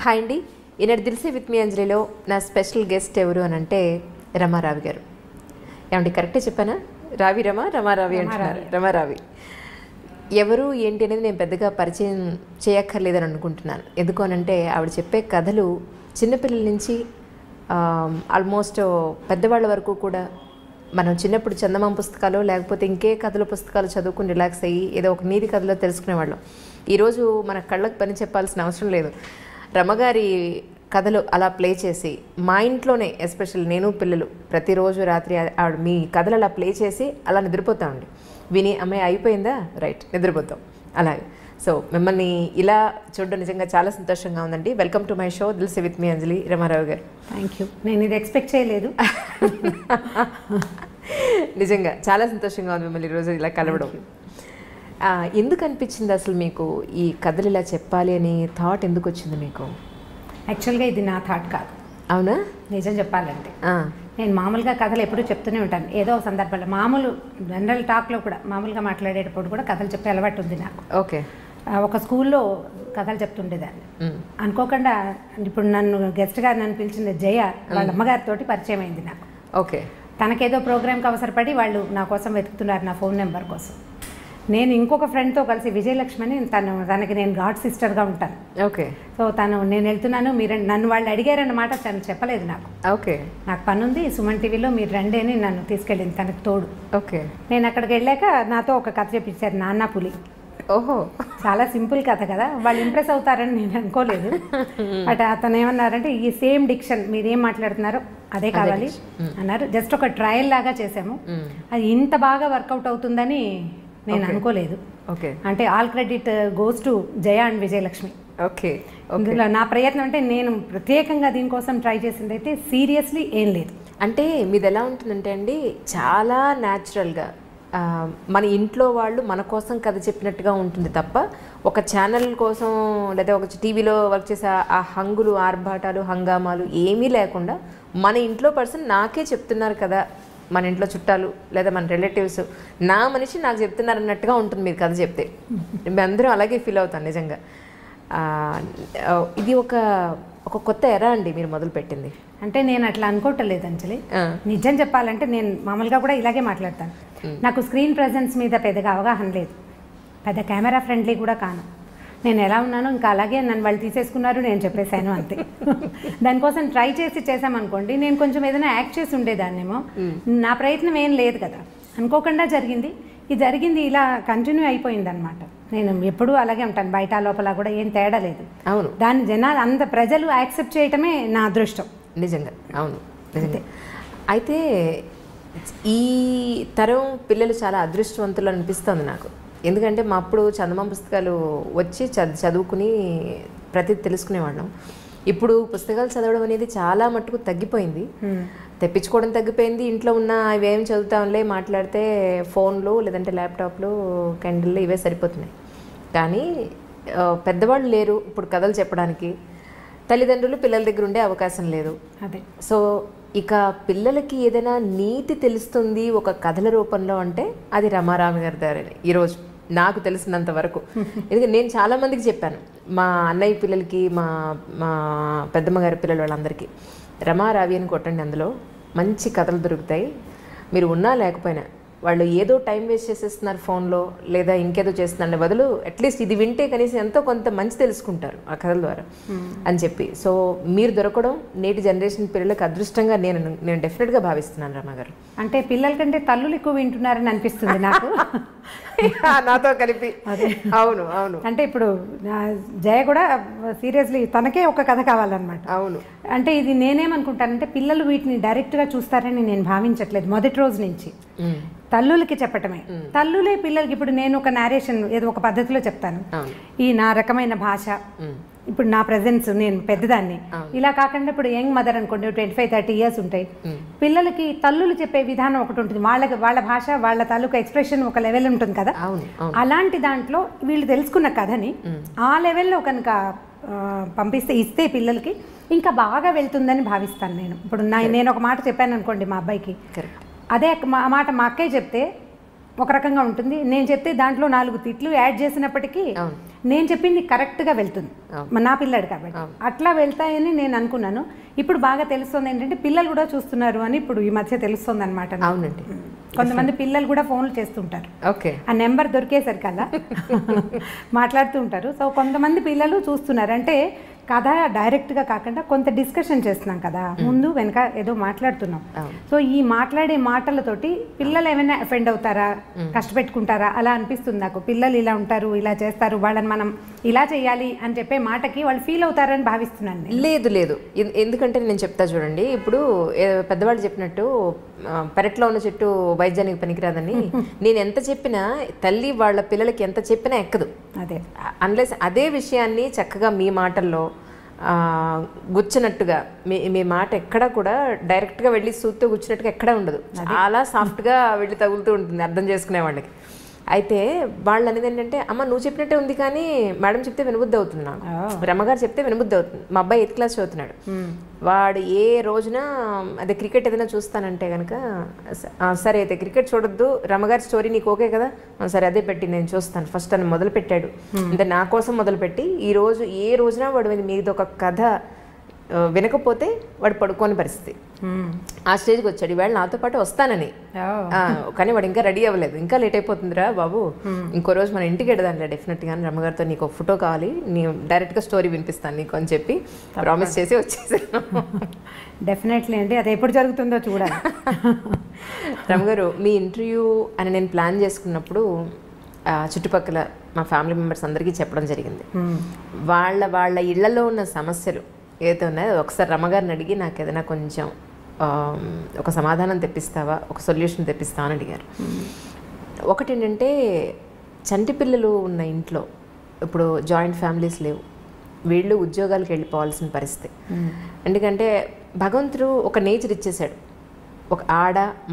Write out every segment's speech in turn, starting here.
Hi అండి. ఈనాడు దిల్సే with మీ అంజలిలో నా special guest ఎవరు అని అంటే రమారావి గారు. ఏమండి కరెక్టే చెప్పానా? రమారావి అంటున్నారు. రమారావి ఎవరు ఏంటి అనేది నేను పెద్దగా పరిచయం చేయక్కర్లేదని అనుకుంటున్నాను. ఎందుకు అనంటే ఆవిడ చెప్పే కథలు చిన్నపిల్లల నుంచి ఆల్మోస్ట్ పెద్దవాళ్ళ వరకు కూడా మనం చిన్నప్పుడు చందమామ పుస్తకాలు లేకపోతే ఇంకే కథల పుస్తకాలు చదువుకుని రిలాక్స్ అయ్యి ఏదో ఒక నీతి కథలో తెలుసుకునేవాళ్ళం. ఈరోజు మన కళ్ళకు పని చెప్పాల్సిన అవసరం లేదు. రమగారి కథలు అలా ప్లే చేసి మా ఇంట్లోనే ఎస్పెషల్ నేను పిల్లలు ప్రతిరోజు రాత్రి ఆవిడ మీ కథలు అలా ప్లే చేసి అలా నిద్రపోతామండి. విని అమ్మాయి అయిపోయిందా రైట్ నిద్రపోతాం అలాగే. సో మిమ్మల్ని ఇలా చూడడం నిజంగా చాలా సంతోషంగా ఉందండి. Welcome to my show Dil Se with me Anjali. Ramarao garu thank you. నేను ఇది ఎక్స్పెక్ట్ చేయలేదు. నిజంగా చాలా సంతోషంగా ఉంది మిమ్మల్ని ఈరోజు ఇలా కలవడం. ఎందుకు అనిపించింది అసలు మీకు ఈ కథలు ఇలా చెప్పాలి అని థాట్ ఎందుకు వచ్చింది మీకు? యాక్చువల్గా ఇది నా థాట్ కాదు. అవునా? నిజం చెప్పాలంటే నేను మామూలుగా కథలు ఎప్పుడూ చెప్తూనే ఉంటాను. ఏదో ఒక సందర్భంలో మామూలు జనరల్ టాక్లో కూడా మామూలుగా మాట్లాడేటప్పుడు కూడా కథలు చెప్పే అలవాటు ఉంది నాకు. ఓకే. ఒక స్కూల్లో కథలు చెప్తుండేదాన్ని. అనుకోకుండా ఇప్పుడు నన్ను గెస్ట్గా నన్ను పిలిచిన జయ వాళ్ళ అమ్మగారితో పరిచయం అయింది నాకు. ఓకే. తనకేదో ప్రోగ్రామ్కి అవసరపడి వాళ్ళు నా కోసం వెతుకుతున్నారు, నా ఫోన్ నెంబర్ కోసం. నేను ఇంకొక ఫ్రెండ్తో కలిసి విజయలక్ష్మి అని తనకి నేను గాడ్ సిస్టర్గా ఉంటాను. ఓకే. సో నేను వెళ్తున్నాను, మీరు నన్ను వాళ్ళు అడిగారన్నమాట. తను చెప్పలేదు నాకు. ఓకే. నాకు పని ఉంది సుమన్ టీవీలో, మీరు రండి అని నన్ను తీసుకెళ్ళింది తనకు తోడు. ఓకే. నేను అక్కడికి వెళ్ళాక నాతో ఒక కథ చెప్పించారు, నాన్న పులి. ఓహో, చాలా సింపుల్ కథ కదా, వాళ్ళు ఇంప్రెస్ అవుతారని నేను అనుకోలేదు. బట్ అతను ఏమన్నారంటే ఈ సేమ్ డిక్షన్ మీరేం మాట్లాడుతున్నారో అదే కావాలి అన్నారు. జస్ట్ ఒక ట్రయల్ లాగా చేసాము. అది ఇంత బాగా వర్కౌట్ అవుతుందని నేను అనుకోలేదు. ఓకే. అంటే all credit goes to Jaya and Vijayalakshmi. Okay. ఇందులో నా ప్రయత్నం అంటే నేను ప్రత్యేకంగా దీనికోసం ట్రై చేసింది అయితే సీరియస్లీ ఏం లేదు. అంటే మీది ఎలా ఉంటుందంటే అండి చాలా న్యాచురల్గా మన ఇంట్లో వాళ్ళు మన కోసం కథ చెప్పినట్టుగా ఉంటుంది తప్ప ఒక ఛానల్ కోసం లేదా ఒక టీవీలో వర్క్ చేసే ఆ హంగులు ఆర్భాటాలు హంగామాలు ఏమీ లేకుండా మన ఇంట్లో పర్సన్ నాకే చెప్తున్నారు కదా, మన ఇంట్లో చుట్టాలు లేదా మన రిలేటివ్స్ నా మనిషి నాకు చెప్తున్నారు అన్నట్టుగా ఉంటుంది మీరు కథ చెప్తే. మేమందరం అలాగే ఫీల్ అవుతాం నిజంగా. ఇది ఒక కొత్త ఎరా అండి మీరు మొదలు పెట్టింది. అంటే నేను అట్లా అనుకోవట్లేదు అంజలి. నిజం చెప్పాలంటే నేను మామూలుగా కూడా ఇలాగే మాట్లాడతాను. నాకు స్క్రీన్ ప్రెజెన్స్ మీద పెద్దగా అవగాహన లేదు, పెద్ద కెమెరా ఫ్రెండ్లీ కూడా కాను. నేను ఎలా ఉన్నానో ఇంకా అలాగే నన్ను వాళ్ళు తీసేసుకున్నారు, నేను చెప్పేశాను అంతే. దానికోసం ట్రై చేసామనుకోండి నేను కొంచెం ఏదైనా యాక్ట్ చేసి ఉండేదాన్నేమో. నా ప్రయత్నం ఏం లేదు కదా, అనుకోకుండా జరిగింది. ఇది జరిగింది ఇలా కంటిన్యూ అయిపోయింది అనమాట. నేను ఎప్పుడూ అలాగే ఉంటాను, బయట లోపల కూడా ఏం తేడా లేదు. అవును. దాన్ని జనాలు అంత ప్రజలు యాక్సెప్ట్ చేయటమే నా అదృష్టం నిజంగా. అవును నిజంగా. అయితే ఈ తరం పిల్లలు చాలా అదృష్టవంతులు అనిపిస్తుంది నాకు. ఎందుకంటే మా అప్పుడు చందమామ పుస్తకాలు వచ్చి చదువుకుని ప్రతి తెలుసుకునేవాళ్ళం. ఇప్పుడు పుస్తకాలు చదవడం అనేది చాలా మట్టుకు తగ్గిపోయింది, తెప్పించుకోవడం తగ్గిపోయింది. ఇంట్లో ఉన్న ఇవేం చదువుతాంలే మాట్లాడితే ఫోన్లు లేదంటే ల్యాప్టాప్లు కెండిల్ ఇవే సరిపోతున్నాయి. కానీ పెద్దవాళ్ళు లేరు ఇప్పుడు కథలు చెప్పడానికి, తల్లిదండ్రులు పిల్లల దగ్గర ఉండే అవకాశం లేదు. అదే. సో ఇక పిల్లలకి ఏదైనా నీతి తెలుస్తుంది ఒక కథల రూపంలో అంటే అది రమారావి గారి ద్వారానే ఈరోజు నాకు తెలిసినంత వరకు. ఎందుకంటే నేను చాలామందికి చెప్పాను, మా అన్నయ్య పిల్లలకి మా పెద్దమ్మ గారి పిల్లలు వాళ్ళందరికీ రమారావి అని కొట్టండి, అందులో మంచి కథలు దొరుకుతాయి. మీరు ఉన్నా లేకపోయినా వాళ్ళు ఏదో టైం వేస్ట్ చేసేస్తున్నారు ఫోన్లో లేదా ఇంకేదో చేస్తున్నారు బదులు అట్లీస్ట్ ఇది వింటే కనీసం ఎంతో కొంత మంచి తెలుసుకుంటారు ఆ కథల ద్వారా అని చెప్పి. సో మీరు దొరకడం నేటి జనరేషన్ పిల్లలకు అదృష్టంగా నేను డెఫినెట్గా భావిస్తున్నాను. రమగారు అంటే పిల్లల కంటే తల్లులు ఎక్కువ వింటున్నారని అనిపిస్తుంది నాకు. నాతో కలిపి. అవును అవును. అంటే ఇప్పుడు జయ కూడా సీరియస్లీ తనకే ఒక కథ కావాలన్నమాట. అవును. అంటే ఇది నేనేమనుకుంటానంటే పిల్లలు వీటిని డైరెక్ట్గా చూస్తారని నేను భావించట్లేదు మొదటి రోజు నుంచి. తల్లులకి చెప్పటమే, తల్లులే పిల్లలకి. ఇప్పుడు నేను ఒక నేరేషన్ ఏదో ఒక పద్ధతిలో చెప్తాను, ఈ నా రకమైన భాష, ఇప్పుడు నా ప్రెజెన్స్, నేను పెద్దదాన్ని ఇలా కాకుండా ఇప్పుడు యంగ్ మదర్ అనుకోండి 25-30 years ఉంటాయి పిల్లలకి, తల్లులు చెప్పే విధానం ఒకటి ఉంటుంది, వాళ్ళ భాష వాళ్ళ తాలూకా ఎక్స్ప్రెషన్ ఒక లెవెల్ ఉంటుంది కదా. అలాంటి దాంట్లో వీళ్ళు తెలుసుకున్న కథని ఆ లెవెల్లో కనుక పంపిస్తే ఇస్తే పిల్లలకి ఇంకా బాగా వెళ్తుందని భావిస్తాను నేను. ఇప్పుడు నేను ఒక మాట చెప్పాను అనుకోండి మా అబ్బాయికి, అదే మాట మా అక్కయ్య చెప్తే ఒక రకంగా ఉంటుంది, నేను చెప్తే దాంట్లో 4 తిట్లు యాడ్ చేసినప్పటికీ నేను చెప్పింది కరెక్ట్గా వెళ్తుంది నా పిల్లాడు కాబట్టి అట్లా వెళ్తాయని నేను అనుకున్నాను. ఇప్పుడు బాగా తెలుస్తుంది ఏంటంటే పిల్లలు కూడా చూస్తున్నారు అని ఇప్పుడు ఈ మధ్య తెలుస్తుంది అనమాట. అవునండి, కొంతమంది పిల్లలు కూడా ఫోన్లు చేస్తుంటారు, ఆ నెంబర్ దొరికేసరికల్లా మాట్లాడుతూ ఉంటారు. సో కొంతమంది పిల్లలు చూస్తున్నారు. అంటే కథ డైరెక్ట్గా కాకుండా కొంత డిస్కషన్ చేస్తున్నాం కదా, ముందు వెనక ఏదో మాట్లాడుతున్నాం. సో ఈ మాట్లాడే మాటలతోటి పిల్లలు ఏమైనా అఫెండ్ అవుతారా, కష్టపెట్టుకుంటారా అలా అనిపిస్తుంది నాకు. పిల్లలు ఇలా ఉంటారు, ఇలా చేస్తారు, వాళ్ళని మనం ఇలా చేయాలి అని చెప్పే మాటకి వాళ్ళు ఫీల్ అవుతారని భావిస్తున్నాను. లేదు లేదు, ఎందుకంటే నేను చెప్తా చూడండి. ఇప్పుడు పెద్దవాళ్ళు చెప్పినట్టు పెరట్లో ఉన్న చెట్టు వైద్యానికి పనికిరాదని నేను ఎంత చెప్పినా తల్లి వాళ్ళ పిల్లలకి ఎంత చెప్పినా ఎక్కదు. అదే అన్లెస్ అదే విషయాన్ని చక్కగా మీ మాటల్లో గుచ్చినట్టుగా మీ మాట ఎక్కడా కూడా డైరెక్ట్గా వెళ్ళి సూత్తో గుచ్చినట్టుగా ఎక్కడా ఉండదు. చాలా సాఫ్ట్గా వెళ్ళి తగులుతూ ఉంటుంది అర్థం చేసుకునే వాళ్ళకి. అయితే వాళ్ళు అనేది ఏంటంటే, అమ్మ నువ్వు చెప్పినట్టే ఉంది కానీ మేడం చెప్తే వినబుద్ధి అవుతుంది, నాకు రమ్మగారు చెప్తే వినబుద్ధి అవుతుంది. మా అబ్బాయి 8th క్లాస్ చదువుతున్నాడు. వాడు ఏ రోజున అదే క్రికెట్ ఏదైనా చూస్తానంటే కనుక, సరే అయితే క్రికెట్ చూడొద్దు, రమ్మగారి స్టోరీ నీకు ఓకే కదా, సరే అదే పెట్టి నేను చూస్తాను ఫస్ట్ అని మొదలు పెట్టాడు. అంటే నా కోసం మొదలుపెట్టి ఈరోజు ఏ రోజున వాడు మీది ఒక కథ వినకపోతే వాడు పడుకోని పరిస్థితి, ఆ స్టేజ్కి వచ్చాడు. ఈవేళ నాతో పాటు వస్తానని, కానీ వాడు ఇంకా రెడీ అవ్వలేదు. ఇంకా లేట్ అయిపోతుందిరా బాబు, ఇంకో రోజు మన ఇంటికి వెడదాంలే డెఫినెట్గా, రమ్మగారితో నీకు ఒక ఫోటో కావాలి, నీ డైరెక్ట్గా స్టోరీ వినిపిస్తాను నీకు అని చెప్పి ప్రామిస్ చేసి వచ్చేసాను. డెఫినెట్లీ అండి, అది ఎప్పుడు జరుగుతుందో చూడాలి. రమ్మగారు, మీ ఇంటర్వ్యూ అని నేను ప్లాన్ చేసుకున్నప్పుడు చుట్టుపక్కల మా ఫ్యామిలీ మెంబర్స్ అందరికీ చెప్పడం జరిగింది. వాళ్ళ ఇళ్లలో ఉన్న సమస్యలు ఏదైతే ఉన్నాయో ఒకసారి రమ్మగారిని అడిగి నాకు ఏదైనా కొంచెం ఒక సమాధానం తెప్పిస్తావా, ఒక సొల్యూషన్ తెప్పిస్తావా అని అడిగారు. ఒకటి ఏంటంటే, చంటి పిల్లలు ఉన్న ఇంట్లో ఇప్పుడు జాయింట్ ఫ్యామిలీస్ లేవు, వీళ్ళు ఉద్యోగాలకు వెళ్ళిపోవాల్సిన పరిస్థితి. ఎందుకంటే భగవంతుడు ఒక నేచర్ ఇచ్చేశాడు, ఒక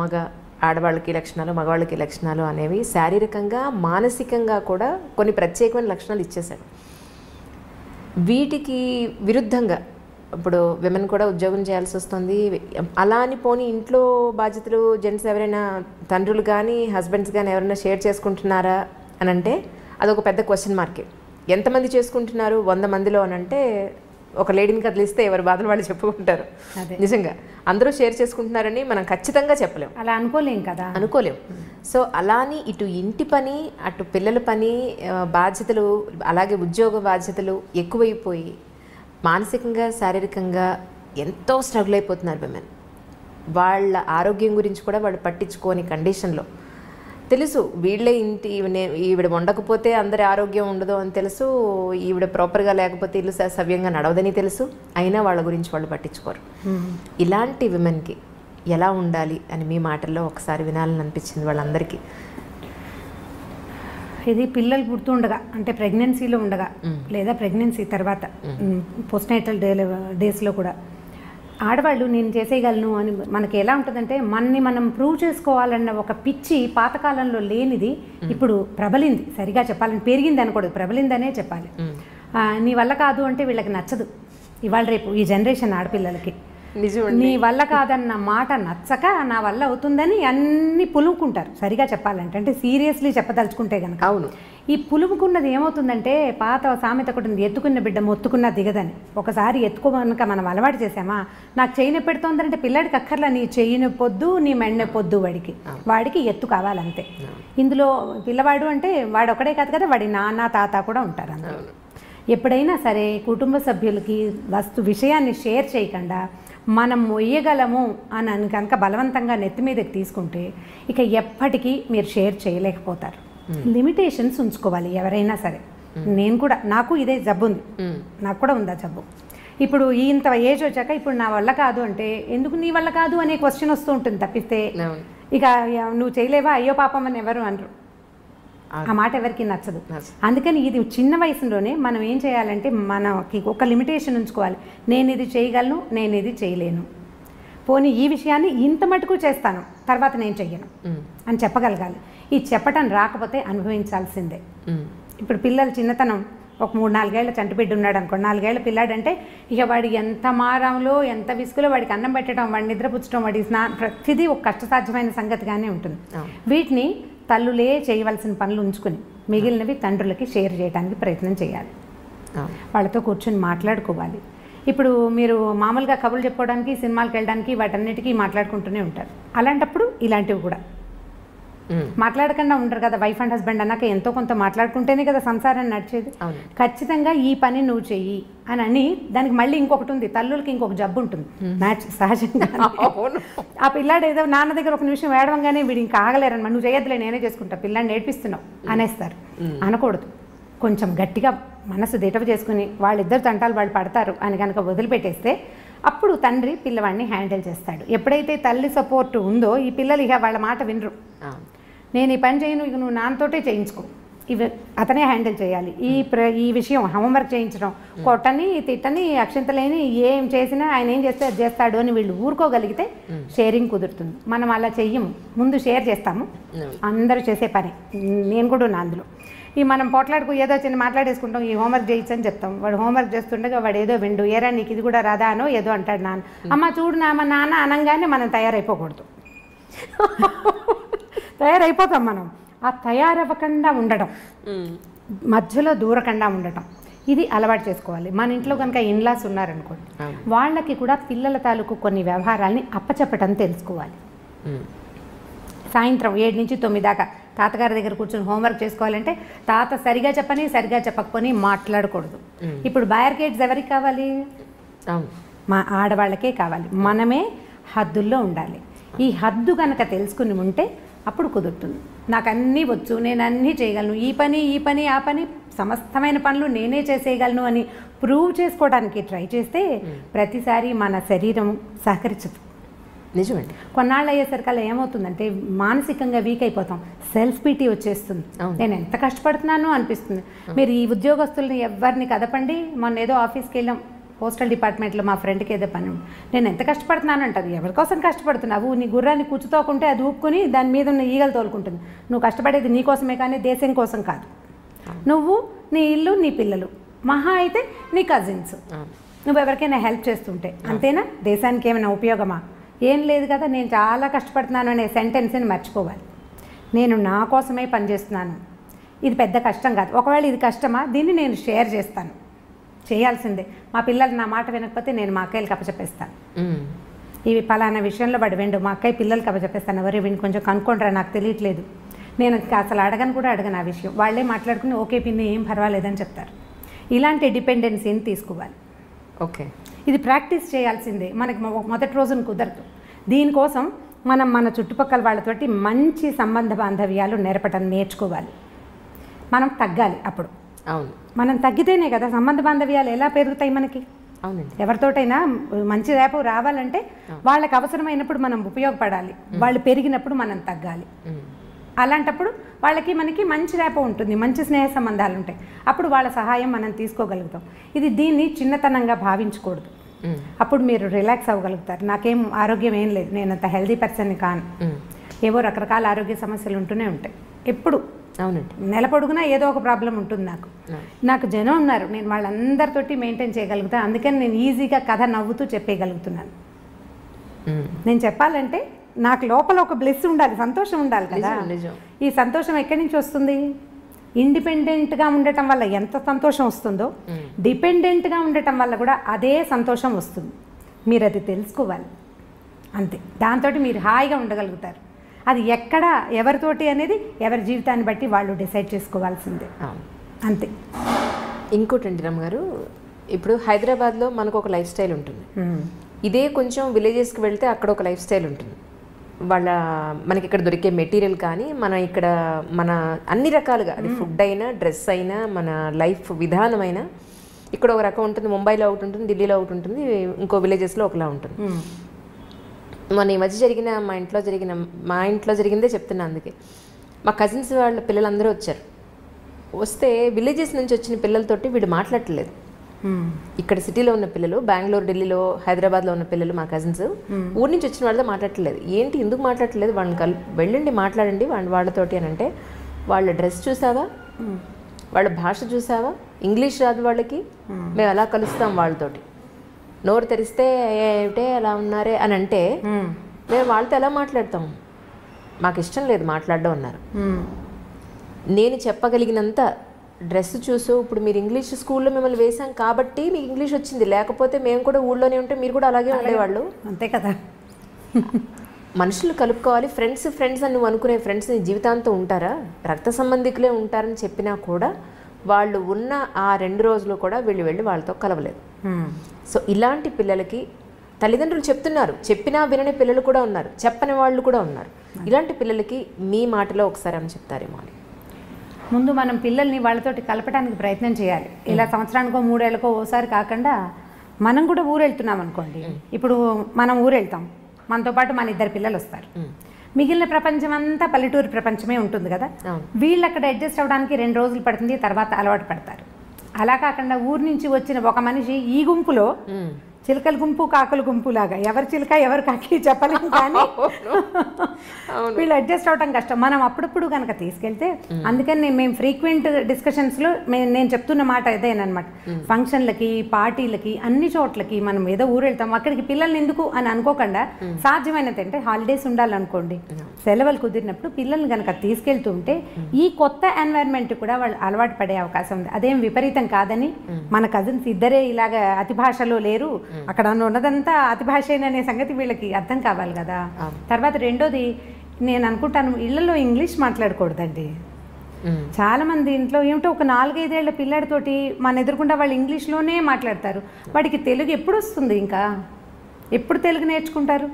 మగ, ఆడవాళ్ళకి లక్షణాలు, మగవాళ్ళకి లక్షణాలు అనేవి శారీరకంగా మానసికంగా కూడా కొన్ని ప్రత్యేకమైన లక్షణాలు ఇచ్చేశాడు. వీటికి విరుద్ధంగా ఇప్పుడు విమెన్ కూడా ఉద్యోగం చేయాల్సి వస్తుంది. అలా అని పోనీ ఇంట్లో బాధ్యతలు జెంట్స్ ఎవరైనా తండ్రులు కానీ హస్బెండ్స్ కానీ ఎవరైనా షేర్ చేసుకుంటున్నారా అని అంటే అదొక పెద్ద క్వశ్చన్ మార్కే. ఎంతమంది చేసుకుంటున్నారు 100 మందిలో అని అంటే ఒక లేడీని కదిలిస్తే ఎవరి బాధలు వాళ్ళు చెప్పుకుంటారు. నిజంగా అందరూ షేర్ చేసుకుంటున్నారని మనం ఖచ్చితంగా చెప్పలేం, అలా అనుకోలేం కదా, అనుకోలేం. సో అలాని ఇటు ఇంటి పని, అటు పిల్లల పని బాధ్యతలు, అలాగే ఉద్యోగ బాధ్యతలు ఎక్కువైపోయి మానసికంగా శారీరకంగా ఎంతో స్ట్రగుల్ అయిపోతున్నారు విమెన్. వాళ్ళ ఆరోగ్యం గురించి కూడా వాళ్ళు పట్టించుకోని కండిషన్లో, తెలుసు వీళ్ళే ఇంటి ఈవిడ వండకపోతే అందరి ఆరోగ్యం ఉండదు అని తెలుసు, ఈవిడ ప్రాపర్గా లేకపోతే ఇల్లు సవ్యంగా నడవదని తెలుసు, అయినా వాళ్ళ గురించి వాళ్ళు పట్టించుకోరు. ఇలాంటి విమెన్కి ఎలా ఉండాలి అని మీ మాటల్లో ఒకసారి వినాలని అనిపించింది వాళ్ళందరికీ. ఇది పిల్లలు పుడుతుండగా అంటే ప్రెగ్నెన్సీలో ఉండగా లేదా ప్రెగ్నెన్సీ తర్వాత పోస్ట్నేటల్ డేస్లో కూడా ఆడవాళ్ళు నేను చేసేయగలను అని మనకి ఎలా ఉంటుందంటే, మనని మనం ప్రూవ్ చేసుకోవాలన్న ఒక పిచ్చి పాతకాలంలో లేనిది ఇప్పుడు ప్రబలింది. సరిగా చెప్పాలని పెరిగింది అనకూడదు, ప్రబలిందనే చెప్పాలి. నీ వల్ల కాదు అంటే వీళ్ళకి నచ్చదు. ఇవాళ రేపు ఈ జనరేషన్ ఆడపిల్లలకి నీ వల్ల కాదన్న మాట నచ్చక నా వల్ల అవుతుందని అన్ని పులుముకుంటారు. సరిగా చెప్పాలంటే, అంటే సీరియస్లీ చెప్పదలుచుకుంటే కనుక. అవును, ఈ పులుముకున్నది ఏమవుతుందంటే, పాత సామెత ఒకటి ఉంది, ఎత్తుకున్న బిడ్డ మొత్తుకున్న దిగదని. ఒకసారి ఎత్తుకోమనక మనం అలవాటు చేసామా, నాకు చెయ్యి నొప్పి పెడుతోందంటే పిల్లాడికి అక్కర్లా నీ చెయ్యి నొప్పొద్దు, నీ మెడ నొప్పొద్దు, వాడికి ఎత్తు కావాలంతే. ఇందులో పిల్లవాడు అంటే వాడు ఒకడే కాదు కదా, వాడి నాన్న తాత కూడా ఉంటారు అందులో. ఎప్పుడైనా సరే కుటుంబ సభ్యులకి విషయాన్ని షేర్ చేయకుండా మనం మొయ్యగలము అని కనుక బలవంతంగా నెత్తి మీదకి తీసుకుంటే ఇక ఎప్పటికీ మీరు షేర్ చేయలేకపోతారు. లిమిటేషన్స్ ఉంచుకోవాలి ఎవరైనా సరే. నేను కూడా, నాకు ఇదే జబ్బు ఉంది, నాకు కూడా ఉందా జబ్బు. ఇప్పుడు ఇంత ఏజ్ వచ్చాక ఇప్పుడు నా వల్ల కాదు అంటే, ఎందుకు నీ వల్ల కాదు అనే క్వశ్చన్ వస్తూ ఉంటుంది తప్పిస్తే, ఇక నువ్వు చేయలేవా అయ్యో పాపం అని ఎవరు అనరు. ఆ మాట ఎవరికి నచ్చదు. అందుకని ఇది చిన్న వయసులోనే మనం ఏం చేయాలంటే, మనకి ఒక లిమిటేషన్ ఉంచుకోవాలి. నేను ఇది చేయగలను, నేను ఇది చేయలేను, పోనీ ఈ విషయాన్ని ఇంత మటుకు చేస్తాను, తర్వాత నేను చెయ్యను అని చెప్పగలగాలి. ఈ చెప్పటం రాకపోతే అనుభవించాల్సిందే. ఇప్పుడు పిల్లలు చిన్నతనం ఒక 3-4 ఏళ్ల చంటిబిడ్డ ఉన్నాడు అనుకోండి, 4 ఏళ్ల పిల్లాడంటే ఇక వాడి ఎంత మారంలో ఎంత విసుగులో వాడికి అన్నం పెట్టడం, వాడి నిద్రపుచ్చడం, వాడి ప్రతిదీ ఒక కష్టసాధ్యమైన సంగతిగానే ఉంటుంది. వీటిని తల్లులే చేయవలసిన పనులు ఉంచుకుని మిగిలినవి తండ్రులకి షేర్ చేయడానికి ప్రయత్నం చేయాలి. వాళ్ళతో కూర్చొని మాట్లాడుకోవాలి. ఇప్పుడు మీరు మామూలుగా కబుర్లు చెప్పుకోవడానికి, సినిమాలకు వెళ్ళడానికి వాటన్నిటికీ మాట్లాడుకుంటూనే ఉంటారు. అలాంటప్పుడు ఇలాంటివి కూడా మాట్లాడకుండా ఉండరు కదా. వైఫ్ అండ్ హస్బెండ్ అన్నాక ఎంతో కొంత మాట్లాడుకుంటేనే కదా సంసారం నడిచేది. ఖచ్చితంగా ఈ పని నువ్వు చెయ్యి అని దానికి మళ్ళీ ఇంకొకటి ఉంది, తల్లులకి ఇంకొక జబ్బు ఉంటుంది మ్యాచ్ సహజంగా. ఆ పిల్లాడు ఏదో నాన్న దగ్గర ఒక నిమిషం వేడవంగానే వీడు ఇంకా ఆగలేరన్నమాట. నువ్వు చేయొద్దులే నేనే చేసుకుంటా, పిల్లాడిని నేర్పిస్తున్నావు అనేస్తారు. అనకూడదు. కొంచెం గట్టిగా మనసు దిటవ చేసుకుని వాళ్ళిద్దరు తంటాలు వాళ్ళు పడతారు అని కనుక వదిలిపెట్టేస్తే అప్పుడు తండ్రి పిల్లవాడిని హ్యాండిల్ చేస్తాడు. ఎప్పుడైతే తల్లి సపోర్ట్ ఉందో ఈ పిల్లలు ఇక వాళ్ళ మాట వినరు. నేను ఈ పని చేయను, ఇక నువ్వు నాన్నతోటే చేయించుకో, ఇవి అతనే హ్యాండిల్ చేయాలి. ఈ విషయం హోంవర్క్ చేయించడం, కొట్టని తిట్టని అక్షంతలేని ఏం చేసినా ఆయన ఏం చేస్తే అది చేస్తాడు అని వీళ్ళు ఊరుకోగలిగితే షేరింగ్ కుదురుతుంది. మనం అలా చెయ్యము, ముందు షేర్ చేస్తాము. అందరూ చేసే పని, నేను కూడా ఉన్నా అందులో. ఈ మనం పోట్లాడుకు ఏదో చిన్న మాట్లాడేసుకుంటాం, ఈ హోంవర్క్ చేయించని చెప్తాం. వాడు హోంవర్క్ చేస్తుండగా వాడు ఏదో విండు, ఏరా నీకు ఇది కూడా రాదా అనో ఏదో అంటాడు నాన్న. అమ్మ చూడు మా నాన్న అనగానే మనం తయారైపోకూడదు. తయారైపోతాం మనం. ఆ తయారవ్వకుండా ఉండడం, మధ్యలో దూరకుండా ఉండటం, ఇది అలవాటు చేసుకోవాలి. మన ఇంట్లో కనుక ఇన్లాస్ ఉన్నారనుకోండి, వాళ్ళకి కూడా పిల్లల తాలూకు కొన్ని వ్యవహారాలని అప్పచెప్పటం తెలుసుకోవాలి. సాయంత్రం 7 నుంచి 9 దాకా తాతగారి దగ్గర కూర్చొని హోంవర్క్ చేసుకోవాలంటే తాత సరిగా చెప్పని సరిగా చెప్పకపోని మాట్లాడకూడదు. ఇప్పుడు బ్యారికేడ్స్ ఎవరికి కావాలి? మా ఆడవాళ్ళకే కావాలి. మనమే హద్దుల్లో ఉండాలి. ఈ హద్దు కనుక తెలుసుకుని ఉంటే అప్పుడు కుదురుతుంది. నాకు అన్నీ వచ్చు, నేను అన్నీ చేయగలను, ఈ పని ఆ పని సమస్తమైన పనులు నేనే చేసేయగలను అని ప్రూవ్ చేసుకోవడానికి ట్రై చేస్తే ప్రతిసారి మన శరీరం సహకరించదు. నిజమండి. కొన్నాళ్ళు అయ్యేసరికల్లా ఏమవుతుందంటే మానసికంగా వీక్ అయిపోతాం, సెల్ఫ్ పీటీ వచ్చేస్తుంది. నేను ఎంత కష్టపడుతున్నాను అనిపిస్తుంది. మీరు ఈ ఉద్యోగస్తుల్ని ఎవరిని కదపండి. మొన్న ఏదో ఆఫీస్కి వెళ్ళాం, పోస్టల్ డిపార్ట్మెంట్లో మా ఫ్రెండ్కి ఏదో పని, నేను ఎంత కష్టపడుతున్నాను అంటారు. ఎవరికోసం కష్టపడుతున్నావు? నీ గుర్రాన్ని కూర్చుతోకుంటే అది ఊపుకొని దాని మీద ఉన్న ఈగలు తోలుకుంటుంది. నువ్వు కష్టపడేది నీ కోసమే కానీ దేశం కోసం కాదు. నువ్వు, నీ ఇల్లు, నీ పిల్లలు, మహా అయితే నీ కజిన్స్, నువ్వు ఎవరికైనా హెల్ప్ చేస్తుంటే అంతేనా? దేశానికి ఏమైనా ఉపయోగమా? ఏం లేదు కదా. నేను చాలా కష్టపడుతున్నాను అనే సెంటెన్స్ని మర్చిపోవాలి. నేను నా కోసమే పనిచేస్తున్నాను, ఇది పెద్ద కష్టం కాదు. ఒకవేళ ఇది కష్టమా, దీన్ని నేను షేర్ చేస్తాను, చేయాల్సిందే. మా పిల్లలు నా మాట వినకపోతే నేను మా అక్కయ్యలకు అప్పచెప్పేస్తాను. ఇవి పలానా విషయంలో వాడు వెండు, మా అక్కయ్య పిల్లలకి అప్పచెప్పేస్తాను. ఎవరు వీడిని కొంచెం కనుక్కుంటారా, నాకు తెలియట్లేదు. నేను అసలు అడగను ఆ విషయం. వాళ్ళే మాట్లాడుకుని ఓకే పిన్ని ఏం పర్వాలేదని చెప్తారు. ఇలాంటి డిపెండెన్సీని తీసుకోవాలి. ఓకే, ఇది ప్రాక్టీస్ చేయాల్సిందే. మనకి మొదటి రోజున కుదరదు. దీనికోసం మనం మన చుట్టుపక్కల వాళ్ళతోటి మంచి సంబంధ బాంధవ్యాలు నేర్చుకోవాలి. మనం తగ్గాలి. అప్పుడు అవును, మనం తగ్గితేనే కదా సంబంధ బాంధవ్యాలు ఎలా పెరుగుతాయి మనకి. అవునండి. ఎవరితోటైనా మంచి రేపు రావాలంటే వాళ్ళకి అవసరమైనప్పుడు మనం ఉపయోగపడాలి, వాళ్ళు పెరిగినప్పుడు మనం తగ్గాలి. అలాంటప్పుడు వాళ్ళకి మనకి మంచి రేపో ఉంటుంది, మంచి స్నేహ సంబంధాలు ఉంటాయి. అప్పుడు వాళ్ళ సహాయం మనం తీసుకోగలుగుతాం. దీన్ని చిన్నతనంగా భావించకూడదు. అప్పుడు మీరు రిలాక్స్ అవ్వగలుగుతారు. నాకేం ఆరోగ్యం ఏం లేదు, నేను అంత హెల్దీ పర్సన్ని కాను, ఏవో రకరకాల ఆరోగ్య సమస్యలు ఉంటూనే ఉంటాయి ఎప్పుడు. అవునండి, నెల పొడుగునా ఏదో ఒక ప్రాబ్లం ఉంటుంది. నాకు జనం ఉన్నారు, నేను వాళ్ళందరితోటి మెయింటైన్ చేయగలుగుతాను. అందుకని నేను ఈజీగా కథ నవ్వుతూ చెప్పేయగలుగుతున్నాను. నేను చెప్పాలంటే నాకు లోపల ఒక బ్లెస్ ఉండాలి, సంతోషం ఉండాలి కదా. ఈ సంతోషం ఎక్కడి నుంచి వస్తుంది? ఇండిపెండెంట్గా ఉండటం వల్ల ఎంత సంతోషం వస్తుందో డిపెండెంట్గా ఉండటం వల్ల కూడా అదే సంతోషం వస్తుంది. మీరు అది తెలుసుకోవాలి. అంతే, దాంతో మీరు హాయిగా ఉండగలుగుతారు. అది ఎక్కడ ఎవరితోటి అనేది ఎవరి జీవితాన్ని బట్టి వాళ్ళు డిసైడ్ చేసుకోవాల్సిందే. అంతే. ఇంకోటండి రమ్మగారు, ఇప్పుడు హైదరాబాద్లో మనకు ఒక లైఫ్ స్టైల్ ఉంటుంది. ఇదే కొంచెం విలేజెస్కి వెళ్తే అక్కడ ఒక లైఫ్ స్టైల్ ఉంటుంది. మనకి ఇక్కడ దొరికే మెటీరియల్ కానీ ఇక్కడ మన అన్ని రకాలుగా, అది ఫుడ్ అయినా డ్రెస్ అయినా మన లైఫ్ విధానమైనా ఇక్కడ ఒక రకం ఉంటుంది. ముంబైలో ఒకటి ఉంటుంది, ఢిల్లీలో ఒకటి ఉంటుంది, ఇంకో విలేజెస్లో ఒకలా ఉంటుంది. మన ఈ మధ్య మా ఇంట్లో జరిగిందే చెప్తున్నా. అందుకే మా కజిన్స్ వాళ్ళ పిల్లలందరూ వచ్చారు. వస్తే విలేజెస్ నుంచి వచ్చిన పిల్లలతోటి వీడు మాట్లాడట్లేదు. ఇక్కడ సిటీలో ఉన్న పిల్లలు, బెంగళూరు, ఢిల్లీలో, హైదరాబాద్లో ఉన్న పిల్లలు, మా కజిన్స్ ఊరి నుంచి వచ్చిన వాళ్ళతో మాట్లాడట్లేదు. ఏంటి ఎందుకు మాట్లాడట్లేదు? వాళ్ళని వెళ్ళండి మాట్లాడండి వాళ్ళతోటి అని అంటే, వాళ్ళ డ్రెస్ చూసావా, వాళ్ళ భాష చూసావా, ఇంగ్లీష్ రాదు వాళ్ళకి, మేము అలా కలుస్తాం వాళ్ళతోటి. నోరు తెరిస్తే ఏమిటే అలా ఉన్నారే అని అంటే మేము వాళ్ళతో ఎలా మాట్లాడతాం? మాకు ఇష్టం లేదు మాట్లాడడం అన్నారు. నేను చెప్పగలిగినంత డ్రెస్ చూసో ఇప్పుడు మీరు ఇంగ్లీష్ స్కూల్లో మిమ్మల్ని వేసాం కాబట్టి మీకు ఇంగ్లీష్ వచ్చింది, లేకపోతే మేము కూడా ఊళ్ళోనే ఉంటే మీరు కూడా అలాగే ఉండేవాళ్ళు. అంతే కదా. మనుషులు కలుపుకోవాలి. ఫ్రెండ్స్ అని నువ్వు అనుకునే ఫ్రెండ్స్ జీవితాంతం ఉంటారా? రక్త సంబంధికులే ఉంటారని చెప్పినా కూడా వాళ్ళు ఉన్న ఆ 2 రోజులు కూడా వీళ్ళు వెళ్ళి వాళ్ళతో కలవలేదు. సో ఇలాంటి పిల్లలకి తల్లిదండ్రులు చెప్తున్నారు, చెప్పినా వినని పిల్లలు కూడా ఉన్నారు, చెప్పని వాళ్ళు కూడా ఉన్నారు. ఇలాంటి పిల్లలకి మీ మాటలో ఒకసారి అని చెప్తారేమో అని. ముందు మనం పిల్లల్ని వాళ్ళతోటి కలపడానికి ప్రయత్నం చేయాలి. ఇలా సంవత్సరానికో 3 ఏళ్ళకో ఓసారి కాకుండా మనం కూడా ఊరు వెళ్తున్నాం అనుకోండి. ఇప్పుడు మనం ఊరు వెళ్తాం, మనతో పాటు మన 2 పిల్లలు వస్తారు. మిగిలిన ప్రపంచం అంతా పల్లెటూరు ప్రపంచమే ఉంటుంది కదా. వీళ్ళు అక్కడ అడ్జస్ట్ అవ్వడానికి 2 రోజులు పడుతుంది, తర్వాత అలవాటు పడతారు. అలా కాకుండా ఊరు నుంచి వచ్చిన ఒక మనిషి ఈ గుంపులో చిలకల గుంపు కాకుల గుంపు లాగా ఎవరు చిలక ఎవరు కాకి చెప్పలేము, కానీ వీళ్ళు అడ్జస్ట్ అవడం కష్టం. మనం అప్పుడప్పుడు కనుక తీసుకెళ్తే, అందుకని మేము ఫ్రీక్వెంట్ డిస్కషన్స్లో నేను చెప్తున్న మాట ఇదేనమాట. ఫంక్షన్లకి, పార్టీలకి, అన్ని చోట్లకి మనం ఏదో ఊరు వెళ్తాం, అక్కడికి పిల్లల్ని ఎందుకు అని అనుకోకుండా సాధ్యమైనది అంటే హాలిడేస్ ఉండాలనుకోండి, సెలవులు కుదిరినప్పుడు పిల్లల్ని కనుక తీసుకెళ్తుంటే ఈ కొత్త ఎన్వైర్న్మెంట్ కూడా వాళ్ళు అలవాటు పడే అవకాశం ఉంది. అదేం విపరీతం కాదని, మన కజిన్స్ ఇద్దరే ఇలాగ అతి భాషలో లేరు, అక్కడ ఉన్నదంతా అతి భాషేననే సంగతి వీళ్ళకి అర్థం కావాలి కదా. తర్వాత రెండోది నేను అనుకుంటాను, ఇళ్లలో ఇంగ్లీష్ మాట్లాడకూడదండి. చాలా మంది ఇంట్లో ఏమిటో ఒక 4-5 ఏళ్ల పిల్లాడితోటి మన ఎదురుకుండా వాళ్ళు ఇంగ్లీష్లోనే మాట్లాడతారు. వాడికి తెలుగు ఎప్పుడు వస్తుంది? ఇంకా ఎప్పుడు తెలుగు నేర్చుకుంటారు?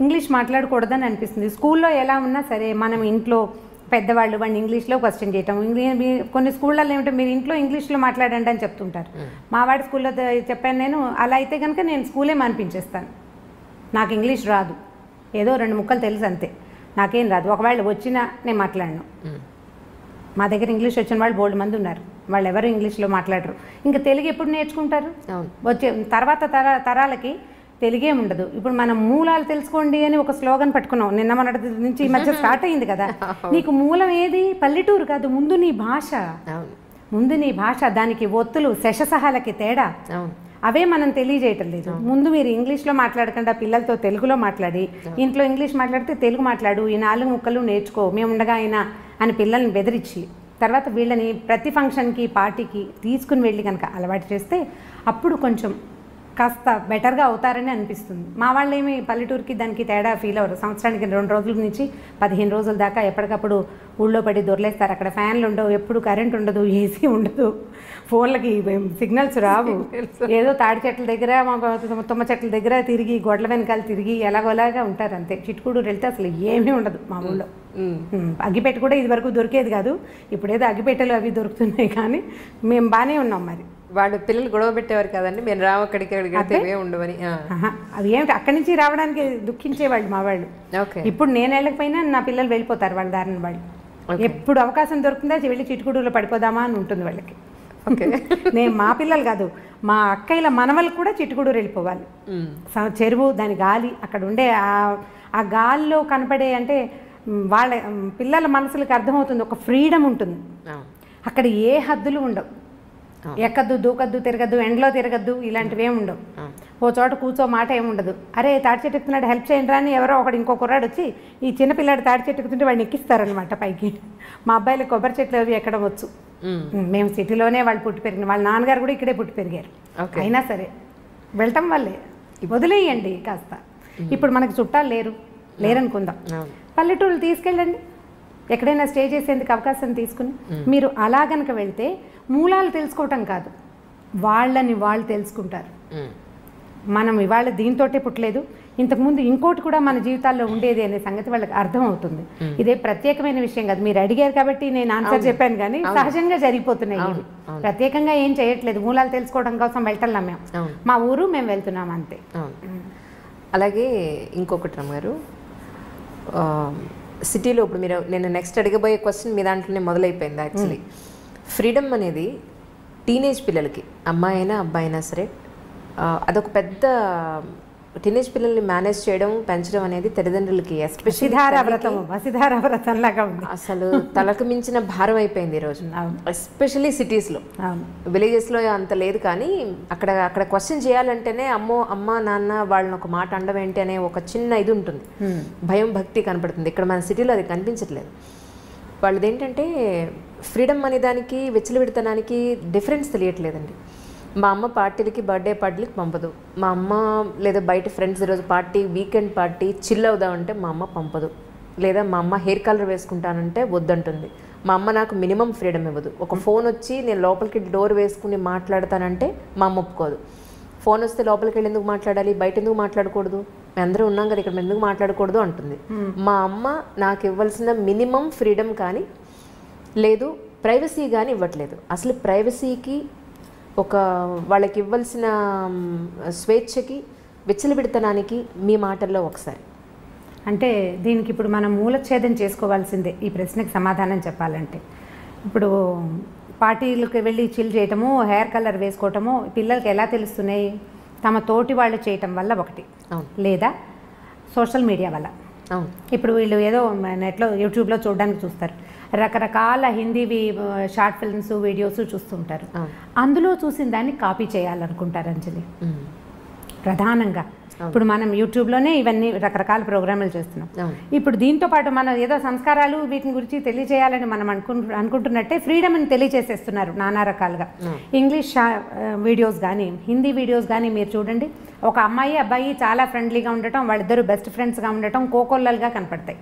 ఇంగ్లీష్ మాట్లాడకూడదని అనిపిస్తుంది. స్కూల్లో ఎలా ఉన్నా సరే మనం ఇంట్లో పెద్దవాళ్ళు వాడిని ఇంగ్లీష్లో క్వశ్చన్ చేయటం. కొన్ని స్కూళ్ళల్లో ఏమిటో మీరు ఇంట్లో ఇంగ్లీష్లో మాట్లాడండి అని చెప్తుంటారు. మా వాడి స్కూల్లో చెప్పాను నేను, అలా అయితే కనుక నేను స్కూలే మానిపించేస్తాను. నాకు ఇంగ్లీష్ రాదు, ఏదో 2 ముక్కలు తెలుసు అంతే, నాకేం రాదు. ఒకవేళ వచ్చినా నేను మాట్లాడను. మా దగ్గర ఇంగ్లీష్ వచ్చిన వాళ్ళు బోల్డ్ మంది ఉన్నారు, వాళ్ళు ఎవరు ఇంగ్లీష్లో మాట్లాడరు. ఇంకా తెలుగు ఎప్పుడు నేర్చుకుంటారు? వచ్చే తర్వాత తరాలకి తెలుగే ఉండదు. ఇప్పుడు మనం మూలాలు తెలుసుకోండి అని ఒక స్లోగన్ పట్టుకున్నాం, నిన్న మొన్నటి నుంచి ఈ మధ్య స్టార్ట్ అయింది కదా. నీకు మూలం ఏది? పల్లెటూరు కాదు, ముందు నీ భాష. దానికి ఒత్తులు శశసహాలకి తేడా అవే మనం తెలియజేయటం లేదు. ముందు మీరు ఇంగ్లీష్లో మాట్లాడకుండా పిల్లలతో తెలుగులో మాట్లాడి, ఇంట్లో ఇంగ్లీష్ మాట్లాడితే తెలుగు మాట్లాడు, ఈ 4 ముక్కలు నేర్చుకో, మేము ఉండగా అయినా అని పిల్లల్ని బెదిరించి, తర్వాత వీళ్ళని ప్రతి ఫంక్షన్కి, పార్టీకి తీసుకుని వెళ్ళి కనుక అలవాటు చేస్తే అప్పుడు కొంచెం కాస్త బెటర్గా అవుతారని అనిపిస్తుంది. మా వాళ్ళు ఏమి పల్లెటూరుకి దానికి తేడా ఫీల్ అవ్వరు. సంవత్సరానికి 2 రోజుల నుంచి 15 రోజుల దాకా ఎప్పటికప్పుడు ఊళ్ళో పడి దొరలేస్తారు. అక్కడ ఫ్యాన్లు ఉండవు, ఎప్పుడు కరెంట్ ఉండదు, ఏసీ ఉండదు, ఫోన్లకి సిగ్నల్స్ రావు. ఏదో తాడి చెట్ల దగ్గర, తుమ్మ చెట్ల దగ్గర తిరిగి, గొడ్ల వెనకాల తిరిగి ఎలాగోలాగా ఉంటారు అంతే. చిట్టుకూడూరు వెళ్తే అసలు ఏమీ ఉండదు మా ఊళ్ళో. అగ్గిపెట్టె కూడా ఇది వరకు దొరికేది కాదు, ఇప్పుడేదో అగ్గిపెట్టెలు అవి దొరుకుతున్నాయి, కానీ మేము బాగానే ఉన్నాం. మరి వాళ్ళు పిల్లలు గొడవ పెట్టేవారు కదండి, మేము రావు అక్కడికి ఉండవని. అవి ఏమిటి అక్కడి నుంచి రావడానికి దుఃఖించేవాళ్ళు మా వాళ్ళు. ఇప్పుడు నేను వెళ్ళకపోయినా నా పిల్లలు వెళ్ళిపోతారు వాళ్ళ దారిని. వాళ్ళు ఎప్పుడు అవకాశం దొరుకుతుందా వెళ్ళి చిట్టుకూడూరులో పడిపోదామా అని ఉంటుంది వాళ్ళకి. నేను మా పిల్లలు కాదు, మా అక్కయ్యల మనవలు కూడా చిట్టుకూడూరు వెళ్ళిపోవాలి. చెరువు, దాని గాలి, అక్కడ ఉండే ఆ గాలిలో కనపడే, అంటే వాళ్ళ పిల్లల మనసులకు అర్థమవుతుంది, ఒక ఫ్రీడమ్ ఉంటుంది అక్కడ. ఏ హద్దులు ఉండవు, ఎక్కద్దు, దూకద్దు, తిరగద్దు, ఎండలో తిరగద్దు, ఇలాంటివి ఏమి ఉండవు. ఓ చోట కూర్చో మాట ఏముండదు. అరే తాడి చెట్టు ఎక్కుతున్నాడు, హెల్ప్ చేయండి రా అని ఎవరో ఒకడు ఇంకో కుర్రాడు వచ్చి ఈ చిన్న పిల్లాడు తాడి చెట్టు ఎక్కుతుంటే వాడిని ఎక్కిస్తారనమాట పైకి. మా అబ్బాయిలు కొబ్బరి చెట్లు అవి ఎక్కడం వచ్చు. మేము సిటీలోనే వాళ్ళు పుట్టి పెరిగిన, వాళ్ళ నాన్నగారు కూడా ఇక్కడే పుట్టి పెరిగారు. అయినా సరే వెళ్ళటం వల్లే వదిలేయండి కాస్త. ఇప్పుడు మనకు చుట్టాలు లేరనుకుందాం, పల్లెటూళ్ళు తీసుకెళ్ళండి, ఎక్కడైనా స్టే చేసేందుకు అవకాశం తీసుకుని. మీరు అలా గనక వెళ్తే మూలాలు తెలుసుకోవటం కాదు, వాళ్ళని వాళ్ళు తెలుసుకుంటారు. మనం ఇవాళ దీంతోటే పుట్టలేదు, ఇంతకుముందు ఇంకోటి కూడా మన జీవితాల్లో ఉండేది అనే సంగతి వాళ్ళకి అర్థం అవుతుంది. ఇదే ప్రత్యేకమైన విషయం కాదు, మీరు అడిగారు కాబట్టి నేను ఆన్సర్ చెప్పాను, కానీ సహజంగా జరిగిపోతున్నాయి. ప్రత్యేకంగా ఏం చేయట్లేదు, మూలాలు తెలుసుకోవడం కోసం వెళ్తున్నాం మేము, మా ఊరు మేము వెళ్తున్నాం అంతే. అలాగే ఇంకొకటి రమ్మారు, సిటీలో ఇప్పుడు మీరు, నేను నెక్స్ట్ అడగబోయే క్వశ్చన్ మీ దాంట్లోనే మొదలైపోయింది యాక్చువల్లీ. ఫ్రీడమ్ అనేది టీనేజ్ పిల్లలకి, అమ్మాయి అయినా అబ్బాయి అయినా సరే, అదొక పెద్ద టీనేజ్ పిల్లల్ని మేనేజ్ చేయడం, పెంచడం అనేది తల్లిదండ్రులకి అసలు తలకు మించిన భారం అయిపోయింది ఈరోజు. ఎస్పెషల్లీ సిటీస్లో, విలేజెస్లో అంత లేదు, కానీ అక్కడ క్వశ్చన్ చేయాలంటేనే అమ్మ నాన్న వాళ్ళని ఒక మాట అండం ఏంటి అనే ఒక చిన్న ఇది ఉంటుంది, భయం భక్తి కనపడుతుంది. ఇక్కడ మన సిటీలో అది కనిపించట్లేదు. వాళ్ళది ఏంటంటే ఫ్రీడమ్ అనే దానికి విచ్చలవిడితనానికి డిఫరెన్స్ తెలియట్లేదండి. మా అమ్మ పార్టీలకి బర్త్డే పార్టీలకి పంపదు. మా అమ్మ లేదా బయట ఫ్రెండ్స్ ఈరోజు పార్టీ వీకెండ్ పార్టీ చిల్ అవుదామంటే మా అమ్మ పంపదు. లేదా మా అమ్మ హెయిర్ కలర్ వేసుకుంటానంటే వద్దంటుంది. మా అమ్మ నాకు మినిమం ఫ్రీడమ్ ఇవ్వదు. ఒక ఫోన్ వచ్చి నేను లోపలికి డోర్ వేసుకుని మాట్లాడతానంటే మా అమ్మ ఒప్పుకోదు. ఫోన్ వస్తే లోపలికి వెళ్ళి ఎందుకు మాట్లాడాలి, బయట ఎందుకు మాట్లాడకూడదు, మేము అందరూ ఉన్నాం కదా ఇక్కడ ఎందుకు మాట్లాడకూడదు అంటుంది. మా అమ్మ నాకు ఇవ్వాల్సిన మినిమం ఫ్రీడమ్ కానీ లేదు ప్రైవసీ కానీ ఇవ్వట్లేదు. అసలు ప్రైవసీకి ఒక వాళ్ళకి ఇవ్వాల్సిన స్వేచ్ఛకి విచ్చలవిడితనానికి మీ మాటల్లో ఒకసారి అంటే దీనికి ఇప్పుడు మనం మూలఛేదం చేసుకోవాల్సిందే ఈ ప్రశ్నకి సమాధానం చెప్పాలంటే. ఇప్పుడు పార్టీలకు వెళ్ళి చిల్ చేయటము, హెయిర్ కలర్ వేసుకోవటము పిల్లలకి ఎలా తెలుస్తున్నాయి? తమ తోటి వాళ్ళు చేయటం వల్ల ఒకటి, లేదా సోషల్ మీడియా వల్ల. ఇప్పుడు వీళ్ళు ఏదో నెట్లో యూట్యూబ్లో చూడడానికి చూస్తారు, రకరకాల హిందీవి షార్ట్ ఫిల్మ్స్ వీడియోస్ చూస్తుంటారు. అందులో చూసిన దాన్ని కాపీ చేయాలనుకుంటారు అంజలి ప్రధానంగా. ఇప్పుడు మనం యూట్యూబ్లోనే ఇవన్నీ రకరకాల ప్రోగ్రాములు చేస్తున్నాం. ఇప్పుడు దీంతో పాటు మనం ఏదో సంస్కారాలు వీటిని గురించి తెలియజేయాలని మనం అనుకుంటున్నట్టే ఫ్రీడమ్ని తెలియజేసేస్తున్నారు నానా రకాలుగా. ఇంగ్లీష్ వీడియోస్ కానీ హిందీ వీడియోస్ కానీ మీరు చూడండి, ఒక అమ్మాయి అబ్బాయి చాలా ఫ్రెండ్లీగా ఉండటం, వాళ్ళిద్దరు బెస్ట్ ఫ్రెండ్స్గా ఉండటం కోకొల్లలుగా కనపడతాయి.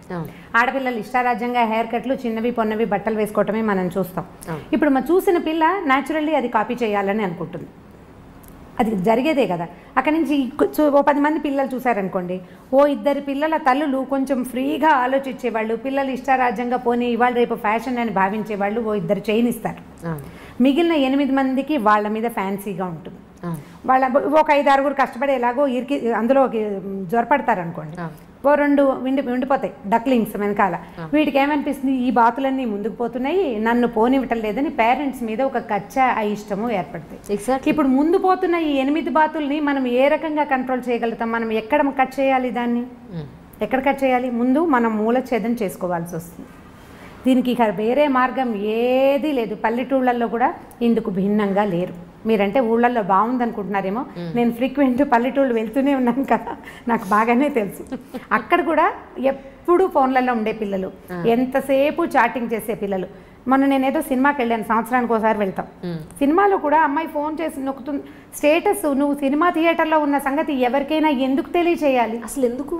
ఆడపిల్లలు ఇష్టారాజ్యంగా హెయిర్ కట్లు చిన్నవి పొన్నవి బట్టలు వేసుకోవటమే మనం చూస్తాం. ఇప్పుడు మనం చూసిన పిల్ల న్యాచురల్లీ అది కాపీ చేయాలని అనుకుంటుంది. అది జరిగేదే కదా. అక్కడి నుంచి ఓ 10 మంది పిల్లలు చూసారనుకోండి, ఓ 2 పిల్లల తల్లులు కొంచెం ఫ్రీగా ఆలోచించేవాళ్ళు, పిల్లలు ఇష్టారాజ్యంగా పోనీ ఇవాళ రేపు ఫ్యాషన్ అని భావించేవాళ్ళు ఓ 2 చేయనిస్తారు. మిగిలిన 8 మందికి వాళ్ళ మీద ఫ్యాన్సీగా ఉంటుంది. వాళ్ళ ఒక 5-6 కష్టపడి ఎలాగో ఇరికి అందులో జ్వరపడతారనుకోండి, ఓ 2 ఉండిపోతాయి డక్లింగ్స్ వెనకాల. వీటికి ఏమనిపిస్తుంది, ఈ బాతులన్నీ ముందుకు పోతున్నాయి, నన్ను పోనివ్వటం లేదని పేరెంట్స్ మీద ఒక కచ్చా అయిష్టము ఏర్పడుతుంది. ఇప్పుడు ముందు పోతున్న ఈ 8 బాతుల్ని మనం ఏ రకంగా కంట్రోల్ చేయగలుగుతాం? మనం ఎక్కడ కట్ చేయాలి దాన్ని? ఎక్కడ కట్ చేయాలి? ముందు మనం మూలఛేదం చేసుకోవాల్సి వస్తుంది. దీనికి ఇక వేరే మార్గం ఏదీ లేదు. పల్లెటూళ్ళల్లో కూడా ఇందుకు భిన్నంగా లేరు. మీరంటే ఊళ్ళల్లో బాగుందనుకుంటున్నారేమో, నేను ఫ్రీక్వెంట్ పల్లెటూళ్ళు వెళ్తూనే ఉన్నాను కదా, నాకు బాగానే తెలుసు. అక్కడ కూడా ఎప్పుడు ఫోన్లలో ఉండే పిల్లలు, ఎంతసేపు చాటింగ్ చేసే పిల్లలు. మొన్న నేనేదో సినిమాకి వెళ్ళాను, సంవత్సరానికి ఒకసారి వెళ్తాం. సినిమాలో కూడా అమ్మాయి ఫోన్ చేసి నొక్కుతుంది. స్టేటస్ నువ్వు సినిమా థియేటర్లో ఉన్న సంగతి ఎవరికైనా ఎందుకు తెలియచేయాలి? అసలు ఎందుకు?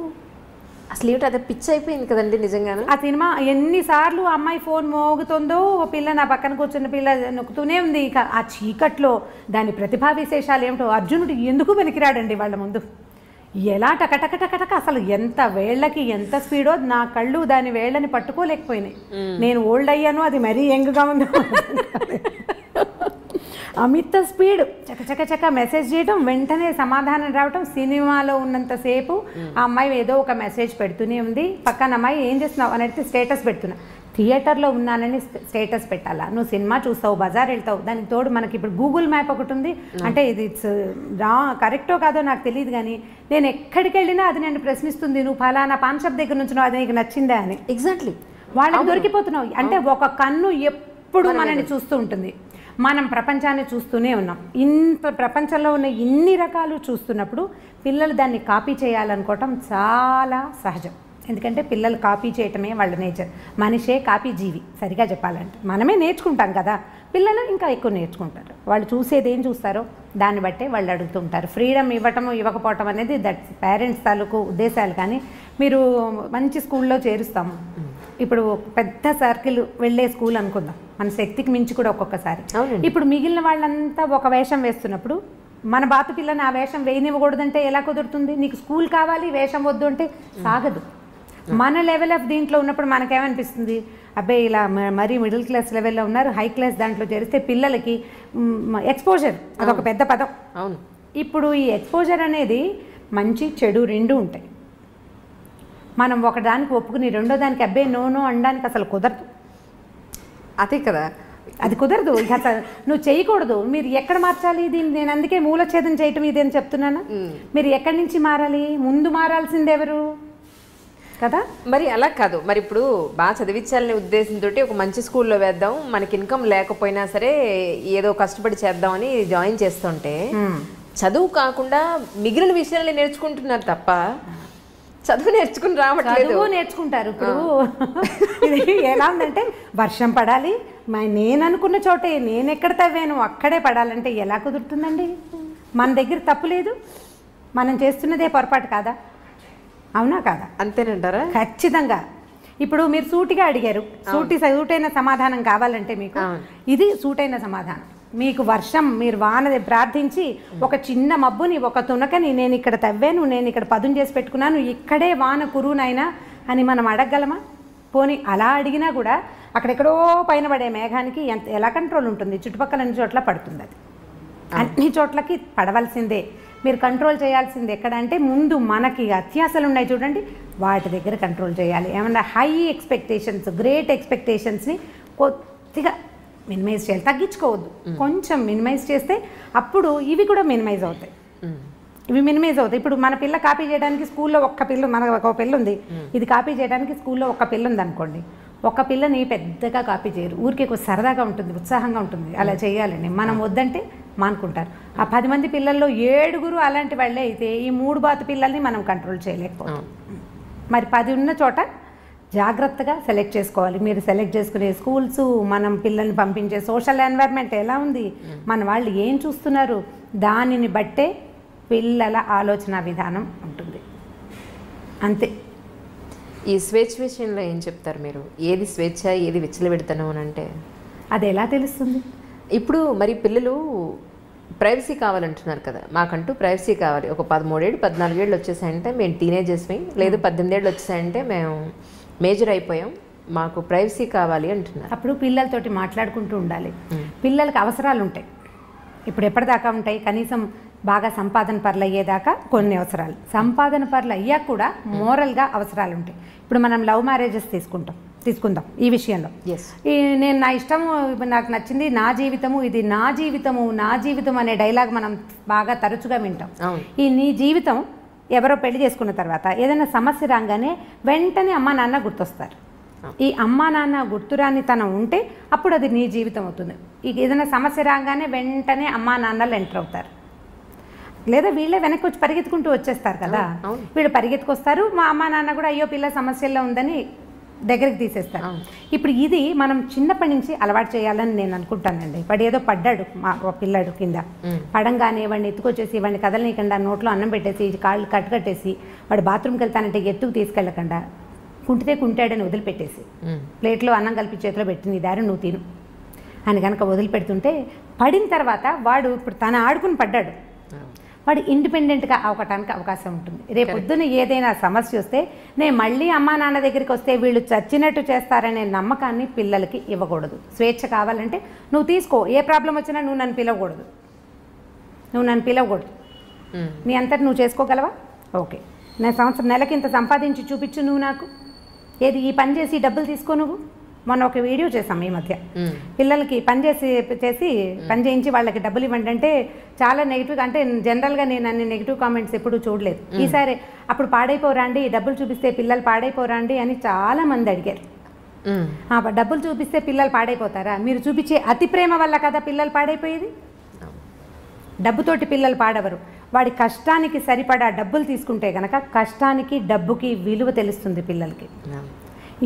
అసలు ఏమిటి అదే పిచ్చి అయిపోయింది కదండి నిజంగానే. ఆ సినిమా ఎన్నిసార్లు అమ్మాయి ఫోన్ మోగుతుందో, పిల్ల నా పక్కన కూర్చున్న పిల్ల నొక్కుతూనే ఉంది. ఇక ఆ చీకట్లో దాని ప్రతిభా విశేషాలు ఏమిటో. అర్జునుడు ఎందుకు వెనికిరాడండి వాళ్ళ ముందు? ఎలా టకటకటకటక అసలు ఎంత వేళ్లకి ఎంత స్పీడో, నా కళ్ళు దాని వేళ్ళని పట్టుకోలేకపోయినాయి. నేను ఓల్డ్ అయ్యాను, అది మరీ యంగ్గా ఉందో. అమిత స్పీడ్, చకచక మెసేజ్ చేయడం, వెంటనే సమాధానం రావటం. సినిమాలో ఉన్నంతసేపు ఆ అమ్మాయి ఏదో ఒక మెసేజ్ పెడుతూనే ఉంది. పక్కన అమ్మాయి ఏం చేస్తున్నావు అని అడిగితే స్టేటస్ పెడుతున్నా. థియేటర్లో ఉన్నానని స్టేటస్ పెట్టాలా? నువ్వు సినిమా చూస్తావు, బజార్ వెళ్తావు, దానికి తోడు మనకి ఇప్పుడు గూగుల్ మ్యాప్ ఒకటి ఉంది. అంటే ఇది కరెక్టో కాదో నాకు తెలియదు, కానీ నేను ఎక్కడికి వెళ్ళినా అది నన్ను ప్రశ్నిస్తుంది, నువ్వు ఫలానా పాన్ షాప్ దగ్గర నుంచి అది నీకు నచ్చిందా అని. ఎగ్జాక్ట్లీ వాళ్ళకి దొరికిపోతున్నావు. అంటే ఒక కన్ను ఎప్పుడు మనల్ని చూస్తూ ఉంటుంది. మనం ప్రపంచాన్ని చూస్తూనే ఉన్నాం. ఇంత ప్రపంచంలో ఉన్న ఇన్ని రకాలు చూస్తున్నప్పుడు పిల్లలు దాన్ని కాపీ చేయాలనుకోవటం చాలా సహజం. ఎందుకంటే పిల్లలు కాపీ చేయటమే వాళ్ళ నేచర్. మనిషే కాపీ జీవి సరిగా చెప్పాలంటే. మనమే నేర్చుకుంటాం కదా, పిల్లలు ఇంకా ఎక్కువ నేర్చుకుంటారు. వాళ్ళు చూసేది ఏం చూస్తారో దాన్ని బట్టే వాళ్ళు అడుగుతుంటారు. ఫ్రీడమ్ ఇవ్వటము ఇవ్వకపోవటం అనేది దట్స్ పేరెంట్స్ తాలూకు ఉద్దేశాలు. కానీ మీరు మంచి స్కూల్లో చేరుస్తాము, ఇప్పుడు పెద్ద సర్కిల్ వెళ్ళే స్కూల్ అనుకుందాం, మన శక్తికి మించి కూడా ఒక్కొక్కసారి. ఇప్పుడు మిగిలిన వాళ్ళంతా ఒక వేషం వేస్తున్నప్పుడు మన బాతు పిల్లని ఆ వేషం వేయనివ్వకూడదంటే ఎలా కుదురుతుంది? నీకు స్కూల్ కావాలి, వేషం వద్దు అంటే సాగదు. మన లెవెల్ ఆఫ్ దీంట్లో ఉన్నప్పుడు మనకేమనిపిస్తుంది, అబ్బాయి ఇలా మరీ మిడిల్ క్లాస్ లెవెల్లో ఉన్నారు, హై క్లాస్ దాంట్లో చేరిస్తే పిల్లలకి ఎక్స్పోజర్ అదొక పెద్ద పదం. అవును. ఇప్పుడు ఈ ఎక్స్పోజర్ అనేది మంచి చెడు రెండు ఉంటాయి. మనం ఒకదానికి ఒప్పుకుని రెండో దానికి అబ్బాయి నో అనడానికి అసలు కుదరదు. అదే కదా, అది కుదరదు. ఇక అసలు నువ్వు చేయకూడదు. మీరు ఎక్కడ మార్చాలి దీన్ని? నేను అందుకే మూలఛేదం చేయటం ఇది అని చెప్తున్నాను. మీరు ఎక్కడి నుంచి మారాలి? ముందు మారాల్సింది ఎవరు కదా? మరి అలా కాదు. మరి ఇప్పుడు బాగా చదివించాలనే ఉద్దేశంతో ఒక మంచి స్కూల్లో వేద్దాం, మనకి ఇన్కమ్ లేకపోయినా సరే ఏదో కష్టపడి చేద్దామని జాయిన్ చేస్తుంటే చదువు కాకుండా మిగిలిన విషయాలని నేర్చుకుంటున్నారు తప్ప చదువు నేర్చుకుని రావట్లేదు. చదువు నేర్చుకుంటారు. ఇప్పుడు ఇది ఎలా ఉందంటే వర్షం పడాలి, నేను అనుకున్న చోటే నేను ఎక్కడ తవ్వాను అక్కడే పడాలంటే ఎలా కుదురుతుందండి? మన దగ్గర తప్పు లేదు, మనం చేస్తున్నదే పొరపాటు కాదా? అవునా కాదా? అంతేనంటారా? ఖచ్చితంగా. ఇప్పుడు మీరు సూటిగా అడిగారు, సూటైన సమాధానం కావాలంటే మీకు ఇది సూటైన సమాధానం. మీకు వర్షం, మీరు వాన ప్రార్థించి ఒక చిన్న మబ్బుని, ఒక తునకని నేను ఇక్కడ తవ్వాను, నేను ఇక్కడ పదును చేసి పెట్టుకున్నాను, ఇక్కడే వాన కురునైనా అని మనం అడగగలమా? పోనీ అలా అడిగినా కూడా అక్కడెక్కడో పైన పడే మేఘానికి ఎలా కంట్రోల్ ఉంటుంది? చుట్టుపక్కల అన్ని చోట్ల పడుతుంది. అది అన్ని చోట్లకి పడవలసిందే. మీరు కంట్రోల్ చేయాల్సింది ఎక్కడంటే ముందు మనకి అత్యాశలు ఉన్నాయి చూడండి, వాటి దగ్గర కంట్రోల్ చేయాలి. ఏమన్నా హై ఎక్స్పెక్టేషన్స్, గ్రేట్ ఎక్స్పెక్టేషన్స్ని కొద్దిగా మినిమైజ్ చేయాలి, తగ్గించుకోవద్దు. కొంచెం మినిమైజ్ చేస్తే అప్పుడు ఇవి కూడా మినిమైజ్ అవుతాయి. ఇవి మినిమైజ్ అవుతాయి. ఇప్పుడు మన పిల్ల కాపీ చేయడానికి స్కూల్లో మన ఒక పిల్ల ఉంది, ఇది కాపీ చేయడానికి స్కూల్లో ఒక పిల్ల ఉంది అనుకోండి. ఒక పిల్లని పెద్దగా కాపీ చేయరు, ఊరికే కొంచెం సరదాగా ఉంటుంది, ఉత్సాహంగా ఉంటుంది, అలా చేయాలండి. మనం వద్దంటే మానుకుంటారు. ఆ 10 మంది పిల్లల్లో 7 అలాంటి వాళ్ళే అయితే ఈ 3 బాతు పిల్లల్ని మనం కంట్రోల్ చేయలేకపోతాం. మరి 10 ఉన్న చోట జాగ్రత్తగా సెలెక్ట్ చేసుకోవాలి. మీరు సెలెక్ట్ చేసుకునే స్కూల్స్, మనం పిల్లల్ని పంపించే సోషల్ ఎన్వైర్న్మెంట్ ఎలా ఉంది, మన వాళ్ళు ఏం చూస్తున్నారు, దానిని బట్టే పిల్లల ఆలోచన విధానం ఉంటుంది. అంతే. ఈ స్వేచ్ఛ విషయంలో ఏం చెప్తారు మీరు? ఏది స్వేచ్ఛ, ఏది విచ్చలవిడతనం అని అంటే అది ఎలా తెలుస్తుంది? ఇప్పుడు మరి పిల్లలు ప్రైవసీ కావాలంటున్నారు కదా, మాకంటూ ప్రైవసీ కావాలి. ఒక 13 ఏళ్ళు 14 ఏళ్ళు వచ్చేసాయంటే మేము టీనేజర్స్మి, లేదు 18 ఏళ్ళు వచ్చేసాయంటే మేము మేజర్ అయిపోయాం, మాకు ప్రైవసీ కావాలి అంటున్నారు. అప్పుడు పిల్లలతోటి మాట్లాడుకుంటూ ఉండాలి. పిల్లలకి అవసరాలు ఉంటాయి. ఇప్పుడు ఎప్పటిదాకా ఉంటాయి? కనీసం బాగా సంపాదన పరులు అయ్యేదాకా కొన్ని అవసరాలు, సంపాదన పరులు అయ్యాక కూడా మోరల్గా అవసరాలు ఉంటాయి. ఇప్పుడు మనం లవ్ మ్యారేజెస్ తీసుకుందాం ఈ విషయంలో. నేను నా ఇష్టము, నాకు నచ్చింది, నా జీవితము, ఇది నా జీవితం అనే డైలాగ్ మనం బాగా తరచుగా వింటాం. ఈ నీ జీవితం ఎవరో పెళ్లి చేసుకున్న తర్వాత ఏదైనా సమస్య రాగానే వెంటనే అమ్మా నాన్న గుర్తొస్తారు. ఈ అమ్మా నాన్న గుర్తురాని తనం ఉంటే అప్పుడు అది నీ జీవితం అవుతుంది. ఏదైనా సమస్య రాగానే వెంటనే అమ్మా నాన్నలు ఎంటర్ అవుతారు, లేదా వీళ్ళే వెనక్కి వచ్చి పరిగెత్తుకుంటూ వచ్చేస్తారు కదా. వీళ్ళు పరిగెత్తుకొస్తారు, మా అమ్మా నాన్న కూడా అయ్యో పిల్ల సమస్యల్లో ఉందని దగ్గరికి తీసేస్తారు. ఇప్పుడు ఇది మనం చిన్నప్పటి నుంచి అలవాటు చేయాలని నేను అనుకుంటానండి. వాడు ఏదో పడ్డాడు, మా పిల్లాడు కింద పడంగానే వాడిని ఎత్తుకొచ్చేసి వాడిని కదలనీయకుండా నోట్లో అన్నం పెట్టేసి కాళ్ళు కట్టేసి వాడు బాత్రూమ్కి వెళ్తానంటే ఎత్తుకు తీసుకెళ్ళకుండా కుంటాడని వదిలిపెట్టేసి ప్లేట్లో అన్నం కలిపి చేతిలో పెట్టి నీ దారి నువ్వు తిను అని కనుక వదిలిపెడుతుంటే పడిన తర్వాత వాడు ఇప్పుడు తను ఆడుకుని పడ్డాడు, వాడు ఇండిపెండెంట్గా అవటానికి అవకాశం ఉంటుంది. రేపొద్దున ఏదైనా సమస్య వస్తే నేను మళ్ళీ అమ్మా నాన్న దగ్గరికి వస్తే వీళ్ళు చచ్చినట్టు చేస్తారనే నమ్మకాన్ని పిల్లలకి ఇవ్వకూడదు. స్వేచ్ఛ కావాలంటే నువ్వు తీసుకో, ఏ ప్రాబ్లం వచ్చినా నువ్వు నన్ను పిలవకూడదు, నీ అంతటి నువ్వు చేసుకోగలవా? ఓకే, నేను నెలకి ఇంత సంపాదించి చూపించు నువ్వు నాకు, ఏది ఈ పని చేసి డబ్బులు తీసుకో నువ్వు. మొన్న ఒక వీడియో చేసాం ఈ మధ్య, పిల్లలకి పని చేయించి వాళ్ళకి డబ్బులు ఇవ్వండి అంటే చాలా నెగిటివ్గా, అంటే జనరల్గా నేను అన్ని నెగిటివ్ కామెంట్స్ ఎప్పుడూ చూడలేదు. ఈసారి అప్పుడు పాడైపోరాండి, డబ్బులు చూపిస్తే పిల్లలు పాడైపోరాండి అని చాలా మంది అడిగారు. డబ్బులు చూపిస్తే పిల్లలు పాడైపోతారా? మీరు చూపించే అతి ప్రేమ వల్ల కదా పిల్లలు పాడైపోయేది. డబ్బుతోటి పిల్లలు పాడవరు, వాడి కష్టానికి సరిపడా డబ్బులు తీసుకుంటే కనుక కష్టానికి డబ్బుకి విలువ తెలుస్తుంది, పిల్లలకి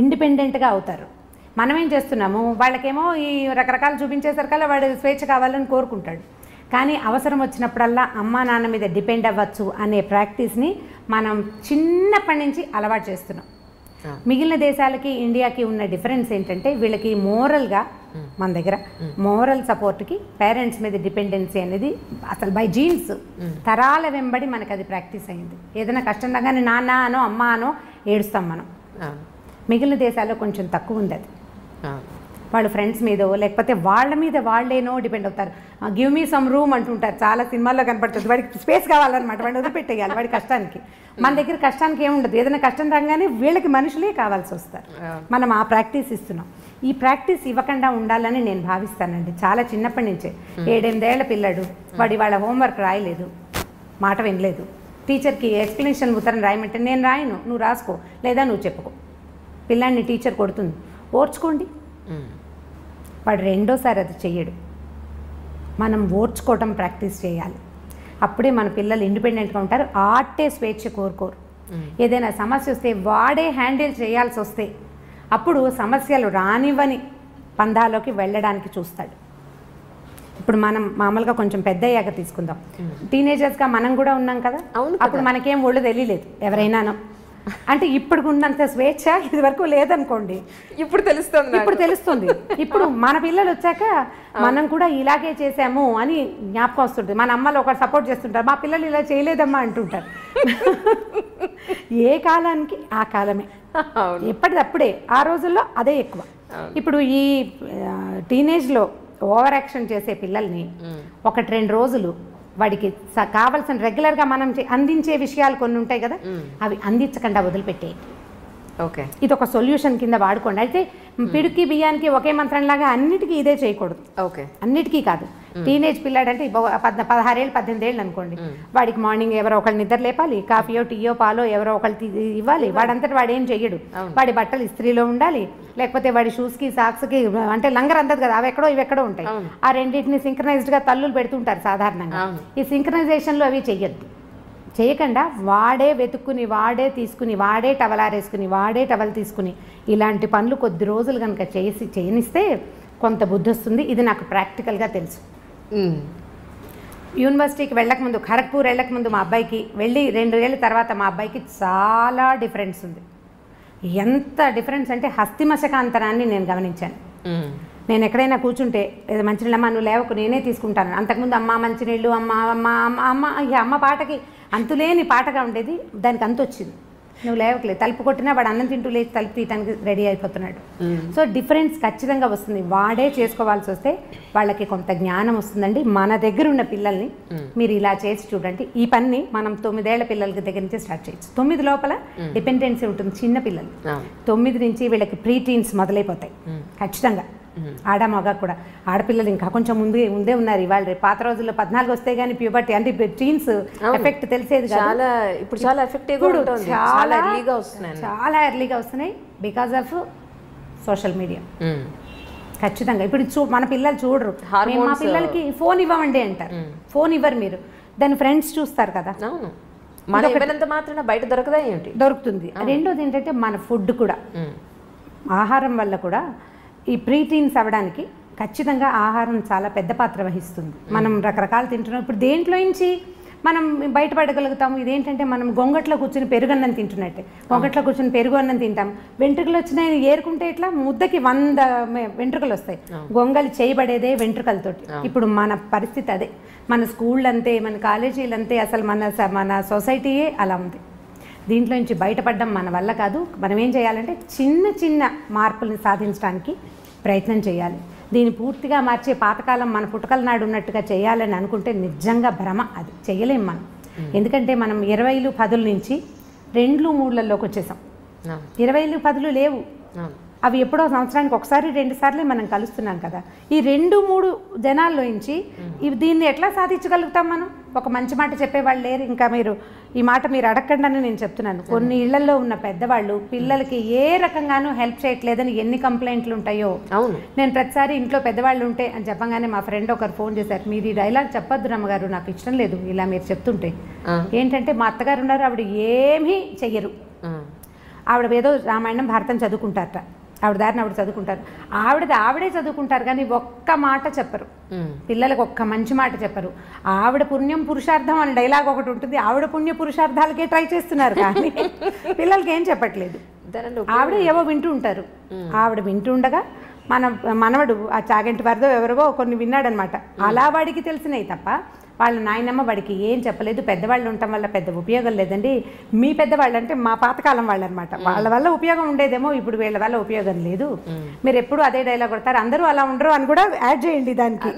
ఇండిపెండెంట్గా అవుతారు. మనం ఏం చేస్తున్నాము, వాళ్ళకేమో ఈ రకరకాలు చూపించేసరికల్లా వాడు స్వేచ్ఛ కావాలని కోరుకుంటాడు, కానీ అవసరం వచ్చినప్పుడల్లా అమ్మా నాన్న మీద డిపెండ్ అవ్వచ్చు అనే ప్రాక్టీస్ని మనం చిన్నప్పటి నుంచి అలవాటు చేస్తున్నాం. మిగిలిన దేశాలకి ఇండియాకి ఉన్న డిఫరెన్స్ ఏంటంటే వీళ్ళకి మోరల్గా, మన దగ్గర మోరల్ సపోర్ట్కి పేరెంట్స్ మీద డిపెండెన్సీ అనేది అసలు బై జీన్స్ తరాల వెంబడి మనకు అది ప్రాక్టీస్ అయింది. ఏదైనా కష్టం రాగానే నాన్న అనో అమ్మ అనో ఏడుస్తాం మనం. మిగిలిన దేశాల్లో కొంచెం తక్కువ ఉంది అది. వాళ్ళు ఫ్రెండ్స్ మీదో లేకపోతే వాళ్ళ మీద వాళ్ళేనో డిపెండ్ అవుతారు. గివ్ మీ సమ్ రూమ్ అంటుంటారు, చాలా సినిమాల్లో కనపడుతుంది. వాడికి స్పేస్ కావాలన్నమాట, వాడిని వదిలిపెట్టేయాలి వాడి కష్టానికి. మన దగ్గర కష్టానికి ఏముండదు, ఏదైనా కష్టం రాగానే వీళ్ళకి మనుషులే కావాల్సి వస్తారు. మనం ఆ ప్రాక్టీస్ ఇస్తున్నాం. ఈ ప్రాక్టీస్ ఇవ్వకుండా ఉండాలని నేను భావిస్తానండి. చాలా చిన్నప్పటి నుంచే 7-8 ఏళ్ల పిల్లాడు, వాడి వాళ్ళ హోంవర్క్ రాయలేదు, మాట వినలేదు, టీచర్కి ఎక్స్ప్లెనేషన్ ఉత్తరం రాయమంటే నేను రాయను, నువ్వు రాసుకో లేదా నువ్వు చెప్పుకో. పిల్లాడిని టీచర్ కొడుతుంది, ఓర్చుకోండి. వాడు రెండోసారి అది చెయ్యడు. మనం ఓర్చుకోవటం ప్రాక్టీస్ చేయాలి, అప్పుడే మన పిల్లలు ఇండిపెండెంట్గా ఉంటారు. ఆటే స్వేచ్ఛ కోరుకోరు. ఏదైనా సమస్య వస్తే వాడే హ్యాండిల్ చేయాల్సి వస్తే అప్పుడు సమస్యలు రానివ్వని పందాలోకి వెళ్ళడానికి చూస్తాడు. ఇప్పుడు మనం మామూలుగా కొంచెం పెద్ద అయ్యాక తీసుకుందాం, టీనేజర్స్గా మనం కూడా ఉన్నాం కదా, అప్పుడు మనకేం ఒళ్ళు తెలియలేదు ఎవరైనాను. అంటే ఇప్పుడు ఉన్నంత స్వేచ్ఛ ఇది వరకు లేదనుకోండి, ఇప్పుడు తెలుస్తుంది. ఇప్పుడు మన పిల్లలు వచ్చాక మనం కూడా ఇలాగే చేసాము అని జ్ఞాపకం వస్తుంటుంది. మన అమ్మలు ఒకరు సపోర్ట్ చేస్తుంటారు, మా పిల్లలు ఇలా చేయలేదమ్మా అంటుంటారు. ఏ కాలానికి ఆ కాలమే, ఎప్పటిదప్పుడే. ఆ రోజుల్లో అదే ఎక్కువ. ఇప్పుడు ఈ టీనేజ్లో ఓవర్ యాక్షన్ చేసే పిల్లల్ని 1-2 రోజులు వాడికి కావాల్సిన రెగ్యులర్గా మనం అందించే విషయాలు కొన్ని ఉంటాయి కదా, అవి అందించకుండా వదిలిపెట్టేయండి. ఓకే, ఇది ఒక సొల్యూషన్ కింద వాడుకోండి. అయితే పిడికి బియ్యానికి ఒకే మంత్రంలాగా అన్నిటికీ ఇదే చేయకూడదు. ఓకే, అన్నిటికీ కాదు. టీనేజ్ పిల్లాడంటే 16 ఏళ్ళు 18 ఏళ్ళు అనుకోండి, వాడికి మార్నింగ్ ఎవరో ఒకళ్ళు నిద్ర లేపాలి, కాఫీయో టీయో పాలో ఎవరో ఒకళ్ళు ఇవ్వాలి. వాడంతటి వాడు ఏం చెయ్యడు. వాడి బట్టలు ఇస్త్రీలో ఉండాలి, లేకపోతే వాడి షూస్కి సాక్స్కి అంటే లంగర్ అందదు కదా, అవి ఎక్కడో ఇవి ఎక్కడో ఉంటాయి. ఆ రెండింటిని సింక్రనైజ్డ్గా తల్లులు పెడుతుంటారు సాధారణంగా. ఈ సింక్రనైజేషన్లో అవి చెయ్యొద్దు. చేయకుండా వాడే వెతుక్కుని, వాడే తీసుకుని, వాడే టవల్ ఆరేసుకుని, వాడే టవల్ తీసుకుని ఇలాంటి పనులు కొద్ది రోజులు కనుక చేయనిస్తే కొంత బుద్ధి వస్తుంది. ఇది నాకు ప్రాక్టికల్గా తెలుసు. యూనివర్సిటీకి వెళ్ళకముందు, ఖరగ్పూర్ వెళ్ళకముందు మా అబ్బాయికి వెళ్ళి 2 ఏళ్ళ తర్వాత మా అబ్బాయికి చాలా డిఫరెన్స్ ఉంది. ఎంత డిఫరెన్స్ అంటే హస్తిమశకాంతరాన్ని నేను గమనించాను. నేను ఎక్కడైనా కూర్చుంటే మంచినీళ్ళమ్మ నువ్వు లేవకు నేనే తీసుకుంటాను. అంతకుముందు అమ్మ మంచినీళ్ళు, అమ్మ అమ్మ అమ్మ అమ్మ ఇక అమ్మ పాటకి అంతులేని పాటగా ఉండేది. దానికి అంత వచ్చింది. నువ్వు లేవకలేదు, తలుపు కొట్టినా వాడు అన్నం తింటూ లేచి తలుపు తీయటానికి రెడీ అయిపోతున్నాడు. సో డిఫరెన్స్ ఖచ్చితంగా వస్తుంది. వాడే చేసుకోవాల్సి వస్తే వాళ్ళకి కొంత జ్ఞానం వస్తుందండి. మన దగ్గర ఉన్న పిల్లల్ని మీరు ఇలా చేసి చూడండి. ఈ పని మనం 9 ఏళ్ల పిల్లలకి దగ్గర నుంచి స్టార్ట్ చేయొచ్చు. 9 లోపల డిపెండెన్సీ ఉంటుంది. చిన్న పిల్లలు 9 నుంచి వీళ్ళకి ప్రీ టీన్స్ మొదలైపోతాయి ఖచ్చితంగా. ఆడ మగ కూడా. ఆడపిల్లలు ఇంకా కొంచెం ముందే ఉన్నారు. ఇవాళ రేపు పాత రోజుల్లో 14 వస్తే కానీ ప్యూబర్టీ అంటే టీన్స్ ఎఫెక్ట్ తెలిసేది చాలా. ఇప్పుడు చాలా ఎఫెక్టివ్గా ఉంటుంది, చాలా ఎర్లీగా వస్తున్నాయి బికాజ్ ఆఫ్ సోషల్ మీడియా. ఖచ్చితంగా ఇప్పుడు మన పిల్లలు చూడరు. మా పిల్లలకి ఫోన్ ఇవ్వమండి అంటారు. ఫోన్ ఇవ్వరు మీరు, దాని ఫ్రెండ్స్ చూస్తారు కదా. మాత్రం బయట దొరకదా ఏంటి? దొరుకుతుంది. రెండోది ఏంటంటే మన ఫుడ్ కూడా, ఆహారం వల్ల కూడా ఈ ప్రీటీన్స్ అవ్వడానికి ఖచ్చితంగా ఆహారం చాలా పెద్ద పాత్ర వహిస్తుంది. మనం రకరకాలు తింటున్నాం. ఇప్పుడు దేంట్లో నుంచి మనం బయటపడగలుగుతాము? ఇదేంటంటే మనం గొంగట్లో కూర్చుని పెరుగన్నం తింటున్నట్టే. గొంగట్లో కూర్చుని పెరుగు అన్నం తింటాం. వెంట్రుకలు వచ్చినాయి ఏరుకుంటే ఇట్లా ముద్దకి 100 వెంట్రుకలు వస్తాయి. గొంగలి చేయబడేదే వెంట్రుకలతోటి. ఇప్పుడు మన పరిస్థితి అదే. మన స్కూళ్ళు అంతే, మన కాలేజీలు అంతే, అసలు మన సొసైటీయే అలా ఉంది. దీంట్లో నుంచి బయటపడడం మన వల్ల కాదు. మనం ఏం చేయాలంటే చిన్న మార్పులను సాధించడానికి ప్రయత్నం చేయాలి. దీన్ని పూర్తిగా మార్చే పాతకాలం మన పుట్టకల నాడు ఉన్నట్టుగా చేయాలని అనుకుంటే నిజంగా భ్రమ. అది చేయలేం మనం. ఎందుకంటే మనం 20లు 10ల నుంచి 2లు 3లలోకి వచ్చేసాం. 20లు 10లు లేవు. అవి ఎప్పుడో సంవత్సరానికి 1-2 సార్లే మనం కలుస్తున్నాం కదా. ఈ 2-3 జనాల్లో నుంచి దీన్ని ఎట్లా సాధించగలుగుతాం మనం? ఒక మంచి మాట చెప్పేవాళ్ళు లేరు. ఇంకా మీరు ఈ మాట మీరు అడగండి అని నేను చెప్తున్నాను. కొన్ని ఇళ్లలో ఉన్న పెద్దవాళ్ళు పిల్లలకి ఏ రకంగానూ హెల్ప్ చేయట్లేదని ఎన్ని కంప్లైంట్లు ఉంటాయో. అవును, నేను ప్రతిసారి ఇంట్లో పెద్దవాళ్ళు ఉంటే అని చెప్పగానే మా ఫ్రెండ్ ఒకరు ఫోన్ చేశారు, మీరు ఈ డైలాగ్ చెప్పొద్దు రమ్మగారు, నాకు ఇష్టం లేదు ఇలా మీరు చెప్తుంటే. ఏంటంటే మా అత్తగారు ఉన్నారు, ఆవిడ ఏమీ చెయ్యరు. ఆవిడ ఏదో రామాయణం భారతం చదువుకుంటారట. ఆవిడ దారిని ఆవిడ చదువుకుంటారు. ఆవిడే చదువుకుంటారు కానీ ఒక్క మాట చెప్పరు. పిల్లలకు ఒక్క మంచి మాట చెప్పరు. ఆవిడ పుణ్యం పురుషార్థం అని డైలాగ్ ఒకటి ఉంటుంది. ఆవిడ పుణ్య పురుషార్థాలకే ట్రై చేస్తున్నారు కానీ పిల్లలకి ఏం చెప్పట్లేదు. ఆవిడ ఏవో వింటూ ఉంటారు. ఆవిడ వింటూ ఉండగా మనవడు ఆ చాగంటి వరదో ఎవరివో కొన్ని విన్నాడనమాట. అలా వాడికి తెలిసినాయి తప్ప వాళ్ళ నాయనమ్మ వాడికి ఏం చెప్పలేదు. పెద్దవాళ్ళు ఉండటం వల్ల పెద్ద ఉపయోగం లేదండి. మీ పెద్దవాళ్ళు అంటే మా పాతకాలం వాళ్ళు అనమాట. వాళ్ళ వల్ల ఉపయోగం ఉండేదేమో, ఇప్పుడు వీళ్ళ వల్ల ఉపయోగం లేదు. మీరు ఎప్పుడు అదే డైలాగ్ కొడతారు, అందరూ అలా ఉండరు అని కూడా యాడ్ చేయండి దానికి.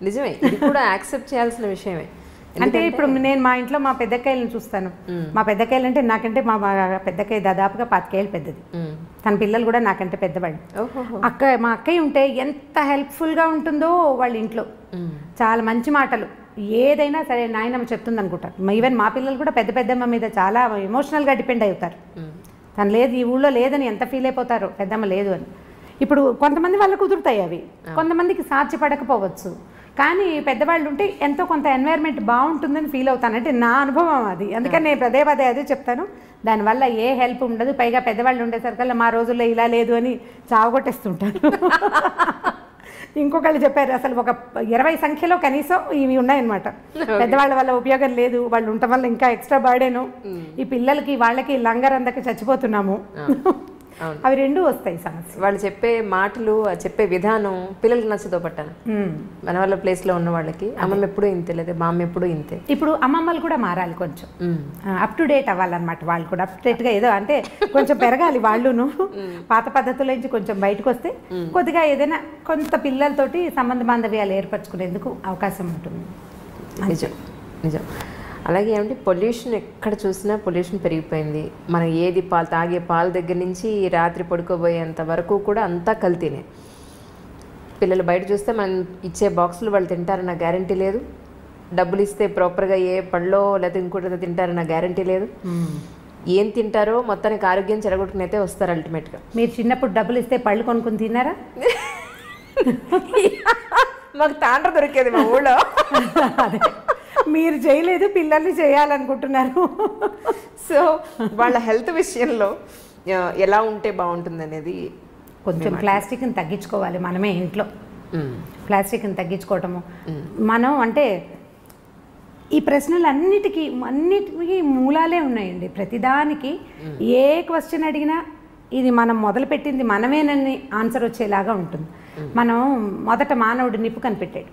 నిజమే ఇది కూడా యాక్సెప్ట్ చేయాల్సిన విషయమే. అంటే ఇప్పుడు నేను మా ఇంట్లో మా పెద్దకాయలను చూస్తాను. మా పెద్దకాయలు అంటే నాకంటే మా పెద్దకాయ దాదాపుగా 25 ఏళ్ళు పెద్దది. తన పిల్లలు కూడా నాకంటే పెద్దవాళ్ళు. మా అక్కయ్య ఉంటే ఎంత హెల్ప్ఫుల్గా ఉంటుందో వాళ్ళ ఇంట్లో. చాలా మంచి మాటలు, ఏదైనా సరే నాయనమ్మ చెప్తుంది అనుకుంటారు. ఈవెన్ మా పిల్లలు కూడా పెద్దమ్మ మీద చాలా ఎమోషనల్గా డిపెండ్ అవుతారు. తను లేదు ఈ ఊళ్ళో లేదని ఎంత ఫీల్ అయిపోతారో, పెద్దమ్మ లేదు అని. ఇప్పుడు కొంతమంది వాళ్ళకు కుదురుతాయి అవి, కొంతమందికి సాధ్యపడకపోవచ్చు. కానీ పెద్దవాళ్ళు ఉంటే ఎంతో కొంత ఎన్వైర్న్మెంట్ బాగుంటుందని ఫీల్ అవుతాను, అంటే నా అనుభవం అది. అందుకని నేను పదే అదే చెప్తాను, దానివల్ల ఏ హెల్ప్ ఉండదు. పైగా పెద్దవాళ్ళు ఉండేసరికల్లా మా రోజుల్లో ఇలా లేదు అని చావగొట్టేస్తుంటారు. ఇంకొకళ్ళు చెప్పారు అసలు ఒక 20 సంఖ్యలో కనీసం ఇవి ఉన్నాయన్నమాట. పెద్దవాళ్ళ వల్ల ఉపయోగం లేదు, వాళ్ళు ఉండటం వల్ల ఇంకా ఎక్స్ట్రా బర్డెను, ఈ పిల్లలకి వాళ్ళకి లంగరందకి చచ్చిపోతున్నాము. అవి రెండూ వస్తాయి సమస్య. వాళ్ళు చెప్పే మాటలు, చెప్పే విధానం పిల్లలకి నచ్చదో పట్టాను. మన వాళ్ళ ప్లేస్లో ఉన్న వాళ్ళకి అమ్మమ్మ ఎప్పుడూ ఇంతే, లేదా మా అమ్మ ఎప్పుడూ ఇంతే. ఇప్పుడు అమ్మమ్మలు కూడా మారాలి, కొంచెం అప్ టు డేట్ అవ్వాలన్నమాట. వాళ్ళు కూడా అప్ టు డేట్గా ఏదో అంటే కొంచెం పెరగాలి వాళ్ళును. పాత పద్ధతుల నుంచి కొంచెం బయటకు వస్తే కొద్దిగా ఏదైనా కొంత పిల్లలతోటి సంబంధ బాంధవ్యాలు ఏర్పరచుకునేందుకు అవకాశం ఉంటుంది. నిజం నిజం. అలాగే ఏమంటే పొల్యూషన్, ఎక్కడ చూసినా పొల్యూషన్ పెరిగిపోయింది. మనం ఏది తాగే పాల దగ్గర నుంచి రాత్రి పడుకోబోయేంత వరకు కూడా అంతా కల్తీనే. పిల్లలు బయట చూస్తే మనం ఇచ్చే బాక్సులు వాళ్ళు తింటారన్న గ్యారంటీ లేదు. డబ్బులు ఇస్తే ప్రాపర్గా ఏ పళ్ళో లేకపోతే ఇంకోటి తింటారన్న గ్యారంటీ లేదు. ఏం తింటారో మొత్తానికి ఆరోగ్యం చెడగొట్టుకుని అయితే వస్తారు అల్టిమేట్గా. మీరు చిన్నప్పుడు డబ్బులు ఇస్తే పళ్ళు కొనుక్కొని తిన్నారా? మాకు తాండ్ర దొరికేది మా ఊళ్ళో. అదే మీరు చేయలేదు, పిల్లల్ని చేయాలనుకుంటున్నారు. సో వాళ్ళ హెల్త్ విషయంలో ఎలా ఉంటే బాగుంటుంది అనేది కొంచెం ప్లాస్టిక్ని తగ్గించుకోవాలి మనమే ఇంట్లో. ప్లాస్టిక్ని తగ్గించుకోవటము మనం అంటే ఈ ప్రశ్నలన్నిటికీ మూలాలే ఉన్నాయండి. ప్రతిదానికి ఏ క్వశ్చన్ అడిగినా ఇది మనం మొదలుపెట్టింది మనమేనని ఆన్సర్ వచ్చేలాగా ఉంటుంది. మనం మొదట మానవుడు నిప్పు కనిపెట్టాడు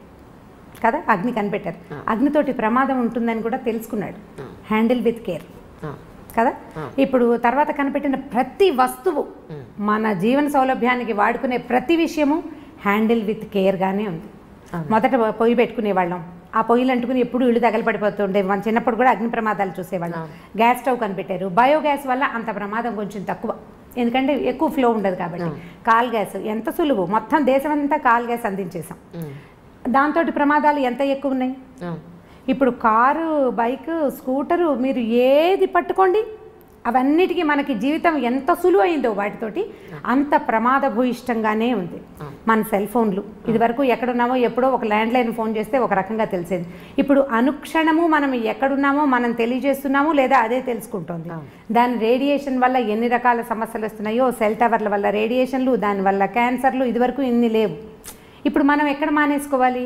కదా, అగ్ని కనిపెట్టారు. అగ్నితోటి ప్రమాదం ఉంటుందని కూడా తెలుసుకున్నాడు. హ్యాండిల్ విత్ కేర్ కదా. ఇప్పుడు తర్వాత కనిపెట్టిన ప్రతి వస్తువు, మన జీవన సౌలభ్యానికి వాడుకునే ప్రతి విషయము హ్యాండిల్ విత్ కేర్గానే ఉంది. మొదట పొయ్యి పెట్టుకునేవాళ్ళం, ఆ పొయ్యిలు అంటుకుని ఎప్పుడు ఇళ్ళు తగలపడిపోతుండే. మన చిన్నప్పుడు కూడా అగ్ని ప్రమాదాలు చూసేవాళ్ళం. గ్యాస్ స్టవ్ కనిపెట్టారు. బయోగ్యాస్ వల్ల అంత ప్రమాదం కొంచెం తక్కువ, ఎందుకంటే ఎక్కువ ఫ్లో ఉండదు కాబట్టి. కాల్ గ్యాస్ ఎంత సులువు, మొత్తం దేశం అంతా కాల్ గ్యాస్ అందించేసాం. దాంతో ప్రమాదాలు ఎంత ఎక్కువ ఉన్నాయి. ఇప్పుడు కారు, బైక్, స్కూటరు, మీరు ఏది పట్టుకోండి అవన్నిటికీ మనకి జీవితం ఎంత సులువు అయిందో వాటితోటి అంత ప్రమాదభూయిష్టంగానే ఉంది. మన సెల్ ఫోన్లు, ఇది వరకు ఎక్కడున్నామో ఎప్పుడో ఒక ల్యాండ్లైన్ ఫోన్ చేస్తే ఒక రకంగా తెలిసేది. ఇప్పుడు అనుక్షణము మనం ఎక్కడున్నామో మనం తెలియజేస్తున్నాము, లేదా అదే తెలుసుకుంటుంది. దాని రేడియేషన్ వల్ల ఎన్ని రకాల సమస్యలు వస్తున్నాయో, సెల్ టవర్ల వల్ల రేడియేషన్లు, దానివల్ల క్యాన్సర్లు, ఇది వరకు ఇన్ని లేవు. ఇప్పుడు మనం ఎక్కడ మానేసుకోవాలి?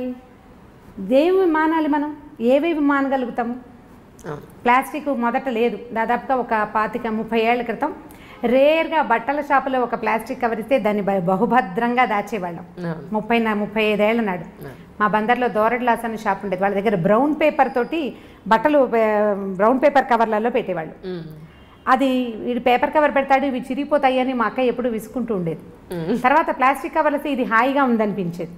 దేవి మానాలి? మనం ఏవేవి మానగలుగుతాము? ప్లాస్టిక్ మొదట లేదు, దాదాపుగా ఒక 25-30 ఏళ్ల క్రితం రేర్గా బట్టల షాపులో ఒక ప్లాస్టిక్ కవర్ ఇస్తే దాన్ని బహుభద్రంగా దాచేవాళ్ళం. 35 ఏళ్ల నాడు మా బందర్లో దోరడ్లాస్ అనే షాప్ ఉండేది. వాళ్ళ దగ్గర బ్రౌన్ పేపర్ తోటి బట్టలు బ్రౌన్ పేపర్ కవర్లలో పెట్టేవాళ్ళు. అది వీడు పేపర్ కవర్ పెడతాడు, ఇవి చిరిగిపోతాయి అని మా అక్క ఎప్పుడు విసుకుంటూ ఉండేది. తర్వాత ప్లాస్టిక్ కవర్లు వస్తే ఇది హాయిగా ఉందనిపించేది.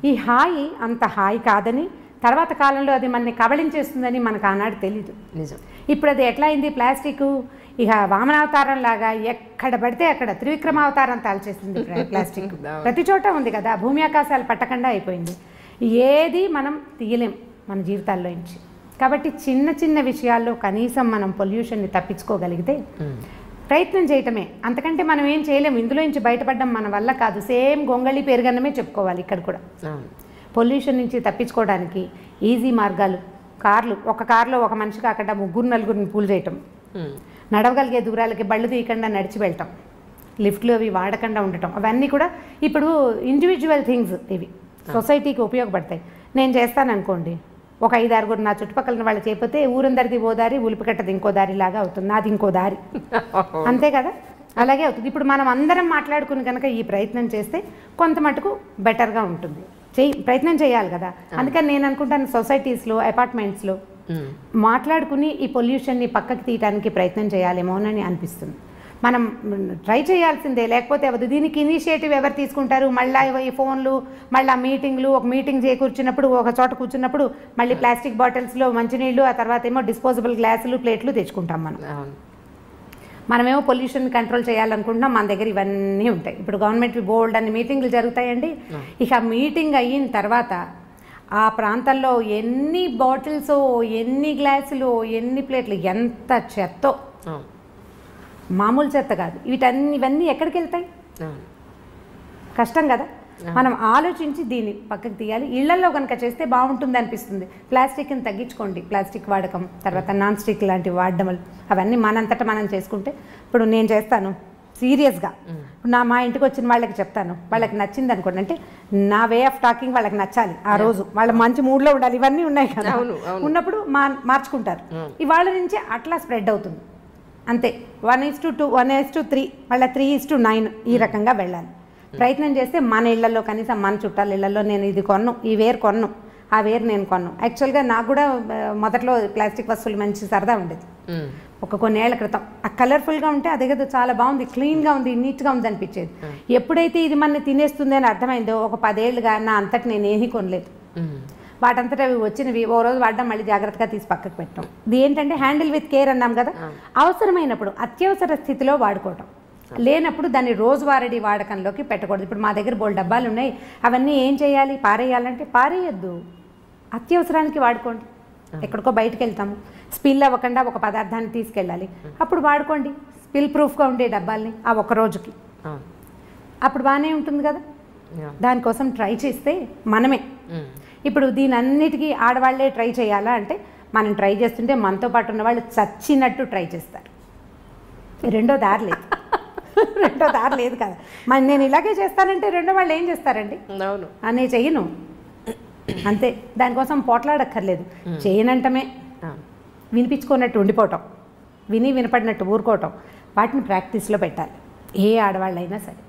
ఈ హాయి అంత హాయి కాదని, తర్వాత కాలంలో అది మనని కబళించేస్తుందని మనకు ఆనాడు తెలీదు. ఇప్పుడు అది ఎట్లా అయింది? ప్లాస్టిక్ ఇక వామనావతారం లాగా ఎక్కడ పడితే అక్కడ త్రివిక్రమావతారం తాల్చేస్తుంది ప్లాస్టిక్. ప్రతి చోట ఉంది కదా, భూమి ఆకాశాలు పట్టకుండా అయిపోయింది. ఏది మనం తీయలేం మన జీవితాల్లో నుంచి. కాబట్టి చిన్న చిన్న విషయాల్లో కనీసం మనం పొల్యూషన్ని తప్పించుకోగలిగితే ప్రయత్నం చేయటమే, అంతకంటే మనం ఏం చేయలేము. ఇందులో నుంచి బయటపడడం మన వల్ల కాదు. సేమ్ గొంగళి పెరుగన్నమే చెప్పుకోవాలి ఇక్కడ కూడా. పొల్యూషన్ నుంచి తప్పించుకోవడానికి ఈజీ మార్గాలు, కార్లు, ఒక కారులో ఒక మనిషి కాకుండా 3-4 పూలు చేయటం, నడవగలిగే దూరాలకి బళ్ళు తీయకుండా నడిచి వెళ్ళటం, లిఫ్ట్లు అవి వాడకుండా ఉండటం, అవన్నీ కూడా ఇప్పుడు ఇండివిజువల్ థింగ్స్. ఇవి సొసైటీకి ఉపయోగపడతాయి. నేను చేస్తాను అనుకోండి, ఒక 5-6 నా చుట్టుపక్కల వాళ్ళు చేయకపోతే ఊరందరిది ఓ దారి, ఉలిపికట్టది ఇంకో దారి లాగా అవుతుంది, నాది ఇంకో దారి. అంతే కదా, అలాగే అవుతుంది. ఇప్పుడు మనం అందరం మాట్లాడుకుని కనుక ఈ ప్రయత్నం చేస్తే కొంత మటుకు బెటర్గా ఉంటుంది. ప్రయత్నం చేయాలి కదా. అందుకని నేను అనుకుంటాను సొసైటీస్లో, అపార్ట్మెంట్స్లో మాట్లాడుకుని ఈ పొల్యూషన్ని పక్కకి తీయడానికి ప్రయత్నం చేయాలేమోనని అనిపిస్తుంది. మనం ట్రై చేయాల్సిందే, లేకపోతే అవదు. దీనికి ఇనిషియేటివ్ ఎవరు తీసుకుంటారు? మళ్ళీ ఈ ఫోన్లు, మళ్ళీ మీటింగ్లు, ఒక మీటింగ్ కూర్చున్నప్పుడు ఒక చోట కూర్చున్నప్పుడు మళ్ళీ ప్లాస్టిక్ బాటిల్స్లో మంచినీళ్ళు, ఆ తర్వాత ఏమో డిస్పోజబుల్ గ్లాసులు, ప్లేట్లు తెచ్చుకుంటాం. మనమేమో పొల్యూషన్ కంట్రోల్ చేయాలనుకుంటున్నాం, మన దగ్గర ఇవన్నీ ఉంటాయి. ఇప్పుడు గవర్నమెంట్ బోర్డు అన్ని మీటింగ్లు జరుగుతాయండి. ఇక మీటింగ్ అయిన తర్వాత ఆ ప్రాంతాల్లో ఎన్ని బాటిల్స్, ఎన్ని గ్లాసులు, ఎన్ని ప్లేట్లు, ఎంత చెత్తో, మామూలు చెత్త కాదు. ఇవన్నీ ఎక్కడికి వెళ్తాయి? కష్టం కదా. మనం ఆలోచించి దీన్ని పక్కకు తీయాలి. ఇళ్లలో కనుక చేస్తే బాగుంటుంది అనిపిస్తుంది. ప్లాస్టిక్ని తగ్గించుకోండి, ప్లాస్టిక్ వాడకం, తర్వాత నాన్ స్టిక్ లాంటివి వాడడం, అవన్నీ మనంతటా మనం చేసుకుంటే. ఇప్పుడు నేను చేస్తాను సీరియస్గా, మా ఇంటికి వచ్చిన వాళ్ళకి చెప్తాను, వాళ్ళకి నచ్చింది అనుకోండి, అంటే నా వే ఆఫ్ టాకింగ్ వాళ్ళకి నచ్చాలి, ఆ రోజు వాళ్ళ మంచి మూడ్లో ఉండాలి, ఇవన్నీ ఉన్నాయి కదా, ఉన్నప్పుడు మార్చుకుంటారు. ఇవాళ నుంచే అట్లా స్ప్రెడ్ అవుతుంది అంతే. 1:2, 1:3, మళ్ళీ 3:9 ఈ రకంగా వెళ్ళాలి. ప్రయత్నం చేస్తే మన ఇళ్లలో, కనీసం మన చుట్టాల ఇళ్లలో, నేను ఇది కొన్ను, ఈ వేరు కొన్ను, ఆ వేరు నేను కొన్ను. యాక్చువల్గా నాకు కూడా మొదట్లో ప్లాస్టిక్ వస్తువులు మంచి సరదా ఉండేది. కొన్నేళ్ల క్రితం ఆ కలర్ఫుల్గా ఉంటే అదే కదా చాలా బాగుంది, క్లీన్గా ఉంది, నీట్గా ఉంది అనిపించేది. ఎప్పుడైతే ఇది మన తినేస్తుంది అని అర్థమైందో ఒక 10 ఏళ్ళుగా నా అంతటి నేను ఏమీ కొనలేదు. వాటంతటా అవి వచ్చినవి ఓ రోజు వాడడం, మళ్ళీ జాగ్రత్తగా తీసి పక్కకు పెట్టడం. ఇది ఏంటంటే హ్యాండిల్ విత్ కేర్ అన్నాం కదా. అవసరమైనప్పుడు అత్యవసర స్థితిలో వాడుకోవటం, లేనప్పుడు దాన్ని రోజువారీ వాడకంలోకి పెట్టకూడదు. ఇప్పుడు మా దగ్గర బోల్ డబ్బాలు ఉన్నాయి, అవన్నీ ఏం చేయాలి, పారేయాలంటే పారేయద్దు, అత్యవసరానికి వాడుకోండి. ఎక్కడికో బయటకు వెళ్తాము, స్పిల్ అవ్వకుండా ఒక పదార్థాన్ని తీసుకెళ్ళాలి, అప్పుడు వాడుకోండి. స్పిల్ ప్రూఫ్గా ఉండే డబ్బాల్ని ఆ ఒక్క రోజుకి, అప్పుడు బాగానే ఉంటుంది కదా. దానికోసం ట్రై చేస్తే మనమే. ఇప్పుడు దీని అన్నిటికీ ఆడవాళ్లే ట్రై చేయాలా అంటే, మనం ట్రై చేస్తుంటే మనతో పాటు ఉన్న వాళ్ళు చచ్చినట్టు ట్రై చేస్తారు. రెండో దారి లేదు, రెండో దారి లేదు కదా. మరి నేను ఇలాగే చేస్తానంటే రెండో వాళ్ళు ఏం చేస్తారండి? అవును, అనే చెయ్యను అంతే. దానికోసం పోట్లాడక్కర్లేదు, చేయనంటమే, వినిపించుకున్నట్టు ఉండిపోవటం, వినపడినట్టు ఊరుకోవటం, వాటిని ప్రాక్టీస్లో పెట్టాలి ఏ ఆడవాళ్ళైనా సరే.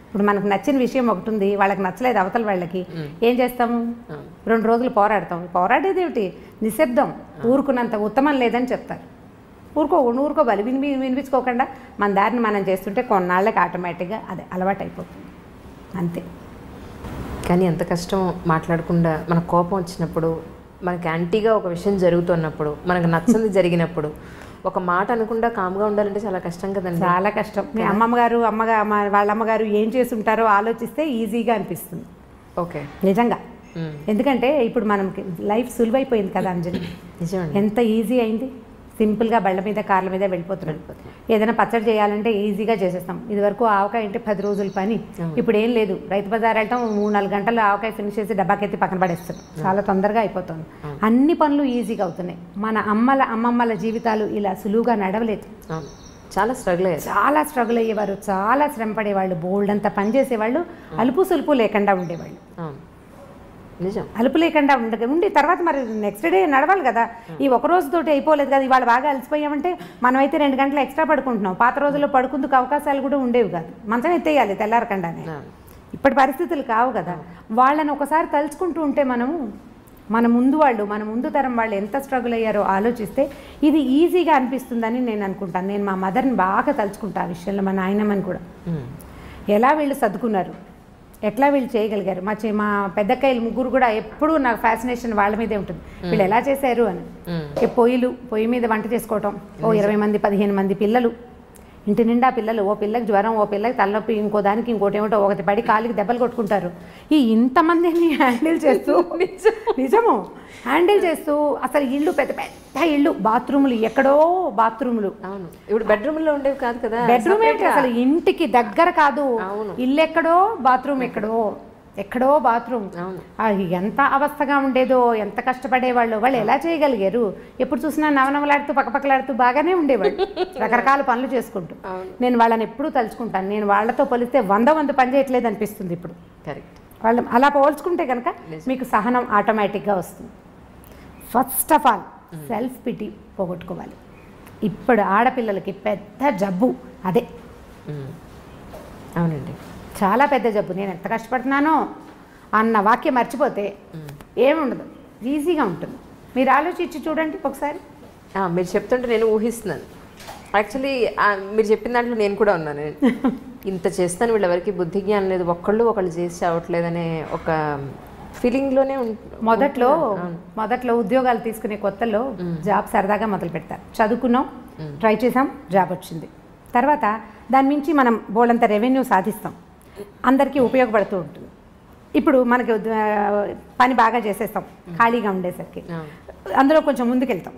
ఇప్పుడు మనకు నచ్చిన విషయం ఒకటి ఉంది, వాళ్ళకి నచ్చలేదు అవతల వాళ్ళకి, ఏం చేస్తాము? 2 రోజులు పోరాడతాం. పోరాడేది ఏమిటి? నిశ్శబ్దం, ఊరుకున్నంత ఉత్తమం లేదని చెప్తారు. ఊరుకోవాలి, వినిపించుకోకుండా మన దారిని మనం చేస్తుంటే కొన్నాళ్ళకి ఆటోమేటిక్గా అదే అలవాటు అయిపోతుంది అంతే. కానీ ఎంత కష్టం మాట్లాడకుండా, మన కోపం వచ్చినప్పుడు, మనకి యాంటీగా ఒక విషయం జరుగుతున్నప్పుడు, మనకు నచ్చంది జరిగినప్పుడు ఒక మాట అనకుండా కామ్గా ఉండాలంటే చాలా కష్టం కదండి. చాలా కష్టం. మీ వాళ్ళ అమ్మగారు ఏం చేసి ఉంటారో ఆలోచిస్తే ఈజీగా అనిపిస్తుంది. ఓకే, నిజంగా. ఎందుకంటే ఇప్పుడు మనకి లైఫ్ సులువైపోయింది కదా అంజలి. నిజంగా ఎంత ఈజీ అయింది. సింపుల్గా బళ్ళ మీద, కార్ల మీద వెళ్ళిపోతున్నాం. ఏదైనా పచ్చడి చేయాలంటే ఈజీగా చేసేస్తాం. ఇదివరకు ఆవకాయ అంటే 10 రోజుల పని, ఇప్పుడు ఏం లేదు. రైతు బజార్ వెళ్ళటం, 3-4 గంటలు ఆవకాయ ఫినిష్ చేసి డబ్బాకెత్తి పక్కన పడేస్తాం. చాలా తొందరగా అయిపోతుంది. అన్ని పనులు ఈజీగా అవుతున్నాయి. మన అమ్మమ్మల జీవితాలు ఇలా సులువుగా నడవలేదు. చాలా స్ట్రగుల్ అయ్యేవారు, చాలా శ్రమ పడేవాళ్ళు, బోల్డ్ అంతా పని చేసేవాళ్ళు, అలుపు సులుపు లేకుండా ఉండేవాళ్ళు. నిజం, అలుపు లేకుండా ఉండి తర్వాత మరి నెక్స్ట్ డే నడవాలి కదా. ఈ ఒక రోజుతోటి అయిపోలేదు కదా. ఇవాళ బాగా అలసిపోయామంటే మనమైతే 2 గంటలు ఎక్స్ట్రా పడుకుంటున్నాం. పాత రోజుల్లో పడుకుందుకు అవకాశాలు కూడా ఉండేవి కాదు. మంచం ఎత్తేయాలి తెల్లారకుండానే. ఇప్పటి పరిస్థితులు కావు కదా. వాళ్ళని ఒకసారి తలుచుకుంటూ ఉంటే మన ముందు తరం వాళ్ళు ఎంత స్ట్రగుల్ అయ్యారో ఆలోచిస్తే ఇది ఈజీగా అనిపిస్తుందని నేను అనుకుంటాను. నేను మా మదర్ని బాగా తలుచుకుంటా ఆ విషయంలో, మా నాయనమ్మని కూడా. ఎలా వీళ్ళు సర్దుకున్నారు, ఎట్లా వీళ్ళు చేయగలిగారు. మా పెద్దక్కయ్యలు 3 కూడా ఎప్పుడూ నాకు ఫ్యాసినేషన్ వాళ్ళ మీదే ఉంటుంది. వీళ్ళు ఎలా చేశారు అని. పొయ్యి మీద వంట చేసుకోవటం, 20 మంది 15 మంది పిల్లలు, ఇంటి నిండా పిల్లలు, ఓ పిల్లకి జ్వరం, ఓ పిల్లకి తలనొప్పి, ఇంకో దానికి ఇంకోటి ఏమిటో, ఒకటి పడి కాలికి దెబ్బలు కొట్టుకుంటారు. ఇంతమందిని హ్యాండిల్ చేస్తూ నిజము హ్యాండిల్ చేస్తూ అసలు ఇల్లు పెద్ద పెద్ద ఇల్లు, బాత్రూములు ఎక్కడో బాత్రూములు. అవును, ఇప్పుడు బెడ్రూమ్లో ఉండేవి కాదు కదా. బెడ్రూమ్ ఏంటి అసలు ఇంటికి దగ్గర కాదు, ఇల్లు ఎక్కడో బాత్రూమ్ ఎక్కడో బాత్రూమ్. ఎంత అవస్థగా ఉండేదో, ఎంత కష్టపడేవాళ్ళు. వాళ్ళు ఎలా చేయగలిగారు? ఎప్పుడు చూసినా నవనవలాడుతూ పక్కపక్కలాడుతూ బాగానే ఉండేవాళ్ళు, రకరకాల పనులు చేసుకుంటూ. నేను వాళ్ళని ఎప్పుడూ తలుచుకుంటాను. నేను వాళ్ళతో పోలిస్తే 100 పని చేయట్లేదు అనిపిస్తుంది ఇప్పుడు. కరెక్ట్. వాళ్ళు అలా పోల్చుకుంటే కనుక మీకు సహనం ఆటోమేటిక్గా వస్తుంది. First of all self pity పోగొట్టుకోవాలి. ఇప్పుడు ఆడపిల్లలకి పెద్ద జబ్బు అదే. అవునండి, చాలా పెద్ద జబ్బు. నేను ఎంత కష్టపడుతున్నానో అన్న వాక్యం మర్చిపోతే ఏముండదు, ఈజీగా ఉంటుంది. మీరు ఆలోచించి చూడండి ఒకసారి. మీరు చెప్తుంటే నేను ఊహిస్తున్నాను. యాక్చువల్లీ మీరు చెప్పిన దాంట్లో నేను కూడా ఉన్నాను. ఇంత చేస్తాను, వీళ్ళెవరికి బుద్ధి జ్ఞానం లేదు, ఒకళ్ళు చేసి చావట్లేదనే ఒక ఫీలింగ్లోనే మొదట్లో ఉద్యోగాలు తీసుకునే కొత్తలో జాబ్ సరదాగా మొదలు పెడతారు. చదువుకున్నాం, ట్రై చేసాం, జాబ్ వచ్చింది. తర్వాత దాని నుంచి మనం బోల్డంత రెవెన్యూ సాధిస్తాం, అందరికీ ఉపయోగపడుతూ ఉంటుంది. ఇప్పుడు మనకి పని బాగా చేసేస్తాం ఖాళీగా ఉండేసరికి, అందులో కొంచెం ముందుకెళ్తాం,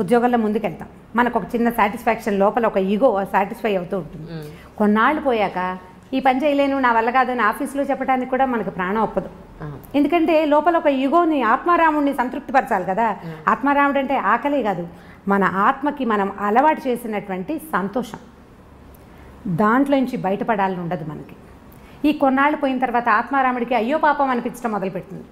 ఉద్యోగంలో ముందుకెళ్తాం. మనకు ఒక చిన్న సాటిస్ఫాక్షన్ లోపల, ఒక ఈగో సాటిస్ఫై అవుతూ ఉంటుంది. కొన్నాళ్ళు పోయాక ఈ పని చేయలేను, నా వల్ల కాదు అని ఆఫీస్లో చెప్పడానికి కూడా మనకు ప్రాణం ఒప్పదు. ఎందుకంటే లోపల ఒక ఈగోని, ఆత్మారాముడిని సంతృప్తిపరచాలి కదా. ఆత్మారాముడు అంటే ఆకలే కాదు, మన ఆత్మకి మనం అలవాటు చేసినటువంటి సంతోషం, దాంట్లోంచి బయటపడాలని ఉండదు మనకి. ఈ కొన్నాళ్ళు పోయిన తర్వాత ఆత్మారాముడికి అయ్యో పాపం అనిపించడం మొదలుపెడుతుంది.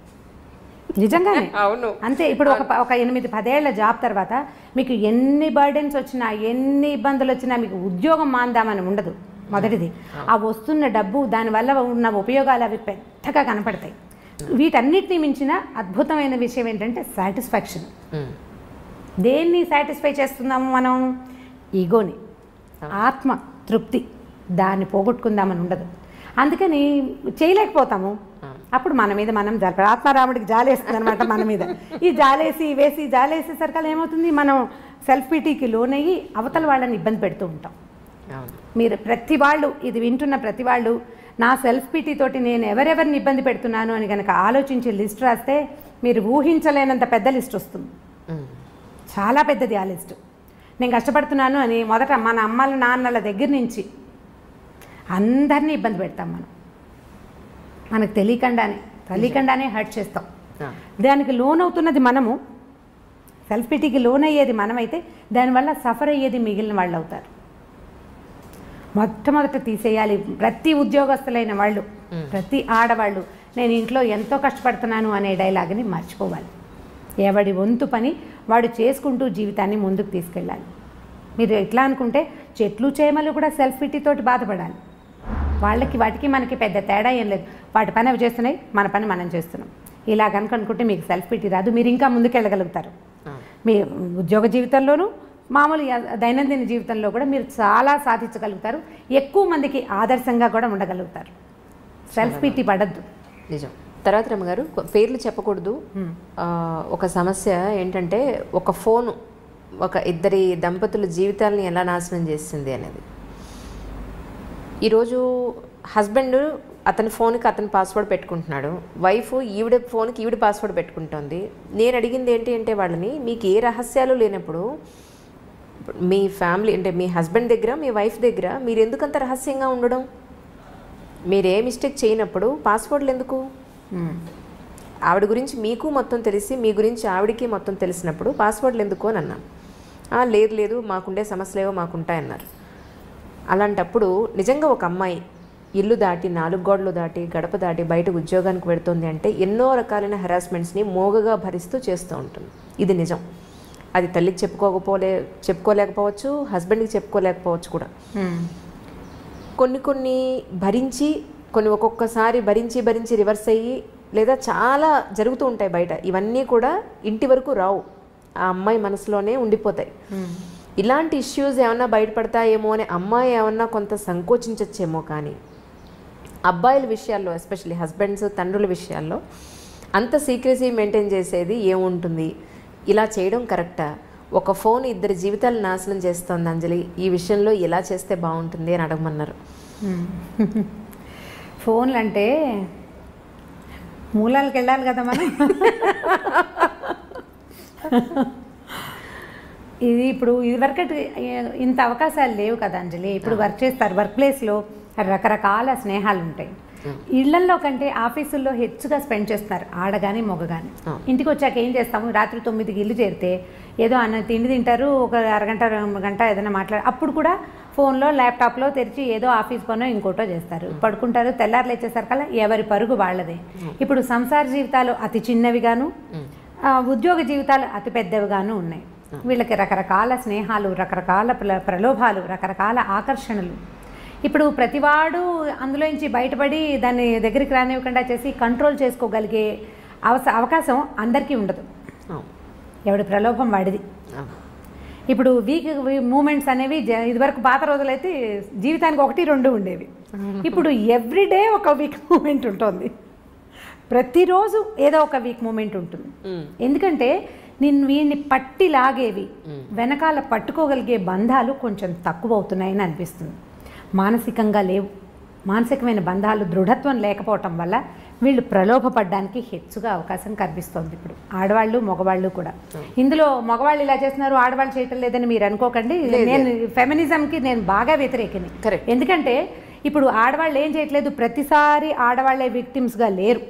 నిజంగానే అవును, అంతే. ఇప్పుడు ఒక 8-10 ఏళ్ల జాబ్ తర్వాత మీకు ఎన్ని బర్డెన్స్ వచ్చినా, ఎన్ని ఇబ్బందులు వచ్చినా మీకు ఉద్యోగం మాందామని ఉండదు. మొదటిది ఆ వస్తున్న డబ్బు, దానివల్ల ఉన్న ఉపయోగాలు అవి పెద్దగా కనపడతాయి. వీటన్నిటినీ మించిన అద్భుతమైన విషయం ఏంటంటే సాటిస్ఫాక్షన్. దేన్ని సాటిస్ఫై చేస్తున్నాము మనం? ఈగోని, ఆత్మ తృప్తి, దాన్ని పోగొట్టుకుందామని ఉండదు. అందుకని చేయలేకపోతాము. అప్పుడు మన మీద మనం ఆత్మారాముడికి జాలేస్తుంది అనమాట మన మీద. ఈ జాలేసేసరికి ఏమవుతుంది, మనం సెల్ఫ్ పిటీకి లోనయ్యి అవతల వాళ్ళని ఇబ్బంది పెడుతూ ఉంటాం. మీరు ప్రతి వాళ్ళు, ఇది వింటున్న ప్రతి వాళ్ళు, నా సెల్ఫ్ పిటీ తోటి నేను ఎవరెవరిని ఇబ్బంది పెడుతున్నాను అని కనుక ఆలోచించి లిస్ట్ రాస్తే మీరు ఊహించలేనంత పెద్ద లిస్ట్ వస్తుంది. చాలా పెద్దది ఆ లిస్టు. నేను కష్టపడుతున్నాను అని మొదట మన అమ్మల నాన్నల దగ్గర నుంచి అందరినీ ఇబ్బంది పెడతాం మనం. మనకు తెలియకుండానే హర్ట్ చేస్తాం. దానికి లోన్ అవుతున్నది మనము, సెల్ఫ్ పిటీకి లోన్ అయ్యేది మనమైతే దానివల్ల సఫర్ అయ్యేది మిగిలిన వాళ్ళు అవుతారు. మొట్టమొదట తీసేయాలి. ప్రతి ఉద్యోగస్తులైన వాళ్ళు, ప్రతి ఆడవాళ్ళు, నేను ఇంట్లో ఎంతో కష్టపడుతున్నాను అనే డైలాగ్ని మర్చిపోవాలి. ఎవడి వంతు పని వాడు చేసుకుంటూ జీవితాన్ని ముందుకు తీసుకెళ్ళాలి. మీరు ఎట్లా అనుకుంటే చెట్లు చేమలు కూడా సెల్ఫ్ పిటీతోటి బాధపడాలి. వాటికి మనకి పెద్ద తేడా ఏం లేదు. వాటి పని అవి చేస్తున్నాయి, మన పని మనం చేస్తున్నాం. ఇలా కనుక అనుకుంటే మీకు సెల్ఫ్ పిటీ రాదు, మీరు ఇంకా ముందుకెళ్ళగలుగుతారు. మీ ఉద్యోగ జీవితంలోనూ మామూలు దైనందిన జీవితంలో కూడా మీరు చాలా సాధించగలుగుతారు. ఎక్కువ మందికి ఆదర్శంగా కూడా ఉండగలుగుతారు. సెల్ఫ్ పిటీ పడద్దు. నిజం. తర్వాత రమ్మగారు, పేర్లు చెప్పకూడదు. ఒక సమస్య ఏంటంటే ఒక ఫోను ఒక ఇద్దరి దంపతుల జీవితాలని ఎలా నాశనం చేసింది అనేది. ఈరోజు హస్బెండ్ అతని ఫోన్కి అతని పాస్వర్డ్ పెట్టుకుంటున్నాడు, వైఫ్ ఈవిడ ఫోన్కి ఈవిడ పాస్వర్డ్ పెట్టుకుంటుంది. నేను అడిగింది ఏంటి అంటే వాళ్ళని, మీకు ఏ రహస్యాలు లేనప్పుడు మీ ఫ్యామిలీ అంటే మీ హస్బెండ్ దగ్గర మీ వైఫ్ దగ్గర మీరు ఎందుకంత రహస్యంగా ఉండడం? మీరు ఏ మిస్టేక్ చేయనప్పుడు పాస్వర్డ్లు ఎందుకు? ఆవిడ గురించి మీకు మొత్తం తెలిసి మీ గురించి ఆవిడికి మొత్తం తెలిసినప్పుడు పాస్వర్డ్లు ఎందుకు అని అన్నాను. లేదు మాకుండే సమస్యలేవో మాకుంటాయన్నారు. అలాంటప్పుడు నిజంగా ఒక అమ్మాయి ఇల్లు దాటి 4 గోడలు దాటి గడప దాటి బయట ఉద్యోగానికి పెడుతుంది అంటే ఎన్నో రకాలైన హెరాస్మెంట్స్ని మోగగా భరిస్తూ చేస్తూ ఉంటుంది. ఇది నిజం. అది తల్లికి చెప్పుకోలేకపోవచ్చు, హస్బెండ్కి చెప్పుకోలేకపోవచ్చు కూడా. కొన్ని భరించి, కొన్ని ఒక్కొక్కసారి భరించి రివర్స్ అయ్యి, లేదా చాలా జరుగుతూ ఉంటాయి బయట. ఇవన్నీ కూడా ఇంటి వరకు రావు, ఆ అమ్మాయి మనసులోనే ఉండిపోతాయి. ఇలాంటి ఇష్యూస్ ఏమన్నా బయటపడతాయేమో అని అమ్మాయి ఏమన్నా కొంత సంకోచించచ్చేమో, కానీ అబ్బాయిల విషయాల్లో ఎస్పెషల్లీ హస్బెండ్స్ తండ్రుల విషయాల్లో అంత సీక్రెసీ మెయింటైన్ చేసేది ఏముంటుంది? ఇలా చేయడం కరెక్టా? ఒక ఫోన్ ఇద్దరి జీవితాలు నాశనం చేస్తుంది అంజలి, ఈ విషయంలో ఎలా చేస్తే బాగుంటుంది అని అడగమన్నారు. ఫోన్లు అంటే మూలాలకు వెళ్ళాలి కదా మనం. ఇది ఇప్పుడు ఇదివరకటి ఇంత అవకాశాలు లేవు కదా అంజలి. ఇప్పుడు వర్క్ చేస్తారు, వర్క్ ప్లేస్లో రకరకాల స్నేహాలు ఉంటాయి. ఇళ్లల్లో కంటే ఆఫీసుల్లో హెచ్చుగా స్పెండ్ చేస్తున్నారు ఆడగాని మొగగాని. ఇంటికి వచ్చాక ఏం చేస్తాము, రాత్రి 9కి ఇల్లు చేరితే ఏదో తిండి తింటారు, ఒక అరగంట 2 గంట ఏదైనా అప్పుడు కూడా ఫోన్లో ల్యాప్టాప్లో తెరిచి ఏదో ఆఫీస్ పనో ఇంకోటో చేస్తారు, పడుకుంటారు. తెల్లారులు వచ్చేసరికల్లా ఎవరి పరుగు వాళ్ళదే. ఇప్పుడు సంసార జీవితాలు అతి చిన్నవిగాను, ఉద్యోగ జీవితాలు అతి పెద్దవిగాను ఉన్నాయి. వీళ్ళకి రకరకాల స్నేహాలు, రకరకాల ప్రలోభాలు, రకరకాల ఆకర్షణలు. ఇప్పుడు ప్రతివాడు అందులోంచి బయటపడి దాన్ని దగ్గరికి రానివ్వకుండా చేసి కంట్రోల్ చేసుకోగలిగే అవకాశం అందరికీ ఉండదు. ఎవడి ప్రలోభం వాడిది. ఇప్పుడు వీక్ మూమెంట్స్ అనేవి ఇదివరకు పాత రోజులైతే జీవితానికి 1-2 ఉండేవి. ఇప్పుడు ఎవ్రీడే ఒక వీక్ మూమెంట్ ఉంటుంది, ప్రతిరోజు ఏదో ఒక వీక్ మూమెంట్ ఉంటుంది. ఎందుకంటే వీడిని పట్టి లాగేవి, వెనకాల పట్టుకోగలిగే బంధాలు కొంచెం తక్కువ అవుతున్నాయని అనిపిస్తుంది. మానసికంగా లేవు. మానసికమైన బంధాలు దృఢత్వం లేకపోవటం వల్ల వీళ్ళు ప్రలోభపడడానికి హెచ్చుగా అవకాశం కనిపిస్తోంది ఇప్పుడు ఆడవాళ్ళు మగవాళ్ళు కూడా. ఇందులో మగవాళ్ళు ఇలా చేస్తున్నారు, ఆడవాళ్ళు చేయటం లేదని మీరు అనుకోకండి. నేను ఫెమినిజంకి నేను బాగా వ్యతిరేకిని. ఎందుకంటే ఇప్పుడు ఆడవాళ్ళు ఏం చేయట్లేదు, ప్రతిసారి ఆడవాళ్లే విక్టిమ్స్గా లేరు.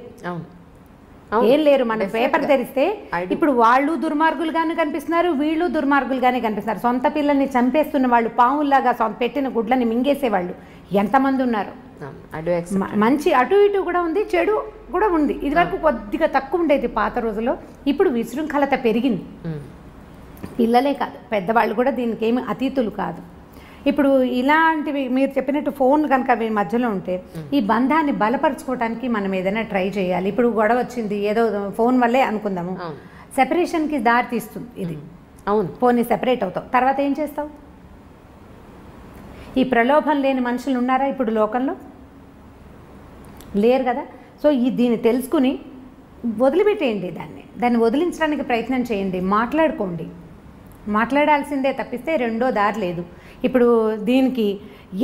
ఏం లేరు. మనం పేపర్ తెరిస్తే ఇప్పుడు వాళ్ళు దుర్మార్గులుగానే కనిపిస్తున్నారు, వీళ్ళు దుర్మార్గులుగానే కనిపిస్తున్నారు. సొంత పిల్లల్ని చంపేస్తున్న వాళ్ళు, పావుల్లాగా పెట్టిన గుడ్లని మింగేసేవాళ్ళు ఎంతమంది ఉన్నారు. మంచి అటు ఇటు కూడా ఉంది, చెడు కూడా ఉంది. ఇది వరకు కొద్దిగా తక్కువ ఉండేది పాత రోజుల్లో. ఇప్పుడు విశృంఖలత పెరిగింది. పిల్లలే కాదు, పెద్దవాళ్ళు కూడా దీనికి ఏమి అతీతులు కాదు. ఇప్పుడు ఇలాంటివి మీరు చెప్పినట్టు ఫోన్ కనుక వీరి మధ్యలో ఉంటే ఈ బంధాన్ని బలపరచుకోవడానికి మనం ఏదైనా ట్రై చేయాలి. ఇప్పుడు గొడవ వచ్చింది, ఏదో ఫోన్ వల్లే అనుకుందాము, సెపరేషన్కి దారి తీస్తుంది ఇది. అవును, ఫోన్ని సెపరేట్ అవుతావు, తర్వాత ఏం చేస్తావు? ఈ ప్రలోభం లేని మనుషులు ఉన్నారా ఇప్పుడు లోకంలో? లేరు కదా. సో దీన్ని తెలుసుకుని వదిలిపెట్టేయండి, దాన్ని వదిలించడానికి ప్రయత్నం చేయండి, మాట్లాడుకోండి. మాట్లాడాల్సిందే తప్పిస్తే రెండో దారి లేదు. ఇప్పుడు దీనికి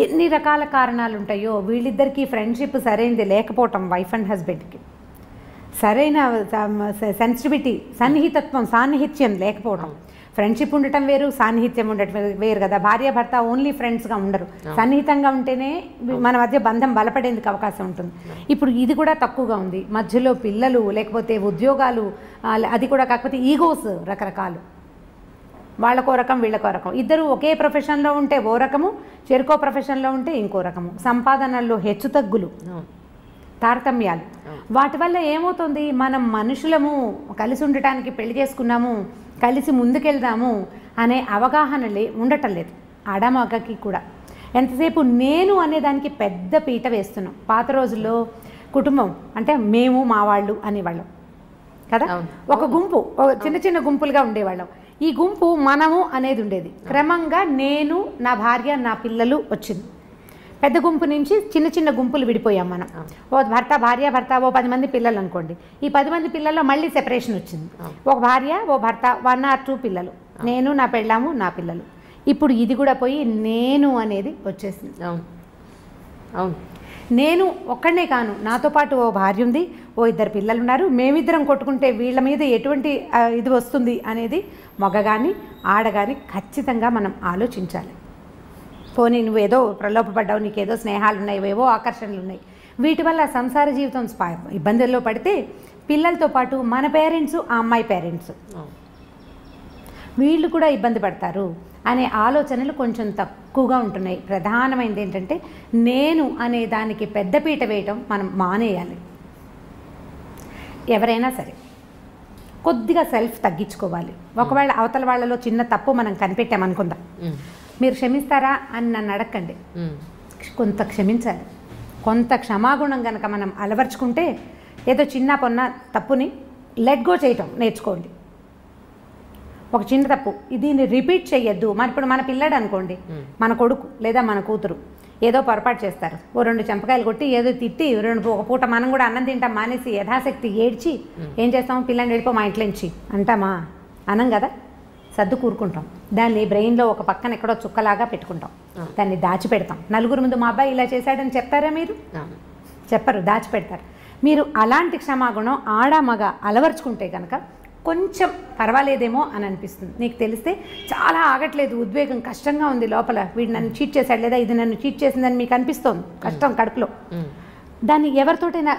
ఎన్ని రకాల కారణాలు ఉంటాయో, వీళ్ళిద్దరికీ ఫ్రెండ్షిప్ సరైనది లేకపోవటం, వైఫ్ అండ్ హస్బెండ్కి సరైన సెన్సిటివిటీ, సన్నిహితత్వం, సాన్నిహిత్యం లేకపోవటం. ఫ్రెండ్షిప్ ఉండటం వేరు, సాన్నిహిత్యం ఉండటం వేరు కదా. భార్యాభర్త ఓన్లీ ఫ్రెండ్స్గా ఉండరు, సన్నిహితంగా ఉంటేనే మన మధ్య బంధం బలపడేందుకు అవకాశం ఉంటుంది. ఇప్పుడు ఇది కూడా తక్కువగా ఉంది. మధ్యలో పిల్లలు, లేకపోతే ఉద్యోగాలు, అది కూడా కాకపోతే ఈగోస్ రకరకాలు, వాళ్ళకో రకం వీళ్ళకో రకం. ఇద్దరు ఒకే ప్రొఫెషన్లో ఉంటే ఓ రకము, చెరుకో ప్రొఫెషన్లో ఉంటే ఇంకో రకము. సంపాదనల్లో హెచ్చుతగ్గులు, తారతమ్యాలు. వాటి వల్ల ఏమవుతుంది, మనం మనుషులము, కలిసి ఉండటానికి పెళ్లి చేసుకున్నాము, కలిసి ముందుకెళ్దాము అనే అవగాహన ఉండటం లేదు ఆడమగకి కూడా. ఎంతసేపు నేను అనేదానికి పెద్ద పీట వేస్తున్నాం. పాత రోజుల్లో కుటుంబం అంటే మేము, మా వాళ్ళు అనేవాళ్ళం కదా. ఒక గుంపు, చిన్న చిన్న గుంపులుగా ఉండేవాళ్ళం. ఈ గుంపు మనము అనేది ఉండేది. క్రమంగా నేను, నా భార్య, నా పిల్లలు వచ్చింది. పెద్ద గుంపు నుంచి చిన్న చిన్న గుంపులు విడిపోయాం మనం. ఓ భర్త, భార్య, భర్త, ఓ 10 మంది పిల్లలు అనుకోండి. ఈ 10 మంది పిల్లల్లో మళ్ళీ సెపరేషన్ వచ్చింది. ఒక భార్య, ఓ భర్త, 1 or 2 పిల్లలు, నేను, నా పెళ్ళాము, నా పిల్లలు. ఇప్పుడు ఇది కూడా పోయి నేను అనేది వచ్చేసింది. అవును, నేను ఒక్కడనే కాను, నాతో పాటు ఓ భార్య ఉంది, ఓ 2 పిల్లలు ఉన్నారు. మేమిద్దరం కొట్టుకుంటే వీళ్ళ మీద ఎటువంటి ఇది వస్తుంది అనేది మగ కానీ ఆడ కానీ ఖచ్చితంగా మనం ఆలోచించాలి. పోనీ నువ్వేదో ప్రలోభపడ్డావు, నీకేదో స్నేహాలు ఉన్నాయి, ఏవో ఆకర్షణలు ఉన్నాయి, వీటి వల్ల సంసార జీవితం ఇబ్బందుల్లో పడితే పిల్లలతో పాటు మన పేరెంట్స్, ఆ అమ్మాయి పేరెంట్స్ వీళ్ళు కూడా ఇబ్బంది పడతారు అనే ఆలోచనలు కొంచెం తక్కువగా ఉంటున్నాయి. ప్రధానమైనది ఏంటంటే నేను అనే దానికి పెద్దపీట వేయటం మనం మానేయాలి. ఎవరైనా సరే కొద్దిగా సెల్ఫ్ తగ్గించుకోవాలి. ఒకవేళ అవతల వాళ్ళలో చిన్న తప్పు మనం కనిపెట్టామనుకుందాం, మీరు క్షమిస్తారా అని నన్ను అడగండి. కొంత క్షమించాలి. కొంత క్షమాగుణం కనుక మనం అలవర్చుకుంటే ఏదో చిన్న పొన్న తప్పుని లెట్ గో చేయటం నేర్చుకోండి. ఒక చిన్న తప్పు, దీన్ని రిపీట్ చేయొద్దు. మరి ఇప్పుడు మన పిల్లాడు అనుకోండి, మన కొడుకు లేదా మన కూతురు ఏదో పొరపాటు చేస్తారు, ఓ 2 చెంపకాయలు కొట్టి ఏదో తిట్టి ఒక పూట మనం కూడా అన్నం తింటాం మానేసి యథాశక్తి ఏడ్చి ఏం చేస్తాం, పిల్లని వెళ్ళిపో మా ఇంట్లో నుంచి అంటామా? అనం కదా, సర్దు కూరుకుంటాం. దాన్ని బ్రెయిన్లో ఒక పక్కన ఎక్కడో చుక్కలాగా పెట్టుకుంటాం, దాన్ని దాచిపెడతాం. నలుగురు ముందు మా అబ్బాయి ఇలా చేశాడని చెప్తారా మీరు? చెప్పరు, దాచిపెడతారు. మీరు అలాంటి క్షమాగుణం ఆడ మగ అలవర్చుకుంటే కనుక కొంచెం పర్వాలేదేమో అని అనిపిస్తుంది. నీకు తెలిస్తే చాలా ఆగట్లేదు, ఉద్వేగం కష్టంగా ఉంది లోపల, వీడు నన్ను చీట్ చేశాడు లేదా ఇది నన్ను చీట్ చేసిందని మీకు అనిపిస్తోంది కష్టం కడుపులో. దాన్ని ఎవరితోటైనా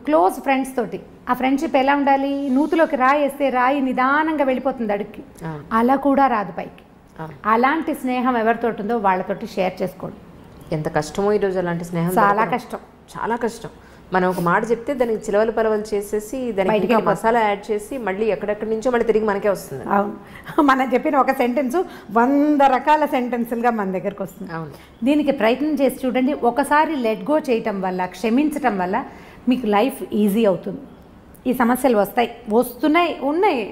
క్లోజ్ ఫ్రెండ్స్ తోటి, ఆ ఫ్రెండ్షిప్ ఎలా ఉండాలి, నూతులోకి రాయి వేస్తే రాయి నిదానంగా వెళ్ళిపోతుంది అడుగుకి, అలా కూడా రాదు పైకి. అలాంటి స్నేహం ఎవరితోటి ఉందో వాళ్ళతోటి షేర్ చేసుకోండి. ఎంత కష్టమో ఈరోజు అలాంటి స్నేహం, చాలా కష్టం, చాలా కష్టం. మనం ఒక మాట చెప్తే దానికి చిలవలు పలవలు చేసేసి దానికి మసాలా యాడ్ చేసి మళ్ళీ ఎక్కడెక్కడి నుంచో మళ్ళీ తిరిగి మనకే వస్తుంది. అవును, మనం చెప్పిన ఒక సెంటెన్స్ 100 రకాల సెంటెన్సులుగా మన దగ్గరకు వస్తుంది. అవును, దీనికి ప్రయత్నం చేసి చూడండి. ఒకసారి లెట్ గో చేయటం వల్ల, క్షమించటం వల్ల మీకు లైఫ్ ఈజీ అవుతుంది. ఈ సమస్యలు వస్తున్నాయి, ఉన్నాయి,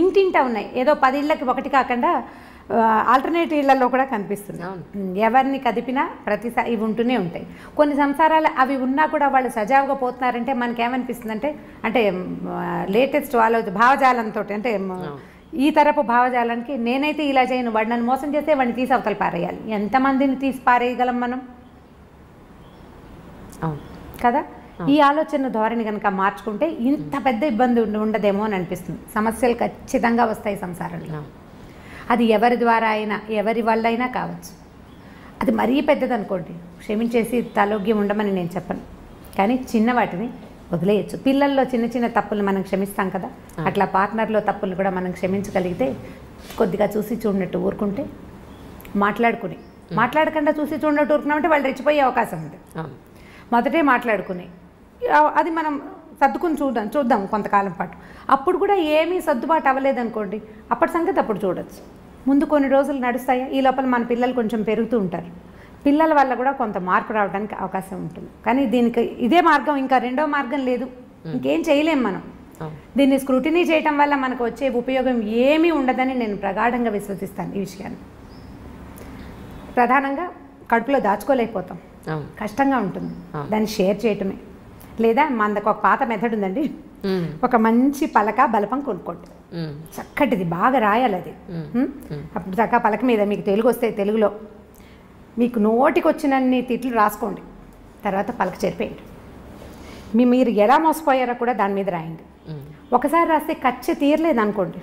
ఇంటింటా ఉన్నాయి. ఏదో 10 ఇళ్ళకి ఒకటి కాకుండా ఆల్టర్నేటివ్ ఇళ్లలో కూడా కనిపిస్తుంది. ఎవరిని కదిపినా ప్రతిసారి ఇవి ఉంటూనే ఉంటాయి. కొన్ని సంసారాలు అవి ఉన్నా కూడా వాళ్ళు సజావుగా పోతున్నారంటే మనకేమనిపిస్తుంది అంటే లేటెస్ట్ భావజాలంతో, అంటే ఈ తరపు భావజాలానికి నేనైతే ఇలా చేయను, వాడు నన్ను మోసం చేస్తే వాడిని తీసి అవతల పారేయాలి. ఎంతమందిని తీసి పారేయగలం మనం కదా? ఈ ఆలోచన ధోరణి కనుక మార్చుకుంటే ఇంత పెద్ద ఇబ్బంది ఉండదేమో అని అనిపిస్తుంది. సమస్యలు ఖచ్చితంగా వస్తాయి సంసారంలో. అది ఎవరి ద్వారా అయినా, ఎవరి వల్ల అయినా కావచ్చు. అది మరీ పెద్దది అనుకోండి, క్షమించేసి తలోగ్యం ఉండమని నేను చెప్పను, కానీ చిన్న వాటిని వదిలేయచ్చు. పిల్లల్లో చిన్న చిన్న తప్పులు మనం క్షమిస్తాం కదా, అట్లా పార్ట్నర్లో తప్పులు కూడా మనం క్షమించగలిగితే కొద్దిగా చూసి చూడనట్టు ఊరుకుంటే, మాట్లాడకుండా చూసి చూడనట్టు ఊరుకున్నామంటే వాళ్ళు రెచ్చిపోయే అవకాశం ఉంది. మొదటే మాట్లాడుకుని అది మనం సర్దుకుని చూద్దాం కొంతకాలం పాటు. అప్పుడు కూడా ఏమీ సర్దుబాటు అవ్వలేదనుకోండి, అప్పటి సంగతి అప్పుడు చూడొచ్చు. ముందు కొన్ని రోజులు నడుస్తాయి, ఈ లోపల మన పిల్లలు కొంచెం పెరుగుతూ ఉంటారు, పిల్లల వల్ల కూడా కొంత మార్పు రావడానికి అవకాశం ఉంటుంది. కానీ దీనికి ఇదే మార్గం, ఇంకా రెండో మార్గం లేదు, ఇంకేం చేయలేం మనం. దీన్ని స్క్రూటినీ చేయటం వల్ల మనకు వచ్చే ఉపయోగం ఏమీ ఉండదని నేను ప్రగాఢంగా విశ్వసిస్తాను. ఈ విషయాన్ని ప్రధానంగా కడుపులో దాచుకోలేకపోతాం, కష్టంగా ఉంటుంది, దాన్ని షేర్ చేయటమే. లేదా మనకు ఒక పాత మెథడ్ ఉందండి, ఒక మంచి పలక బలపం కొనుక్కోండి, చక్కటిది బాగా రాయాలి అది. అప్పుడు చక్కగా పలక మీద మీకు తెలుగు వస్తే తెలుగులో మీకు నోటికి వచ్చినన్ని తిట్లు రాసుకోండి, తర్వాత పలక చెరిపేయండి. మీరు ఎలా మోసపోయారో కూడా దాని మీద రాయండి. ఒకసారి రాస్తే కచ్చి తీరలేదు అనుకోండి,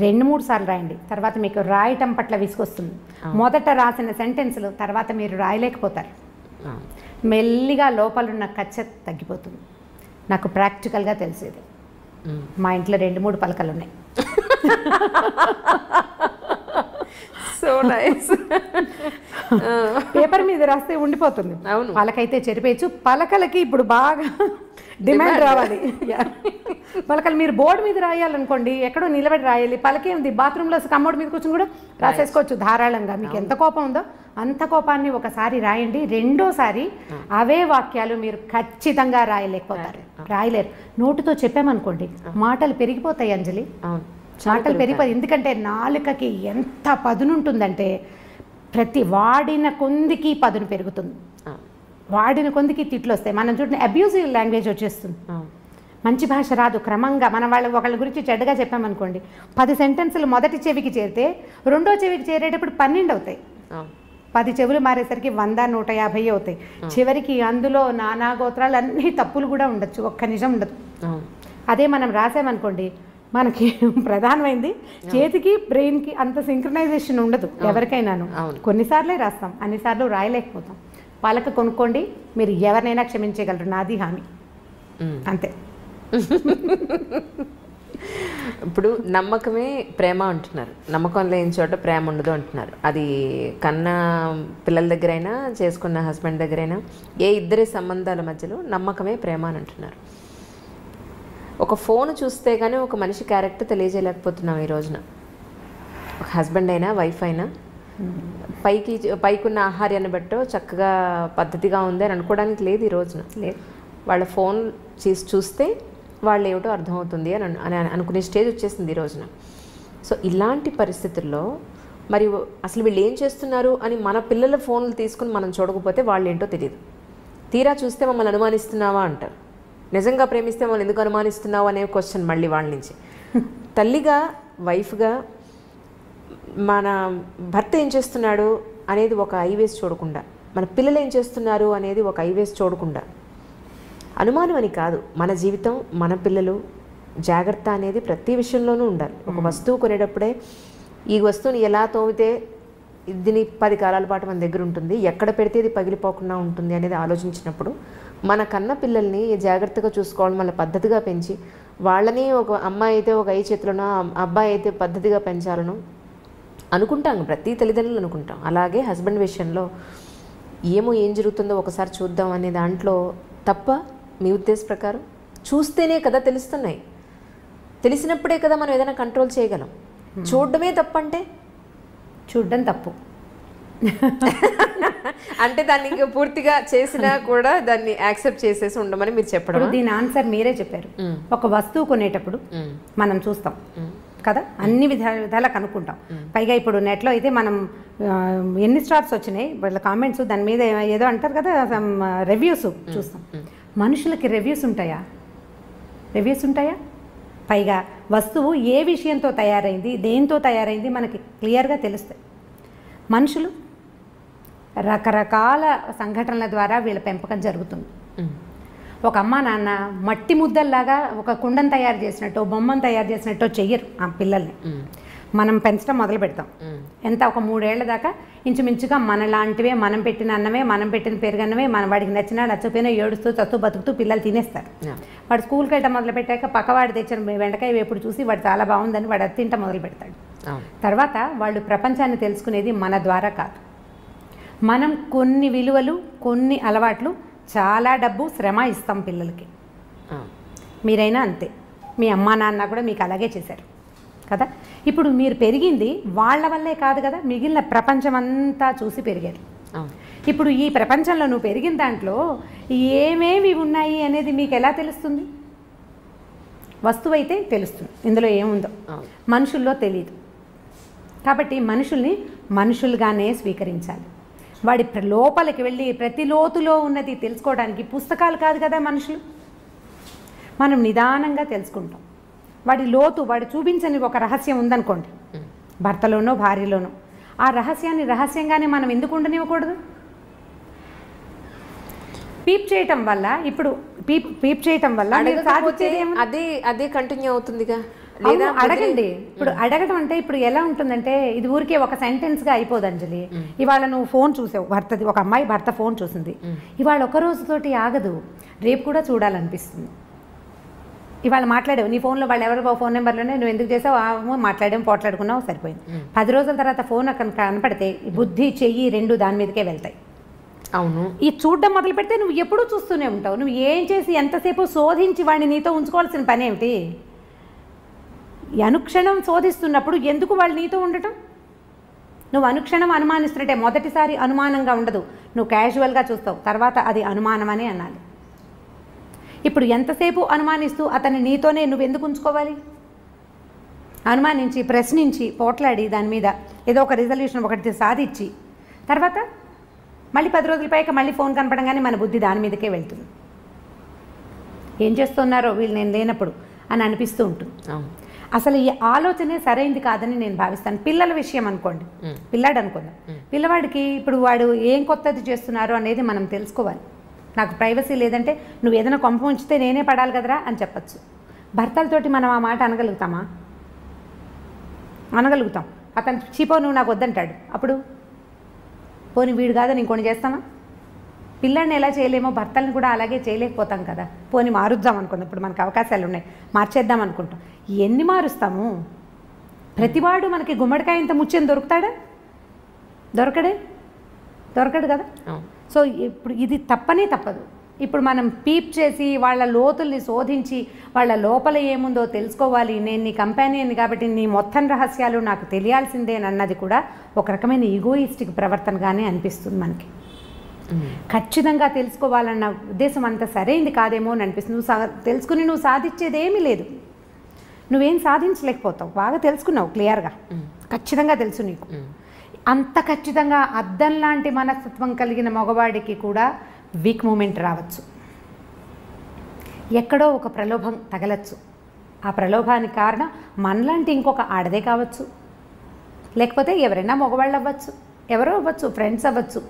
2-3 సార్లు రాయండి, తర్వాత మీకు రాయటం పట్ల విసుకొస్తుంది. మొదట రాసిన సెంటెన్స్లు తర్వాత మీరు రాయలేకపోతారు, మెల్లిగా లోపలున్న కచ్చ తగ్గిపోతుంది. నాకు ప్రాక్టికల్గా తెలిసేది, మా ఇంట్లో 2-3 పలకలు ఉన్నాయి. So nice. పేపర్ మీద రాస్తే ఉండిపోతుంది, పలకైతే చెరిపేయచ్చు. పలకలకి ఇప్పుడు బాగా డిమాండ్ రావాలి. పలకలు మీరు బోర్డు మీద రాయాలనుకోండి, ఎక్కడో నిలబడి రాయాలి. పలకేంది, బాత్రూంలో కమ్మోడ్ మీద కూర్చొని కూడా రాసేసుకోవచ్చు ధారాళంగా. మీకు ఎంత కోపం ఉందో అంత కోపాన్ని ఒకసారి రాయండి, రెండోసారి అవే వాక్యాలు మీరు ఖచ్చితంగా రాయలేకపోతారు, రాయలేరు. నోటితో చెప్పామనుకోండి మాటలు పెరిగిపోతాయి అంజలి, మాటలు పెరిగిపోతాయి. ఎందుకంటే నాలుకకి ఎంత పదునుంటుందంటే ప్రతి వాడిన కొందికి పదును పెరుగుతుంది, వాడిన కొందికి తిట్లు వస్తాయి. మనం చూడండి అబ్యూజివ్ లాంగ్వేజ్ వచ్చేస్తుంది, మంచి భాష రాదు. క్రమంగా మనం ఒకళ్ళ గురించి చెడ్డగా చెప్పామనుకోండి, 10 సెంటెన్సులు మొదటి చెవికి చేరితే రెండో చెవికి చేరేటప్పుడు 12 అవుతాయి. 10 చెవులు మారేసరికి 100-150 అవుతాయి. చివరికి అందులో నానా గోత్రాలు అన్ని తప్పులు కూడా ఉండొచ్చు, ఒక్క నిజం ఉండదు. అదే మనం రాసామనుకోండి, మనకి ప్రధానమైంది చేతికి బ్రెయిన్కి అంత సింక్రనైజేషన్ ఉండదు ఎవరికైనాను. కొన్నిసార్లే రాస్తాం, అన్నిసార్లు రాయలేకపోతాం. పలక కొనుక్కోండి, మీరు ఎవరినైనా క్షమించగలరు, నాది హామీ, అంతే. ఇప్పుడు నమ్మకమే ప్రేమ అంటున్నారు, నమ్మకం లేని చోట ప్రేమ ఉండదు అంటున్నారు. అది కన్న పిల్లల దగ్గరైనా చేసుకున్న హస్బెండ్ దగ్గరైనా ఏ ఇద్దరి సంబంధాల మధ్యలో నమ్మకమే ప్రేమ అని అంటున్నారు. ఒక ఫోన్ చూస్తే కానీ ఒక మనిషి క్యారెక్టర్ తెలియజేయలేకపోతున్నాం ఈ రోజున. ఒక హస్బెండ్ అయినా వైఫ్ అయినా పైకున్న ఆహార్యాన్ని బట్టో చక్కగా పద్ధతిగా ఉంది అని అనుకోవడానికి లేదు ఈ రోజున. లేదు, వాళ్ళ ఫోన్ చూస్తే వాళ్ళు ఏమిటో అర్థమవుతుంది అని అనుకునే స్టేజ్ వచ్చేసింది ఈ రోజున. సో ఇలాంటి పరిస్థితుల్లో మరి అసలు వీళ్ళు ఏం చేస్తున్నారు అని మన పిల్లల ఫోన్లు తీసుకుని మనం చూడకపోతే వాళ్ళు ఏంటో తెలియదు. తీరా చూస్తే మమ్మల్ని అనుమానిస్తున్నావా అంటారు. నిజంగా ప్రేమిస్తే మమ్మల్ని ఎందుకు అనుమానిస్తున్నావు అనే క్వశ్చన్ మళ్ళీ వాళ్ళ నుంచి. తల్లిగా వైఫ్గా మన భర్త ఏం చేస్తున్నాడు అనేది ఒక ఐవేస్ చూడకుండా, మన పిల్లలు ఏం చేస్తున్నారు అనేది ఒక ఐవేస్ చూడకుండా, అనుమానం అని కాదు, మన జీవితం మన పిల్లలు జాగ్రత్త అనేది ప్రతి విషయంలోనూ ఉండాలి. ఒక వస్తువు కొనేటప్పుడే ఈ వస్తువుని ఎలా తోమితే దీని 10 కాలాల పాటు మన దగ్గర ఉంటుంది, ఎక్కడ పెడితే ఇది పగిలిపోకుండా ఉంటుంది అనేది ఆలోచించినప్పుడు మన కన్న పిల్లల్ని జాగ్రత్తగా చూసుకోవాలి, మళ్ళీ పద్ధతిగా పెంచి వాళ్ళని ఒక అమ్మాయి అయితే ఒక చేతిలోనో అబ్బాయి అయితే పద్ధతిగా పెంచాలను అనుకుంటాం, ప్రతి తల్లిదండ్రులు అనుకుంటాం. అలాగే హస్బెండ్ విషయంలో ఏం జరుగుతుందో ఒకసారి చూద్దాం అనే దాంట్లో తప్ప మీ ఉద్దేశ ప్రకారం చూస్తేనే కదా తెలుస్తున్నాయి, తెలిసినప్పుడే కదా మనం ఏదైనా కంట్రోల్ చేయగలం. చూడడమే తప్పంటే చూడడం తప్పు అంటే దాన్ని ఇంకా పూర్తిగా చేసినా కూడా దాన్ని యాక్సెప్ట్ చేసేసి ఉండమని మీరు చెప్పడం. దీని ఆన్సర్ మీరే చెప్పారు. ఒక వస్తువు కొనేటప్పుడు మనం చూస్తాం కదా, అన్ని విధాలా కనుక్కుంటాం. పైగా ఇప్పుడు నెట్లో అయితే మనం ఎన్ని స్టార్స్ వచ్చినాయి వాళ్ళ కామెంట్స్, దాని మీద ఏదో అంటారు కదా, రివ్యూస్ చూస్తాం. మనుషులకి రివ్యూస్ ఉంటాయా? పైగా వస్తువు ఏ విషయంతో తయారైంది, దేంతో తయారైంది మనకి క్లియర్గా తెలుస్తాయి. మనుషులు రకరకాల సంఘటనల ద్వారా వీళ్ళ పెంపకం జరుగుతుంది. ఒక అమ్మ నాన్న మట్టి ముద్దల్లాగా ఒక కుండను తయారు చేసినట్టు, బొమ్మను తయారు చేసినట్టు చెయ్యరు ఆ పిల్లల్ని. మనం పెంచడం మొదలు పెడతాం. ఎంత ఒక 3 ఏళ్ల దాకా ఇంచుమించుగా మనలాంటివే, మనం పెట్టిన అన్నమే, మనం పెట్టిన పెరుగన్నమే, మన వాడికి నచ్చినా నచ్చపోయినా ఏడుస్తూ చస్తూ బతుకుతూ పిల్లలు తినేస్తారు. వాడు స్కూల్కి వెళ్ళడం మొదలు పెట్టాక పక్కవాడు తెచ్చిన బెండకాయ వేపుడు చూసి వాడు చాలా బాగుందని వాడు అది తింట మొదలు పెడతాడు. తర్వాత వాళ్ళు ప్రపంచాన్ని తెలుసుకునేది మన ద్వారా కాదు. మనం కొన్ని విలువలు, కొన్ని అలవాట్లు, చాలా డబ్బు, శ్రమ ఇస్తాం పిల్లలకి. మీరైనా అంతే, మీ అమ్మా నాన్న కూడా మీకు అలాగే చేశారు కదా. ఇప్పుడు మీరు పెరిగింది వాళ్ళ వల్లే కాదు కదా, మిగిలిన ప్రపంచం అంతా చూసి పెరిగారు. ఇప్పుడు ఈ ప్రపంచంలో నువ్వు పెరిగిన దాంట్లో ఏమేమి ఉన్నాయి అనేది మీకు ఎలా తెలుస్తుంది? వస్తువు అయితే తెలుస్తుంది, ఇందులో ఏముందో. మనుషుల్లో తెలియదు. కాబట్టి మనుషుల్ని మనుషులుగానే స్వీకరించాలి. వాడి లోపలికి వెళ్ళి ప్రతి లోతులో ఉన్నది తెలుసుకోవడానికి పుస్తకాలు కాదు కదా మనుషులు. మనం నిదానంగా తెలుసుకుంటాం. వాడి లోతు, వాడు చూపించని ఒక రహస్యం ఉందనుకోండి, భర్తలోనో భార్యలోనో, ఆ రహస్యాన్ని రహస్యంగానే మనం ఎందుకు ఉండనివ్వకూడదు? పీప్ చేయటం వల్ల, ఇప్పుడు పీప్ చేయటం వల్ల అదే కంటిన్యూ అవుతుందిగా. అడగండి. ఇప్పుడు అడగడం అంటే ఇప్పుడు ఎలా ఉంటుందంటే, ఇది ఊరికే ఒక సెంటెన్స్గా అయిపోదు అంజలి. ఇవాళ నువ్వు ఫోన్ చూసావు, భర్తది, ఒక అమ్మాయి భర్త ఫోన్ చూసింది, ఇవాళ ఒక రోజుతోటి ఆగదు, రేపు కూడా చూడాలనిపిస్తుంది. ఇవాళ మాట్లాడావు నీ ఫోన్లో, వాళ్ళు ఎవరో ఫోన్ నెంబర్లోనే నువ్వు ఎందుకు చేసావు, మాట్లాడాము, పోట్లాడుకున్నావు, సరిపోయింది. 10 రోజుల తర్వాత ఫోన్ అక్కడ కనపడితే బుద్ధి, చెయ్యి 2 దాని మీదకే వెళ్తాయి. అవును. ఈ చూడడం మొదలు పెడితే నువ్వు ఎప్పుడూ చూస్తూనే ఉంటావు. నువ్వు ఏం చేసి ఎంతసేపు శోధించి వాడిని నీతో ఉంచుకోవాల్సిన పని ఏమిటి? అనుక్షణం శోధిస్తున్నప్పుడు ఎందుకు వాళ్ళు నీతో ఉండటం? నువ్వు అనుక్షణం అనుమానిస్తున్నట్టే. మొదటిసారి అనుమానంగా ఉండదు, నువ్వు క్యాజువల్గా చూస్తావు, తర్వాత అది అనుమానం అని అనాలి. ఇప్పుడు ఎంతసేపు అనుమానిస్తూ అతన్ని నీతోనే నువ్వు ఎందుకు ఉంచుకోవాలి? అనుమానించి, ప్రశ్నించి, పోట్లాడి, దాని మీద ఏదో ఒక రిజల్యూషన్ ఒకటి సాధించి, తర్వాత మళ్ళీ 10 రోజుల పైకి మళ్ళీ ఫోన్ కనపడంగానే మన బుద్ధి దాని మీదకే వెళ్తుంది. ఏం చేస్తున్నారో వీళ్ళు నేను లేనప్పుడు అని అనిపిస్తూ ఉంటుంది. అసలు ఈ ఆలోచనే సరైంది కాదని నేను భావిస్తాను. పిల్లల విషయం అనుకోండి, పిల్లాడు అనుకుందాం, పిల్లవాడికి ఇప్పుడు వాడు ఏం కొత్తది చేస్తున్నారో అనేది మనం తెలుసుకోవాలి. నాకు ప్రైవసీ లేదంటే నువ్వు ఏదైనా కొంప ఉంచితే నేనే పడాలి కదరా అని చెప్పచ్చు. భర్తలతోటి మనం ఆ మాట అనగలుగుతామా? అనగలుగుతాం. అతను చీపో నువ్వు నాకు వద్దంటాడు, అప్పుడు పోనీ వీడు కాదని ఇంకొని చేస్తామా? పిల్లాడిని ఎలా చేయలేమో భర్తల్ని కూడా అలాగే చేయలేకపోతాం కదా. పోనీ మారుద్దాం అనుకుందాం, ఇప్పుడు మనకు అవకాశాలు ఉన్నాయి, మార్చేద్దాం అనుకుంటాం. ఎన్ని మారుస్తాము? ప్రతివాడు మనకి గుమ్మడికాయ ఇంత ముచ్చని దొరుకుతాడా? దొరకడు కదా. సో ఇప్పుడు ఇది తప్పనే తప్పదు. ఇప్పుడు మనం పీప్ చేసి వాళ్ళ లోతుల్ని శోధించి వాళ్ళ లోపల ఏముందో తెలుసుకోవాలి. నేను నీ కంపానియన్ కాబట్టి నీ మొత్తం రహస్యాలు నాకు తెలియాల్సిందేనన్నది కూడా ఒక రకమైన ఈగోయిస్టిక్ ప్రవర్తనగానే అనిపిస్తుంది మనకి. ఖచ్చితంగా తెలుసుకోవాలన్న ఉద్దేశం అంత సరైంది కాదేమో అని అనిపిస్తుంది. నువ్వు తెలుసుకుని నువ్వు సాధించేది ఏమీ లేదు, నువ్వేం సాధించలేకపోతావు. బాగా తెలుసుకున్నావు, క్లియర్గా ఖచ్చితంగా తెలుసు నీకు. అంత ఖచ్చితంగా అద్దం లాంటి మనస్తత్వం కలిగిన మగవాడికి కూడా వీక్ మూమెంట్ రావచ్చు. ఎక్కడో ఒక ప్రలోభం తగలచ్చు. ఆ ప్రలోభానికి కారణం మనలాంటి ఇంకొక ఆడదే కావచ్చు, లేకపోతే ఎవరైనా మగవాళ్ళు అవ్వచ్చు, ఎవరో అవ్వచ్చు, ఫ్రెండ్స్ అవ్వచ్చు,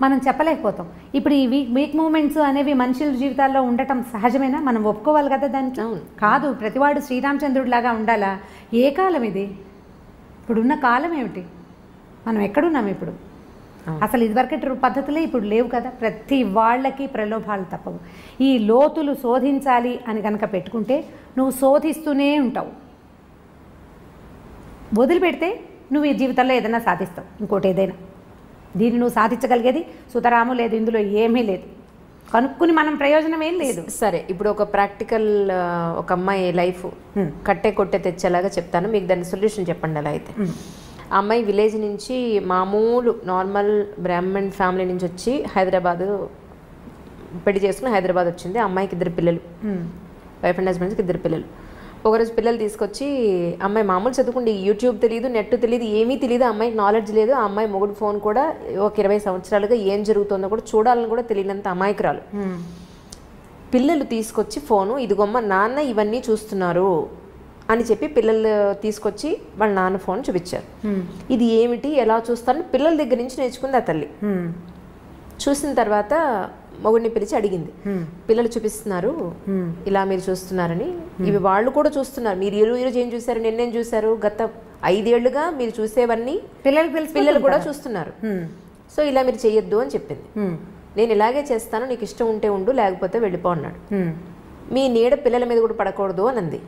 మనం చెప్పలేకపోతాం. ఇప్పుడు ఈ వీక్ మూమెంట్స్ అనేవి మనుషుల జీవితాల్లో ఉండటం సహజమేనా? మనం ఒప్పుకోవాలి కదా దానికి. కాదు, ప్రతివాడు శ్రీరామచంద్రుడిలాగా ఉండాలా? ఏ కాలం ఇది? ఇప్పుడున్న కాలం ఏమిటి? మనం ఎక్కడున్నాం ఇప్పుడు? అసలు ఇదివరకటి పద్ధతులే ఇప్పుడు లేవు కదా. ప్రతి వాళ్ళకి ప్రలోభాలు తప్పవు. ఈ లోతులు శోధించాలి అని కనుక పెట్టుకుంటే నువ్వు శోధిస్తూనే ఉంటావు. వదిలిపెడితే నువ్వు ఈ జీవితంలో ఏదైనా సాధిస్తావు, ఇంకోటి ఏదైనా. దీన్ని నువ్వు సాధించగలిగేది సుతరాము లేదు, ఇందులో ఏమీ లేదు. కనుక్కుని మనం ప్రయోజనం ఏం లేదు. సరే, ఇప్పుడు ఒక ప్రాక్టికల్ ఒక అమ్మాయి లైఫ్ కట్టే కొట్టే తెచ్చేలాగా చెప్తాను, మీకు దాని సొల్యూషన్ చెప్పండి. అలా అయితే ఆ అమ్మాయి విలేజ్ నుంచి మామూలు నార్మల్ బ్రాహ్మణ్ ఫ్యామిలీ నుంచి వచ్చి హైదరాబాదు పెళ్లి చేసుకుని హైదరాబాద్ వచ్చింది. ఆ అమ్మాయికి 2 పిల్లలు, వైఫ్ అండ్ హస్బెండ్స్కి 2 పిల్లలు. ఒకరోజు పిల్లలు తీసుకొచ్చి, అమ్మాయి మామూలు చదువుకుంటే యూట్యూబ్ తెలియదు, నెట్ తెలియదు, ఏమీ తెలియదు, అమ్మాయికి నాలెడ్జ్ లేదు. ఆ అమ్మాయి మొగుడు ఫోన్ కూడా ఒక 20 సంవత్సరాలుగా ఏం జరుగుతుందో కూడా చూడాలని కూడా తెలియనంత అమాయకురాలు. పిల్లలు తీసుకొచ్చి ఫోను, ఇదిగొమ్మ నాన్న ఇవన్నీ చూస్తున్నారు అని చెప్పి పిల్లలు తీసుకొచ్చి వాళ్ళ నాన్న ఫోన్ చూపించారు. ఇది ఏమిటి, ఎలా చూస్తారని పిల్లల దగ్గర నుంచి నేర్చుకుంది ఆ తల్లి. చూసిన తర్వాత మొగుడిని పిలిచి అడిగింది, పిల్లలు చూపిస్తున్నారు ఇలా మీరు చూస్తున్నారని. ఇవి వాళ్ళు కూడా చూస్తున్నారు, మీరు ఈరోజు ఏం చూసారు, నిన్నేం చూసారు, గత 5 ఏళ్లుగా మీరు చూసేవన్నీ పిల్లలు కూడా చూస్తున్నారు. సో ఇలా మీరు చెయ్యొద్దు అని చెప్పింది. నేను ఇలాగే చేస్తాను, నీకు ఇష్టం ఉంటే ఉండు, లేకపోతే వెళ్ళిపో అన్నాడు. మీ నీడ పిల్లల మీద కూడా పడకూడదు అని అంది.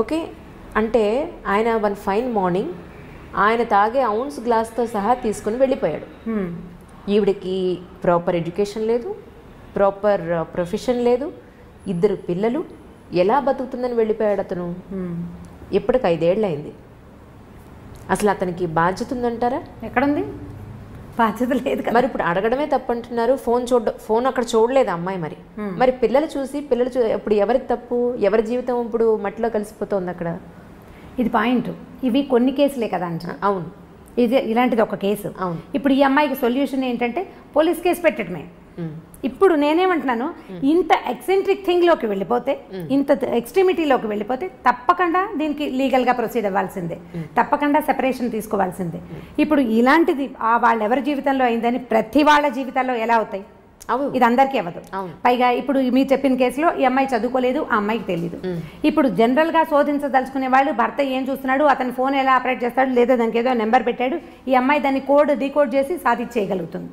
ఓకే అంటే ఆయన వన్ ఫైన్ మార్నింగ్ ఆయన తాగే ఔన్స్ గ్లాస్తో సహా తీసుకుని వెళ్ళిపోయాడు. ఈవిడికి ప్రాపర్ ఎడ్యుకేషన్ లేదు, ప్రాపర్ ప్రొఫెషన్ లేదు, 2 పిల్లలు, ఎలా బతుకుతుందని వెళ్ళిపోయాడు అతను. ఇప్పటికి 5 ఏళ్ళు అయింది. అసలు అతనికి బాధ్యత ఉందంటారా? ఎక్కడుంది బాధ్యత? లేదు కదా. మరి ఇప్పుడు అడగడమే తప్పంటున్నారు. ఫోన్ అక్కడ చూడలేదు అమ్మాయి. మరి పిల్లలు ఇప్పుడు ఎవరికి తప్పు, ఎవరి జీవితం ఇప్పుడు మట్టిలో కలిసిపోతుంది అక్కడ. ఇది పాయింట్. ఇవి కొన్ని కేసులే కదా అంట. అవును, ఇది ఇలాంటిది ఒక కేసు. అవును. ఇప్పుడు ఈ అమ్మాయికి సొల్యూషన్ ఏంటంటే పోలీస్ కేసు పెట్టడమే. ఇప్పుడు నేనేమంటున్నాను, ఇంత ఎక్సెంట్రిక్ థింగ్లోకి వెళ్ళిపోతే, ఇంత ఎక్స్ట్రీమిటీలోకి వెళ్ళిపోతే తప్పకుండా దీనికి లీగల్గా ప్రొసీడ్ అవ్వాల్సిందే, తప్పకుండా సెపరేషన్ తీసుకోవాల్సిందే. ఇప్పుడు ఇలాంటిది వాళ్ళెవరి జీవితంలో అయిందని ప్రతి వాళ్ళ జీవితాల్లో ఎలా అవుతాయి? ఇది అందరికీ అవ్వదు. పైగా ఇప్పుడు మీరు చెప్పిన కేసులో ఈ అమ్మాయి చదువుకోలేదు, ఆ అమ్మాయికి తెలియదు. ఇప్పుడు జనరల్గా శోధించదలుచుకునే వాళ్ళు భర్త ఏం చూస్తున్నాడు, అతని ఫోన్ ఎలా ఆపరేట్ చేస్తాడు, లేదా దానికి ఏదో నెంబర్ పెట్టాడు, ఈ అమ్మాయి దాన్ని డీకోడ్ చేసి సాధించేయగలుగుతుంది.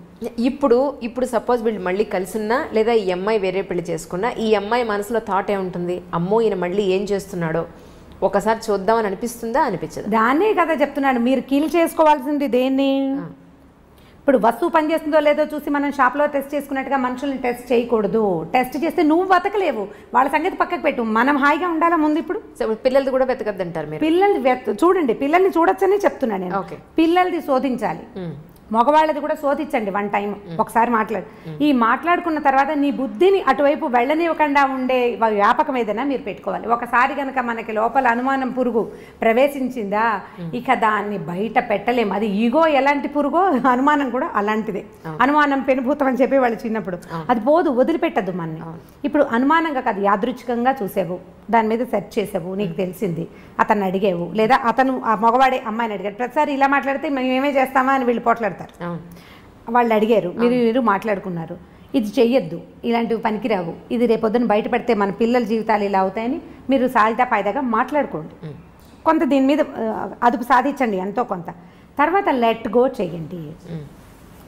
ఇప్పుడు సపోజ్ వీళ్ళు మళ్ళీ కలిసిన్నా, లేదా ఈ అమ్మాయి వేరే పెళ్లి చేసుకున్నా, ఈ అమ్మాయి మనసులో థాట్ ఏముంటుంది, అమ్మో ఈయన మళ్ళీ ఏం చేస్తున్నాడో ఒకసారి చూద్దామని అనిపిస్తుందా, అనిపించదు? దాన్నే కదా చెప్తున్నాడు, మీరు కిల్ చేసుకోవాల్సింది దేన్ని. ఇప్పుడు వస్తువు పనిచేస్తుందో లేదో చూసి మనం షాప్లో టెస్ట్ చేసుకున్నట్టుగా మనుషుల్ని టెస్ట్ చేయకూడదు. టెస్ట్ చేస్తే నువ్వు బతకలేవు, వాళ్ళ సంగతి పక్కకు పెట్టు, మనం హాయిగా ఉండాలా ముందు. ఇప్పుడు పిల్లలది కూడా వెతకద్దంటారు మీరు? పిల్లల్ని చూడండి, పిల్లల్ని చూడొచ్చని చెప్తున్నాను నేను. పిల్లలది శోధించాలి, మగవాళ్ళది కూడా శోధించండి 1 టైం ఒకసారి మాట్లాడు. ఈ మాట్లాడుకున్న తర్వాత నీ బుద్ధిని అటువైపు వెళ్ళనివ్వకుండా ఉండే వ్యాపకం ఏదైనా మీరు పెట్టుకోవాలి. ఒకసారి కనుక మనకి లోపల అనుమానం పురుగు ప్రవేశించిందా, ఇక దాన్ని బయట పెట్టలేము. అది ఈగో ఎలాంటి పురుగో అనుమానం కూడా అలాంటిదే. అనుమానం పెనుభూతం అని చెప్పి వాళ్ళు చిన్నప్పుడు, అది పోదు, వదిలిపెట్టదు మనని. ఇప్పుడు అనుమానంగా కాదు, యాదృచ్ఛికంగా చూసేవు, దాని మీద సెర్చ్ చేసావు, నీకు తెలిసింది, అతన్ని అడిగేవు, లేదా అతను ఆ మగవాడే అమ్మాయిని అడిగాడు. ప్రతిసారి ఇలా మాట్లాడితే మేము ఏమే చేస్తామా అని వీళ్ళు పోట్లాడతారు. వాళ్ళు అడిగారు, మీరు మాట్లాడుకున్నారు, ఇది చెయ్యొద్దు, ఇలాంటివి పనికిరావు, ఇది రేపొద్దున బయట పెడితే మన పిల్లల జీవితాలు ఇలా అవుతాయని మీరు సాల్తా పాయిదాగా మాట్లాడుకోండి. కొంత దీని మీద అదుపు సాధించండి ఎంతో కొంత. తర్వాత లెట్ గో చెయ్యండి.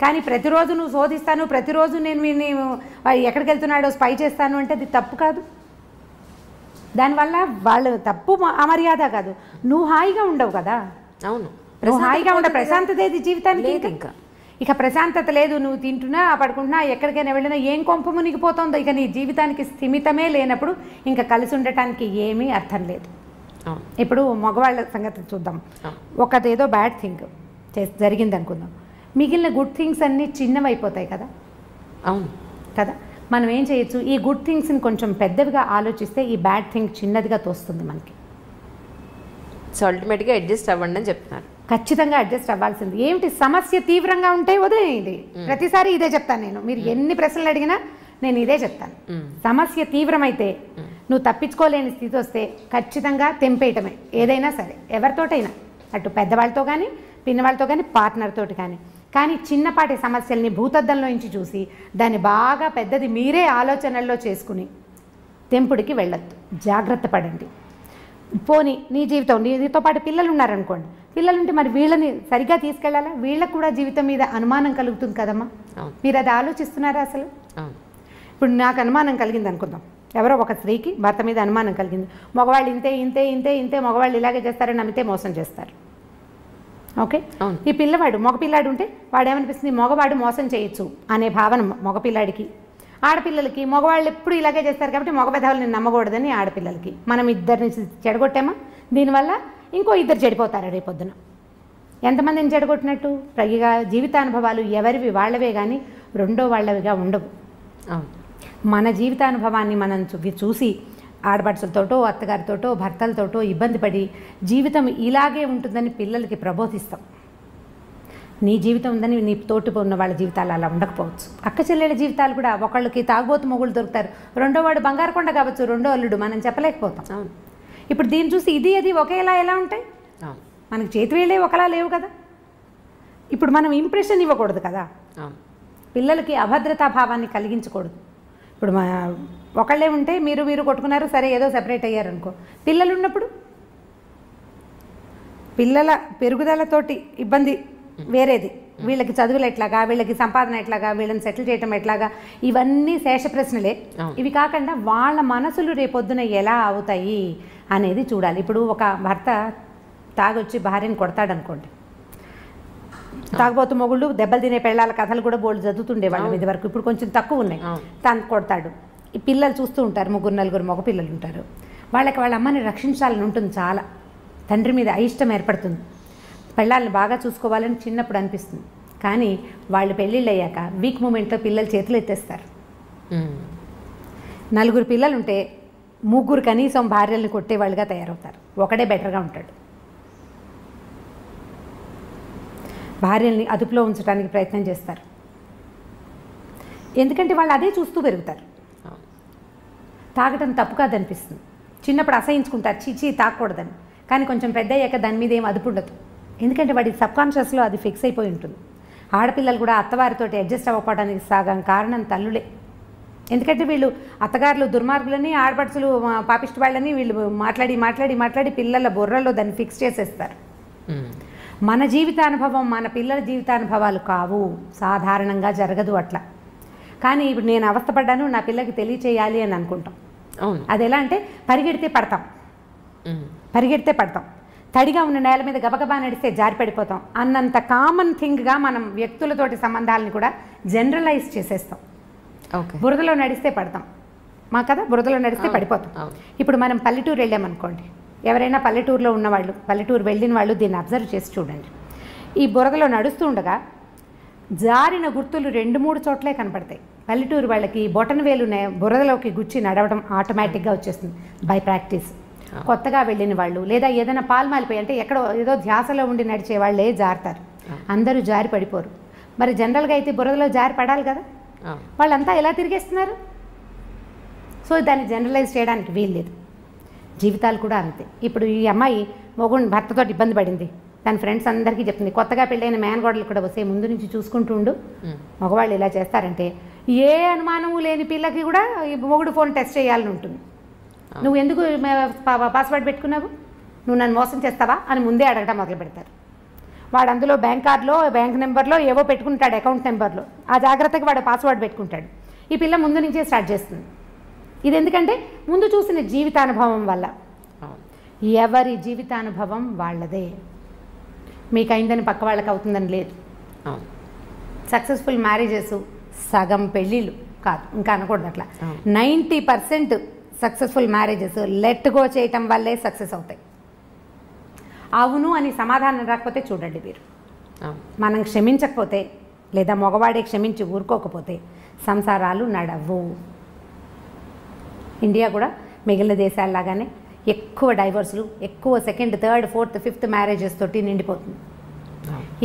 కానీ ప్రతిరోజు నువ్వు శోధిస్తాను, ప్రతిరోజు నేను ఎక్కడికి వెళ్తున్నాడో స్పై చేస్తాను అంటే అది తప్పు కాదు. దానివల్ల వాళ్ళు తప్పు అమర్యాద కాదు, నువ్వు హాయిగా ఉండవు కదా. అవును, నువ్వు హాయిగా ఉండవు, ప్రశాంతత ఏది జీవితానికి? ఇక ప్రశాంతత లేదు, నువ్వు తింటున్నా పడుకుంటున్నా ఎక్కడికైనా వెళ్ళినా ఏం కొంప మునిగిపోతుందో. ఇక నీ జీవితానికి స్థిమితమే లేనప్పుడు ఇంకా కలిసి ఉండటానికి ఏమీ అర్థం లేదు. ఇప్పుడు మగవాళ్ళ సంగతి చూద్దాం. ఒకటేదో బ్యాడ్ థింగ్ జరిగింది అనుకుందాం, మిగిలిన గుడ్ థింగ్స్ అన్నీ చిన్నవైపోతాయి కదా. అవును కదా. మనం ఏం చేయొచ్చు, ఈ గుడ్ థింగ్స్ని కొంచెం పెద్దవిగా ఆలోచిస్తే ఈ బ్యాడ్ థింగ్ చిన్నదిగా తోస్తుంది మనకి. సో అల్టిమేట్గా అడ్జస్ట్ అవ్వండి అని చెప్తున్నారు. ఖచ్చితంగా అడ్జస్ట్ అవ్వాల్సింది. ఏమిటి సమస్య తీవ్రంగా ఉంటే వదిలేయండి. ప్రతిసారి ఇదే చెప్తాను నేను, మీరు ఎన్ని ప్రశ్నలు అడిగినా నేను ఇదే చెప్తాను. సమస్య తీవ్రమైతే, నువ్వు తప్పించుకోలేని స్థితి వస్తే ఖచ్చితంగా తెంపేయటమే, ఏదైనా సరే, ఎవరితోటైనా, అటు పెద్దవాళ్ళతో కానీ పిన్నవాళ్ళతో కానీ పార్ట్నర్ తోటి కానీ. కానీ చిన్నపాటి సమస్యల్ని భూతద్దంలో నుంచి చూసి దాన్ని బాగా పెద్దది మీరే ఆలోచనల్లో చేసుకుని తెంపుడికి వెళ్ళొద్దు, జాగ్రత్త పడండి. పోనీ నీ జీవితం, నీతో పాటు పిల్లలు ఉన్నారనుకోండి, పిల్లలుంటే మరి వీళ్ళని సరిగ్గా తీసుకెళ్ళాలా, వీళ్ళకు కూడా జీవితం మీద అనుమానం కలుగుతుంది కదమ్మా. మీరు అది ఆలోచిస్తున్నారా అసలు? ఇప్పుడు నాకు అనుమానం కలిగింది అనుకుందాం, ఎవరో ఒక స్త్రీకి భర్త మీద అనుమానం కలిగింది, మగవాళ్ళు ఇంతే ఇంతే ఇంతే ఇంతే, మగవాళ్ళు ఇలాగే చేస్తారని నమ్మితే మోసం చేస్తారు. ఓకే, ఈ పిల్లవాడు మగపిల్లాడు ఉంటే వాడేమనిపిస్తుంది, మగవాడు మోసం చేయొచ్చు అనే భావన మగపిల్లాడికి. ఆడపిల్లలకి మగవాళ్ళు ఎప్పుడు ఇలాగే చేస్తారు కాబట్టి మగ పెదవులని నమ్మకూడదని ఆడపిల్లలకి. మనం ఇద్దరిని చెడగొట్టామా, దీనివల్ల ఇంకో 2 చెడిపోతారు రేపొద్దున. ఎంతమందిని చెడగొట్టినట్టు? పైగా జీవితానుభవాలు ఎవరివి వాళ్ళవే కానీ రెండో వాళ్ళవిగా ఉండవు. మన జీవితానుభవాన్ని మనం చూసి ఆడపడుచులతోటో అత్తగారితోటో భర్తలతోటో ఇబ్బంది పడి జీవితం ఇలాగే ఉంటుందని పిల్లలకి ప్రబోధిస్తాం. నీ జీవితం ఉందని నీ తోటి ఉన్న వాళ్ళ జీవితాలు అలా ఉండకపోవచ్చు. అక్క చెల్లెల జీవితాలు కూడా, ఒకళ్ళకి తాగుబోతు మొగుళ్ళు దొరుకుతారు, రెండో వాడు బంగారకొండ కావచ్చు, రెండో అల్లుడు, మనం చెప్పలేకపోతాం. ఇప్పుడు దీన్ని చూసి ఇది అది ఒకేలా ఎలా ఉంటాయి? మనకి చేతి వేళ్ళే ఒకలా లేవు కదా. ఇప్పుడు మనం ఇంప్రెషన్ ఇవ్వకూడదు కదా. పిల్లలకి అభద్రతా భావాన్ని కలిగించకూడదు. ఇప్పుడు ఒకళ్ళే ఉంటే మీరు కొట్టుకున్నారు, సరే ఏదో సెపరేట్ అయ్యారు అనుకో. పిల్లలు ఉన్నప్పుడు పిల్లల పెరుగుదలతోటి ఇబ్బంది వేరేది. వీళ్ళకి చదువులు ఎట్లాగా, వీళ్ళకి సంపాదన ఎట్లాగా, వీళ్ళని సెటిల్ చేయటం ఎట్లాగా, ఇవన్నీ శేష ప్రశ్నలే. ఇవి కాకుండా వాళ్ళ మనసులు రేపొద్దున ఎలా అవుతాయి అనేది చూడాలి. ఇప్పుడు ఒక భర్త తాగొచ్చి భార్యని కొడతాడనుకోండి, తాగబోతు మొగుళ్ళు దెబ్బలు తినే పెళ్ళాల కథలు కూడా బోల్డ్ చదువుతుండేవాళ్ళం ఇది వరకు. ఇప్పుడు కొంచెం తక్కువ ఉన్నాయి. తను కొడతాడు, ఈ పిల్లలు చూస్తూ ఉంటారు, 3-4 మగ పిల్లలు ఉంటారు. వాళ్ళకి వాళ్ళ అమ్మని రక్షించాలని ఉంటుంది చాలా. తండ్రి మీద అయిష్టం ఏర్పడుతుంది, పెళ్ళాలని బాగా చూసుకోవాలని చిన్నప్పుడు అనిపిస్తుంది. కానీ వాళ్ళు పెళ్ళిళ్ళు అయ్యాక వీక్ మూమెంట్లో పిల్లలు చేతులు ఎత్తేస్తారు. 4 పిల్లలు ఉంటే 3 కనీసం భార్యల్ని కొట్టేవాళ్ళుగా తయారవుతారు. ఒకడే బెటర్గా ఉంటాడు. భార్యల్ని అదుపులో ఉంచడానికి ప్రయత్నం చేస్తారు. ఎందుకంటే వాళ్ళు అదే చూస్తూ పెరుగుతారు. తాగటం తప్పు కాదనిపిస్తుంది. చిన్నప్పుడు అసహించుకుంటారు, చీచీ తాగకూడదని. కానీ కొంచెం పెద్ద అయ్యాక దాని మీద ఏం అదుపు ఉండదు. ఎందుకంటే వాడి సబ్కాన్షియస్లో అది ఫిక్స్ అయిపోయి ఉంటుంది. ఆడపిల్లలు కూడా అత్తవారితో అడ్జస్ట్ అవ్వకపోవడానికి సగం కారణం తల్లులే. ఎందుకంటే వీళ్ళు అత్తగారులు దుర్మార్గులని, ఆడపడుచులు పాపిష్టి వాళ్ళని వీళ్ళు మాట్లాడి పిల్లల బుర్రలో దాన్ని ఫిక్స్ చేసేస్తారు. మన జీవితానుభవం మన పిల్లల జీవితానుభవాలు కావు, సాధారణంగా జరగదు అట్లా. కానీ ఇప్పుడు నేను అవస్థపడ్డాను, నా పిల్లకి తెలియచేయాలి అని అనుకుంటాం. అది ఎలా అంటే పరిగెడితే పడతాం, తడిగా ఉన్న నేల మీద గబగబా నడిస్తే జారి పడిపోతాం అన్నంత కామన్ థింగ్గా మనం వ్యక్తులతోటి సంబంధాలను కూడా జనరలైజ్ చేసేస్తాం. బురదలో నడిస్తే పడతాం కదా, బురదలో నడిస్తే పడిపోతాం. ఇప్పుడు మనం పల్లెటూరు వెళ్ళామనుకోండి, ఎవరైనా పల్లెటూరులో ఉన్నవాళ్ళు, పల్లెటూరు వెళ్ళిన వాళ్ళు దీన్ని అబ్జర్వ్ చేసి చూడండి. ఈ బురదలో నడుస్తూ ఉండగా జారిన గుర్తులు 2-3 చోట్లే కనపడతాయి. పల్లెటూరు వాళ్ళకి బొటన వేలు బురదలోకి గుచ్చి నడవడం ఆటోమేటిక్గా వచ్చేస్తుంది బై ప్రాక్టీస్. కొత్తగా వెళ్ళిన వాళ్ళు లేదా ఏదైనా పాల్మాలిపోయి అంటే ఎక్కడో ఏదో ధ్యాసలో ఉండి నడిచే వాళ్ళే జారుతారు. అందరూ జారి పడిపోరు. మరి జనరల్గా అయితే బురదలో జారి పడాలి కదా, వాళ్ళంతా ఎలా తిరిగేస్తున్నారు? సో దాన్ని జనరలైజ్ చేయడానికి వీల్లేదు. జీవితాలు కూడా అంతే. ఇప్పుడు ఈ అమ్మాయి మొగుడు భర్తతో ఇబ్బంది పడింది, తన ఫ్రెండ్స్ అందరికీ చెప్తుంది. కొత్తగా పెళ్ళైన మేనగోడలు కూడా వస్తే ముందు నుంచి చూసుకుంటుండు, మగవాళ్ళు ఇలా చేస్తారంటే ఏ అనుమానము లేని పిల్లకి కూడా ఈ మొగుడు ఫోన్ టెస్ట్ చేయాలని ఉంటుంది. నువ్వు ఎందుకు పాస్వర్డ్ పెట్టుకున్నావు, నువ్వు నన్ను మోసం చేస్తావా అని ముందే అడగడం మొదలు పెడతారు. వాడు అందులో బ్యాంక్ కార్డులో బ్యాంక్ నెంబర్లో ఏవో పెట్టుకుంటాడు, అకౌంట్ నెంబర్లో. ఆ జాగ్రత్తగా వాడు పాస్వర్డ్ పెట్టుకుంటాడు. ఈ పిల్ల ముందు నుంచే స్టార్ట్ చేస్తుంది. ఇది ఎందుకంటే ముందు చూసిన జీవితానుభవం వల్ల. ఎవరి జీవితానుభవం వాళ్ళదే. మీకు అయిందని పక్క వాళ్ళకి అవుతుందని లేదు. సక్సెస్ఫుల్ మ్యారేజెస్ సగం పెళ్ళిళ్ళు కాదు, ఇంకా అనకూడదు అట్లా. 90% సక్సెస్ఫుల్ మ్యారేజెస్ లెట్ గో చేయటం వల్లే సక్సెస్ అవుతాయి. అవును అని సమాధానం రాకపోతే చూడండి మీరు, మనం క్షమించకపోతే లేదా మగవాడే క్షమించి ఊరుకోకపోతే సంసారాలు నడవు. ఇండియా కూడా మిగిలిన దేశాల్లాగానే ఎక్కువ డైవర్సులు, ఎక్కువ 2nd, 3rd, 4th, 5th marriages తోటి నిండిపోతుంది.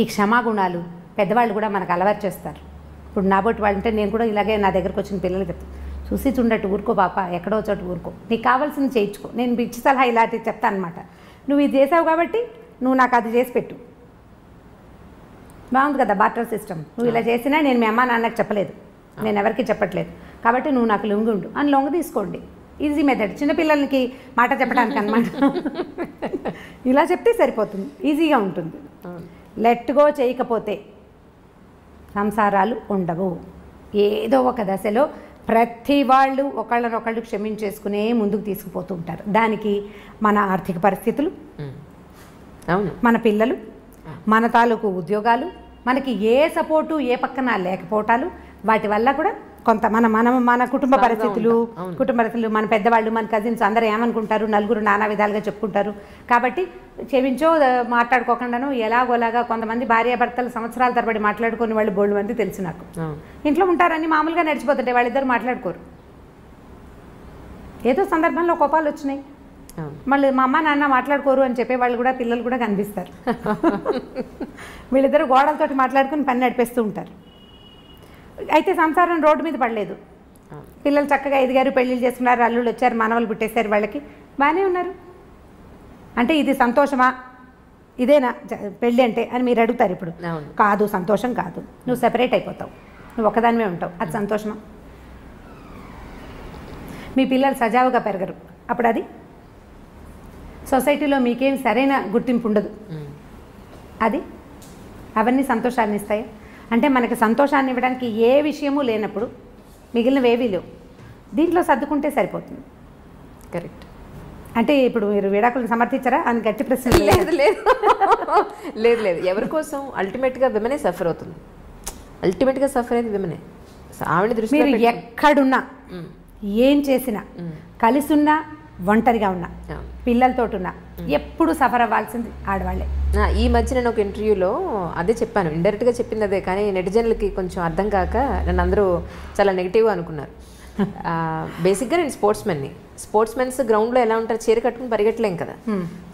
ఈ క్షమాగుణాలు పెద్దవాళ్ళు కూడా మనకు అలవాటు చేస్తారు. ఇప్పుడు నాబోటి వాళ్ళు అంటే నేను కూడా ఇలాగే నా దగ్గరకు వచ్చిన పిల్లలు చెప్తాను, చూసి చూడట్టు ఊరుకో పాప, ఎక్కడో చోటు ఊరుకో, నీకు కావాల్సింది చేయించుకో. నేను పిచ్చి సలహా ఇలాంటివి చెప్తాను అనమాట. నువ్వు ఇది చేసావు కాబట్టి నువ్వు నాకు అది చేసి పెట్టు. బాగుంది కదా బార్టర్ సిస్టమ్. నువ్వు ఇలా చేసినా నేను మీ అమ్మ నాన్నకి చెప్పలేదు, నేను ఎవరికి చెప్పట్లేదు, కాబట్టి నువ్వు నాకు లొంగి ఉండు అని లొంగ తీసుకోండి. ఈజీ మెథడ్, చిన్నపిల్లలకి మాట చెప్పడానికి అనమాట. ఇలా చెప్తే సరిపోతుంది, ఈజీగా ఉంటుంది. లెట్ గో చేయకపోతే సంసారాలు ఉండవు. ఏదో ఒక దశలో ప్రతి వాళ్ళు ఒకళ్ళనొకళ్ళు క్షమించేసుకునే ముందుకు తీసుకుపోతూ ఉంటారు. దానికి మన ఆర్థిక పరిస్థితులు, మన పిల్లలు, మన తాలూకు ఉద్యోగాలు, మనకి ఏ సపోర్టు ఏ పక్కన లేకపోవటాలు, వాటి వల్ల కూడా కొంత మన కుటుంబ పరిస్థితులు, మన పెద్దవాళ్ళు, మన కజిన్స్ అందరూ ఏమనుకుంటారు, నలుగురు నానా విధాలుగా చెప్పుకుంటారు. కాబట్టి క్షమించో మాట్లాడుకోకుండాను ఎలాగోలాగా కొంతమంది భార్యాభర్తలు సంవత్సరాల తరబడి మాట్లాడుకునే వాళ్ళు బోల్డ్ మంది తెలుసు నాకు. ఇంట్లో ఉంటారని మామూలుగా నడిచిపోతుంటే వాళ్ళిద్దరు మాట్లాడుకోరు. ఏదో సందర్భంలో కోపాలు వచ్చినాయి, మళ్ళీ మా అమ్మ నాన్న మాట్లాడుకోరు అని చెప్పేవాళ్ళు కూడా పిల్లలు కూడా కనిపిస్తారు. వీళ్ళిద్దరు గోడలతోటి మాట్లాడుకుని పని నడిపేస్తూ ఉంటారు. అయితే సంసారం రోడ్డు మీద పడలేదు. పిల్లలు చక్కగా ఎదిగారు, పెళ్ళిళ్ళు చేసుకున్నారు, అల్లుళ్ళు వచ్చారు, మనవలు పుట్టేశారు, వాళ్ళకి బాగానే ఉన్నారు. అంటే ఇది సంతోషమా, ఇదేనా పెళ్ళి అంటే అని మీరు అడుగుతారు. ఇప్పుడు కాదు, సంతోషం కాదు. నువ్వు సెపరేట్ అయిపోతావు. నువ్వు ఒకదానివే ఉంటావు, అది సంతోషమా? మీ పిల్లలు సజావుగా పెరగరు, అప్పుడు అది సొసైటీలో మీకేం సరైన గుర్తింపు ఉండదు. అది అవన్నీ సంతోషాన్ని ఇస్తాయి. అంటే మనకి సంతోషాన్ని ఇవ్వడానికి ఏ విషయమూ లేనప్పుడు మిగిలినవేవీ లేవు. దీంట్లో సర్దుకుంటే సరిపోతుంది. కరెక్ట్. అంటే ఇప్పుడు మీరు విడాకులను సమర్థించారా అని గట్టి ప్రశ్న. లేదు లేదు లేదు లేదు. ఎవరి కోసం? అల్టిమేట్గా విమెనే సఫర్ అవుతుంది. అల్టిమేట్గా సఫర్ అయ్యేది విమెనే. ఆవిడ దృష్టి మీరు ఎక్కడున్నా, ఏం చేసినా, కలిసి ఉన్నా, ఒంటరిగా ఉన్నా, పిల్లలతో ఉన్నా, ఎప్పుడు సఫర్ అవ్వాల్సింది ఆడవాళ్ళే. ఈ మధ్య నేను ఒక ఇంటర్వ్యూలో అదే చెప్పాను, ఇండైరెక్ట్గా చెప్పింది అదే. కానీ నెటిజన్లకి కొంచెం అర్థం కాక నన్ను అందరూ చాలా నెగిటివ్గా అనుకున్నారు. బేసిక్గా నేను స్పోర్ట్స్మెన్స్ గ్రౌండ్లో ఎలా ఉంటారు, చీర కట్టుకుని పరిగెట్టలేం కదా.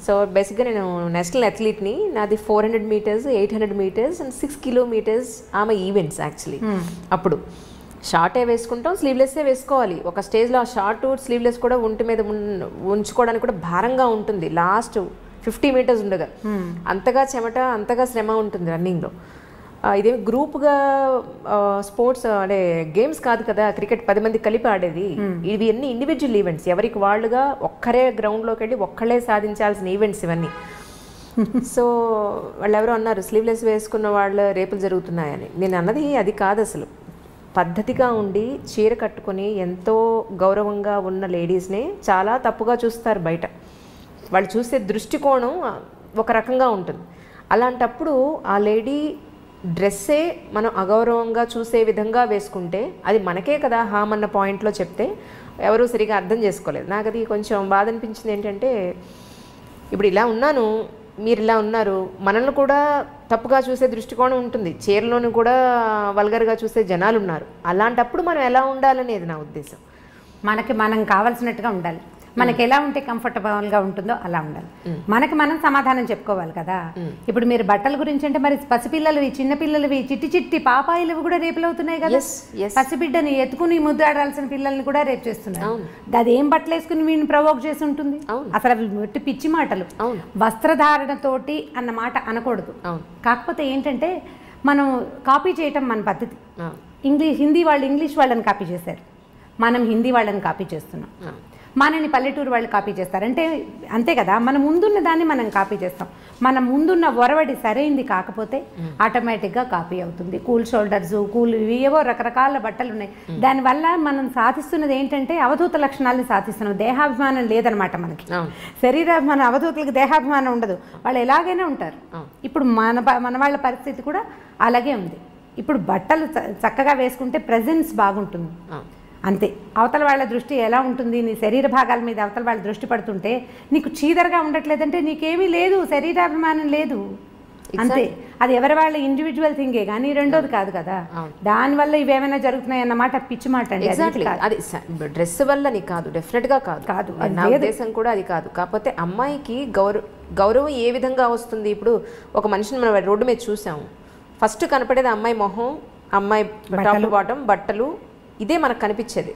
సో బేసిక్గా నేను నేషనల్ అథ్లీట్ని. నాది 400 మీటర్స్, 800 మీటర్స్ అండ్ 6 కిలోమీటర్స్ ఆమె ఈవెంట్స్ యాక్చువల్లీ. అప్పుడు షార్టే వేసుకుంటాం, స్లీవ్లెస్సే వేసుకోవాలి. ఒక స్టేజ్లో ఆ షార్ట్ స్లీవ్లెస్ కూడా ఒంటి మీద ఉంచుకోవడానికి కూడా భారంగా ఉంటుంది. లాస్ట్ 50 మీటర్స్ ఉండగా అంతగా చెమట, అంతగా శ్రమ ఉంటుంది రన్నింగ్లో. ఇదేమి గ్రూప్గా స్పోర్ట్స్ అంటే గేమ్స్ కాదు కదా, క్రికెట్ 10 మంది కలిపి ఆడేది. ఇవి అన్ని ఇండివిజువల్ ఈవెంట్స్, ఎవరికి వాళ్ళుగా ఒక్కరే గ్రౌండ్లోకి వెళ్ళి ఒక్కళ్ళే సాధించాల్సిన ఈవెంట్స్ ఇవన్నీ. సో వాళ్ళు ఎవరో అన్నారు స్లీవ్లెస్ వేసుకున్న వాళ్ళ రేపులు జరుగుతున్నాయని. నేను అన్నది అది కాదు. అసలు పద్ధతిగా ఉండి చీర కట్టుకొని ఎంతో గౌరవంగా ఉన్న లేడీస్ని చాలా తప్పుగా చూస్తారు బయట. వాళ్ళు చూసే దృష్టికోణం ఒక రకంగా ఉంటుంది. అలాంటప్పుడు ఆ లేడీ డ్రెస్సే మనం అగౌరవంగా చూసే విధంగా వేసుకుంటే అది మనకే కదా హామ్ అన్న పాయింట్లో చెప్తే ఎవరూ సరిగా అర్థం చేసుకోలేదు. నాకు అది కొంచెం బాధ అనిపించింది. ఏంటంటే ఇప్పుడు ఇలా ఉన్నాను, మీరు ఇలా ఉన్నారు, మనల్ని కూడా తప్పుగా చూసే దృష్టికోణం ఉంటుంది, చీరలోని కూడా వల్గర్గా చూసే జనాలు ఉన్నారు. అలాంటప్పుడు మనం ఎలా ఉండాలనేది నా ఉద్దేశం. మనకి మనం కావాల్సినట్టుగా ఉండాలి. మనకి ఎలా ఉంటే కంఫర్టబుల్గా ఉంటుందో అలా ఉండాలి. మనకి మనం సమాధానం చెప్పుకోవాలి కదా. ఇప్పుడు మీరు బట్టల గురించి అంటే మరి పసిపిల్లలవి, చిన్నపిల్లలవి, చిట్టి చిట్టి పాపాయిలవి కూడా రేపులు అవుతున్నాయి కదా. పసిబిడ్డని ఎత్తుకుని ముద్దాడాల్సిన పిల్లల్ని కూడా రేపు చేస్తున్నారు. అది ఏం బట్టలు వేసుకుని వీడిని ప్రవోక్ చేసి ఉంటుంది. అసలు అవి మట్టి పిచ్చి మాటలు. వస్త్రధారణతోటి అన్న మాట అనకూడదు. కాకపోతే ఏంటంటే మనం కాపీ చేయటం మన పద్ధతి. హిందీ వాళ్ళు ఇంగ్లీష్ వాళ్ళని కాపీ చేశారు, మనం హిందీ వాళ్ళని కాపీ చేస్తున్నాం. మనని పల్లెటూరు వాళ్ళు కాపీ చేస్తారు. అంటే అంతే కదా, మన ముందున్న దాన్ని మనం కాపీ చేస్తాం. మన ముందున్న ఒరవడి సరైంది కాకపోతే ఆటోమేటిక్గా కాపీ అవుతుంది. కూల్ షోల్డర్స్, కూల్ ఇవి ఏవో రకరకాల బట్టలు ఉన్నాయి. దానివల్ల మనం సాధిస్తున్నది ఏంటంటే అవధూత లక్షణాలను సాధిస్తున్నాం. దేహాభిమానం లేదనమాట మనకి. మన అవధూతలకు దేహాభిమానం ఉండదు, వాళ్ళు ఎలాగైనా ఉంటారు. ఇప్పుడు మన వాళ్ళ పరిస్థితి కూడా అలాగే ఉంది. ఇప్పుడు బట్టలు చక్కగా వేసుకుంటే ప్రెజెన్స్ బాగుంటుంది అంతే. అవతల వాళ్ళ దృష్టి ఎలా ఉంటుంది, నీ శరీర భాగాల మీద అవతల వాళ్ళ దృష్టి పడుతుంటే నీకు చీదరగా ఉండట్లేదంటే నీకేమీ లేదు, శరీరాభిమానం లేదు అంతే. అది ఎవరి వాళ్ళ ఇండివిజువల్ థింగే కానీ రెండోది కాదు కదా. దానివల్ల ఇవేమైనా జరుగుతున్నాయి అన్నమాట పిచ్చి మాట అండి. అది డ్రెస్ వల్లని కాదు, డెఫినెట్గా కాదు. నా ఉద్దేశం కూడా అది కాదు. కాకపోతే అమ్మాయికి గౌరవం ఏ విధంగా వస్తుంది? ఇప్పుడు ఒక మనిషిని మనం రోడ్డు మీద చూసాము, ఫస్ట్ కనపడేది అమ్మాయి మొహం, అమ్మాయి టాప్ బాటం, బట్టలు, ఇదే మనకు కనిపించేది.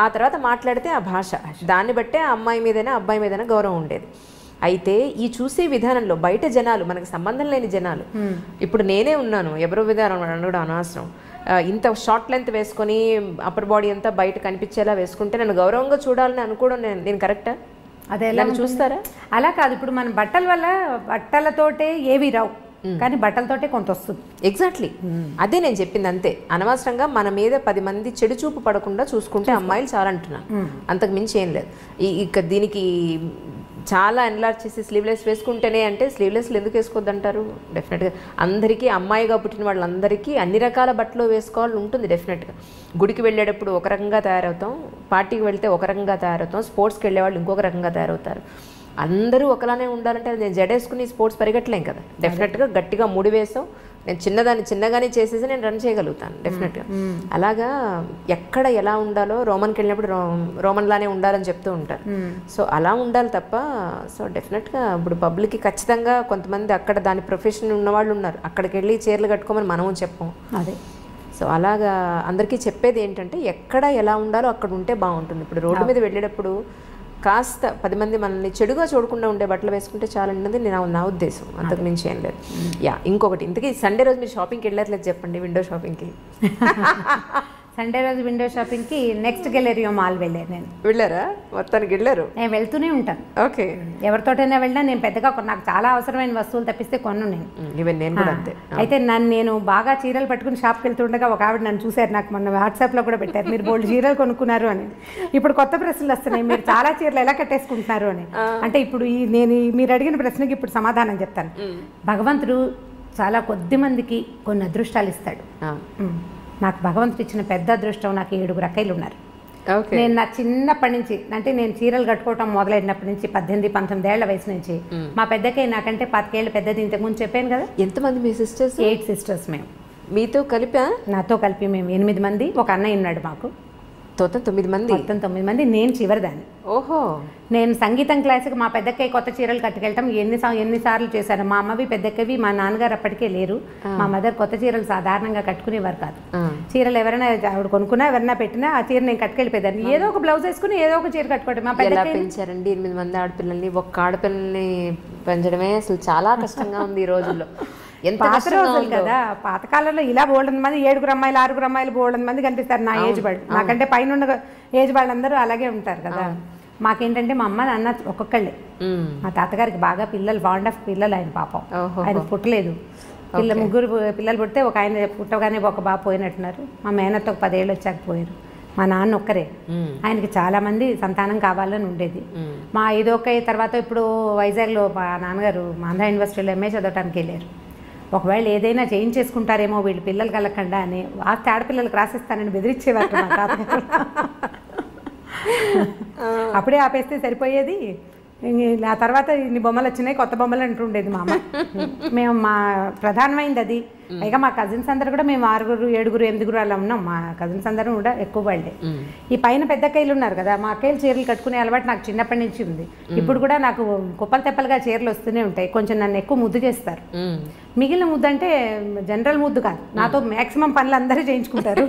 ఆ తర్వాత మాట్లాడితే ఆ భాష, దాన్ని బట్టే ఆ అమ్మాయి మీదైనా అబ్బాయి మీదైనా గౌరవం ఉండేది. అయితే ఈ చూసే విధానంలో బయట జనాలు, మనకు సంబంధం లేని జనాలు, ఇప్పుడు నేనే ఉన్నాను, ఎవరో విధానం అనడం అనవసరం, ఇంత షార్ట్ లెంత్ వేసుకొని అప్పర్ బాడీ అంతా బయట కనిపించేలా వేసుకుంటే నన్ను గౌరవంగా చూడాలని అనుకోవడం నేను కరెక్టా? అదే ఎలా చూస్తారా? అలా కాదు. ఇప్పుడు మన బట్టల వల్ల బట్టలతోటే ఏవి రావు, కానీ బట్టలతోటే కొంత వస్తుంది. ఎగ్జాక్ట్లీ అదే నేను చెప్పింది. అంతే, అనవసరంగా మన మీద 10 మంది చెడు చూపు పడకుండా చూసుకుంటే అమ్మాయిలు చాలా అంటున్నా, అంతకు మించి ఏం లేదు. ఇక దీనికి చాలా ఎన్లార్జ్ చేసి స్లీవ్లెస్ వేసుకుంటేనే అంటే స్లీవ్లెస్లు ఎందుకు వేసుకోవద్దంటారు? డెఫినెట్గా అందరికీ, అమ్మాయిగా పుట్టిన వాళ్ళందరికీ అన్ని రకాల బట్టలు వేసుకోవాలని ఉంటుంది. డెఫినెట్గా గుడికి వెళ్ళేటప్పుడు ఒక రకంగా తయారవుతాం, పార్టీకి వెళ్తే ఒక రకంగా తయారవుతాం, స్పోర్ట్స్కి వెళ్ళే వాళ్ళు ఇంకొక రకంగా తయారవుతారు. అందరూ ఒకలానే ఉండాలంటే నేను జడేసుకుని స్పోర్ట్స్ పరిగెట్టలేం కదా. డెఫినెట్గా గట్టిగా ముడి వేసాం, నేను చిన్నగానే చేసేసి నేను రన్ చేయగలుగుతాను డెఫినెట్గా. అలాగా ఎక్కడ ఎలా ఉండాలో రోమన్కి వెళ్ళినప్పుడు రోమన్లానే ఉండాలని చెప్తూ ఉంటారు. సో అలా ఉండాలి తప్ప, సో డెఫినెట్గా ఇప్పుడు పబ్లిక్కి ఖచ్చితంగా కొంతమంది అక్కడ దాని ప్రొఫెషన్ ఉన్నవాళ్ళు ఉన్నారు, అక్కడికి వెళ్ళి చీరలు కట్టుకోమని మనము చెప్పం. అదే. సో అలాగా అందరికీ చెప్పేది ఏంటంటే ఎక్కడ ఎలా ఉండాలో అక్కడ ఉంటే బాగుంటుంది. ఇప్పుడు రోడ్డు మీద వెళ్ళేటప్పుడు కాస్త 10 మంది మనల్ని చెడుగా చూడకుండా ఉండే బట్టలు వేసుకుంటే చాలన్నది నా ఉద్దేశం, అంతకు మించి ఏం లేదు. యా, ఇంకొకటి, ఇంతకీ సండే రోజు మీరు షాపింగ్కి వెళ్ళట్లేదు చెప్పండి, విండో షాపింగ్కి. సండే రోజు విండో షాపింగ్కి నెక్స్ట్ గెలేరియో మాల్ వెళ్ళాను. నేను వెళ్ళారా? మొత్తానికి వెళ్ళారు? నేను వెళ్తూనే ఉంటాను. ఓకే. ఎవరితోటైనా వెళ్ళినా నేను పెద్దగా నాకు చాలా అవసరమైన వస్తువులు తప్పిస్తే కొను నేను. ఈవెన్ నేను కూడా అంతే. అయితే నేను బాగా చీరలు పట్టుకుని షాప్కి వెళ్తుండగా ఒక ఆవిడ నన్ను చూశారు, నాకు మొన్న వాట్సాప్లో కూడా పెట్టారు, మీరు బోల్డ్ చీరలు కొనుక్కున్నారు అని. ఇప్పుడు కొత్త ప్రశ్నలు వస్తున్నాయి, మీరు చాలా చీరలు ఎలా కట్టేసుకుంటున్నారు అని. అంటే ఇప్పుడు మీరు అడిగిన ప్రశ్నకి ఇప్పుడు సమాధానం చెప్తాను. భగవంతుడు చాలా కొద్ది మందికి కొన్ని అదృష్టాలు ఇస్తాడు. నాకు భగవంతుడు ఇచ్చిన పెద్ద అదృష్టం, నాకు 7 అక్కయ్యలు ఉన్నారు. నేను నా చిన్నప్పటి నుంచి, అంటే నేను చీరలు కట్టుకోవటం మొదలైనప్పటి నుంచి 18-19 ఏళ్ల వయసు నుంచి, మా పెద్దకై నాకంటే 10 ఏళ్ళు పెద్దది. ఇంతకుముందు చెప్పాను కదా. ఎంతమంది మీ సిస్టర్స్? 8 సిస్టర్స్ మేము. మీతో కలిపా? నాతో కలిపి మేము 8 మంది. ఒక అన్నయ్య ఉన్నాడు మాకు. మొత్తం 9 మంది. మొత్తం 9 మంది. నేను చివరిదాన్ని. ఓహో. నేను సంగీతం క్లాస్కి మా పెద్దక్కై కొత్త చీరలు కట్టుకెళ్ళటం ఎన్నిసార్లు చేశాను. మా అమ్మవి పెద్దక్కవి, మా నాన్నగారు అప్పటికే లేరు. మా మదర్ కొత్త చీరలు సాధారణంగా కట్టుకునేవారు కాదు. చీరలు ఎవరైనా ఆవిడ కొనుక్కున్నా, ఎవరైనా పెట్టినా ఆ చీర నేను కట్టుకెళ్ళిపోయేదాన్ని. ఏదో ఒక బ్లౌజ్ వేసుకుని ఏదో ఒక చీర కట్టుకోవడం. మా పెద్ద పెంచారండి 8 మంది ఆడపిల్లల్ని. ఒక్క ఆడపిల్లల్ని పెంచడమే అసలు చాలా కష్టంగా ఉంది ఈ రోజుల్లో. పాత రోజులు కదా, పాతకాలంలో ఇలా బోల్డెన్ మంది 7 అమ్మాయిలు 6 అమ్మాయిలు బోల్డెన్ మంది కనిపిస్తారు. నా ఏజ్ వాళ్ళు, నాకంటే పైన ఉన్న ఏజ్ వాళ్ళందరూ అలాగే ఉంటారు కదా. మాకేంటంటే మా అమ్మ నాన్న ఒక్కొక్కళ్ళే. మా తాతగారికి బాగా పిల్లలు, బాండ్ ఆఫ్ పిల్లలు ఆయన పాపం. ఆయన పుట్టలేదు. ముగ్గురు పిల్లలు పుడితే ఒక ఆయన పుట్టగానే ఒక బాబు పోయినట్టున్నారు. మా మేనత్త ఒక 10 ఏళ్ళు వచ్చాక పోయారు. మా నాన్న ఒక్కరే. ఆయనకి చాలా మంది సంతానం కావాలని ఉండేది. మా ఇదొక తర్వాత ఇప్పుడు వైజాగ్లో మా నాన్నగారు ఆంధ్ర యూనివర్సిటీలో ఎంఏ చదవటానికి వెళ్ళారు. ఒకవేళ ఏదైనా చేయించేసుకుంటారేమో వీళ్ళు పిల్లలు కలగకుండా అని ఆడపిల్లలకు రాసిస్తానని బెదిరించేవారు మా తాతగారు. అప్పుడే ఆపేస్తే సరిపోయేది. ఆ తర్వాత ఇన్ని బొమ్మలు వచ్చినాయి, కొత్త బొమ్మలు అంటుండేది మా అమ్మ. మేము మా ప్రధానమైంది అది. పైగా మా కజిన్స్ అందరూ కూడా మేము 6, 7, 8 అలా ఉన్నాం. మా కజిన్స్ అందరూ కూడా ఎక్కువ వాళ్ళే. ఈ పైన పెద్ద అక్కయ్యలు ఉన్నారు కదా, మా అక్కయ్యలు చీరలు కట్టుకునే అలవాటు నాకు చిన్నప్పటి నుంచి ఉంది. ఇప్పుడు కూడా నాకు కుప్పలు తెప్పలుగా చీరలు వస్తూనే ఉంటాయి. కొంచెం నన్ను ఎక్కువ ముద్దు చేస్తారు. మిగిలిన ముద్దు అంటే జనరల్ ముద్దు కాదు, నాతో మ్యాక్సిమం పనులు అందరూ చేయించుకుంటారు.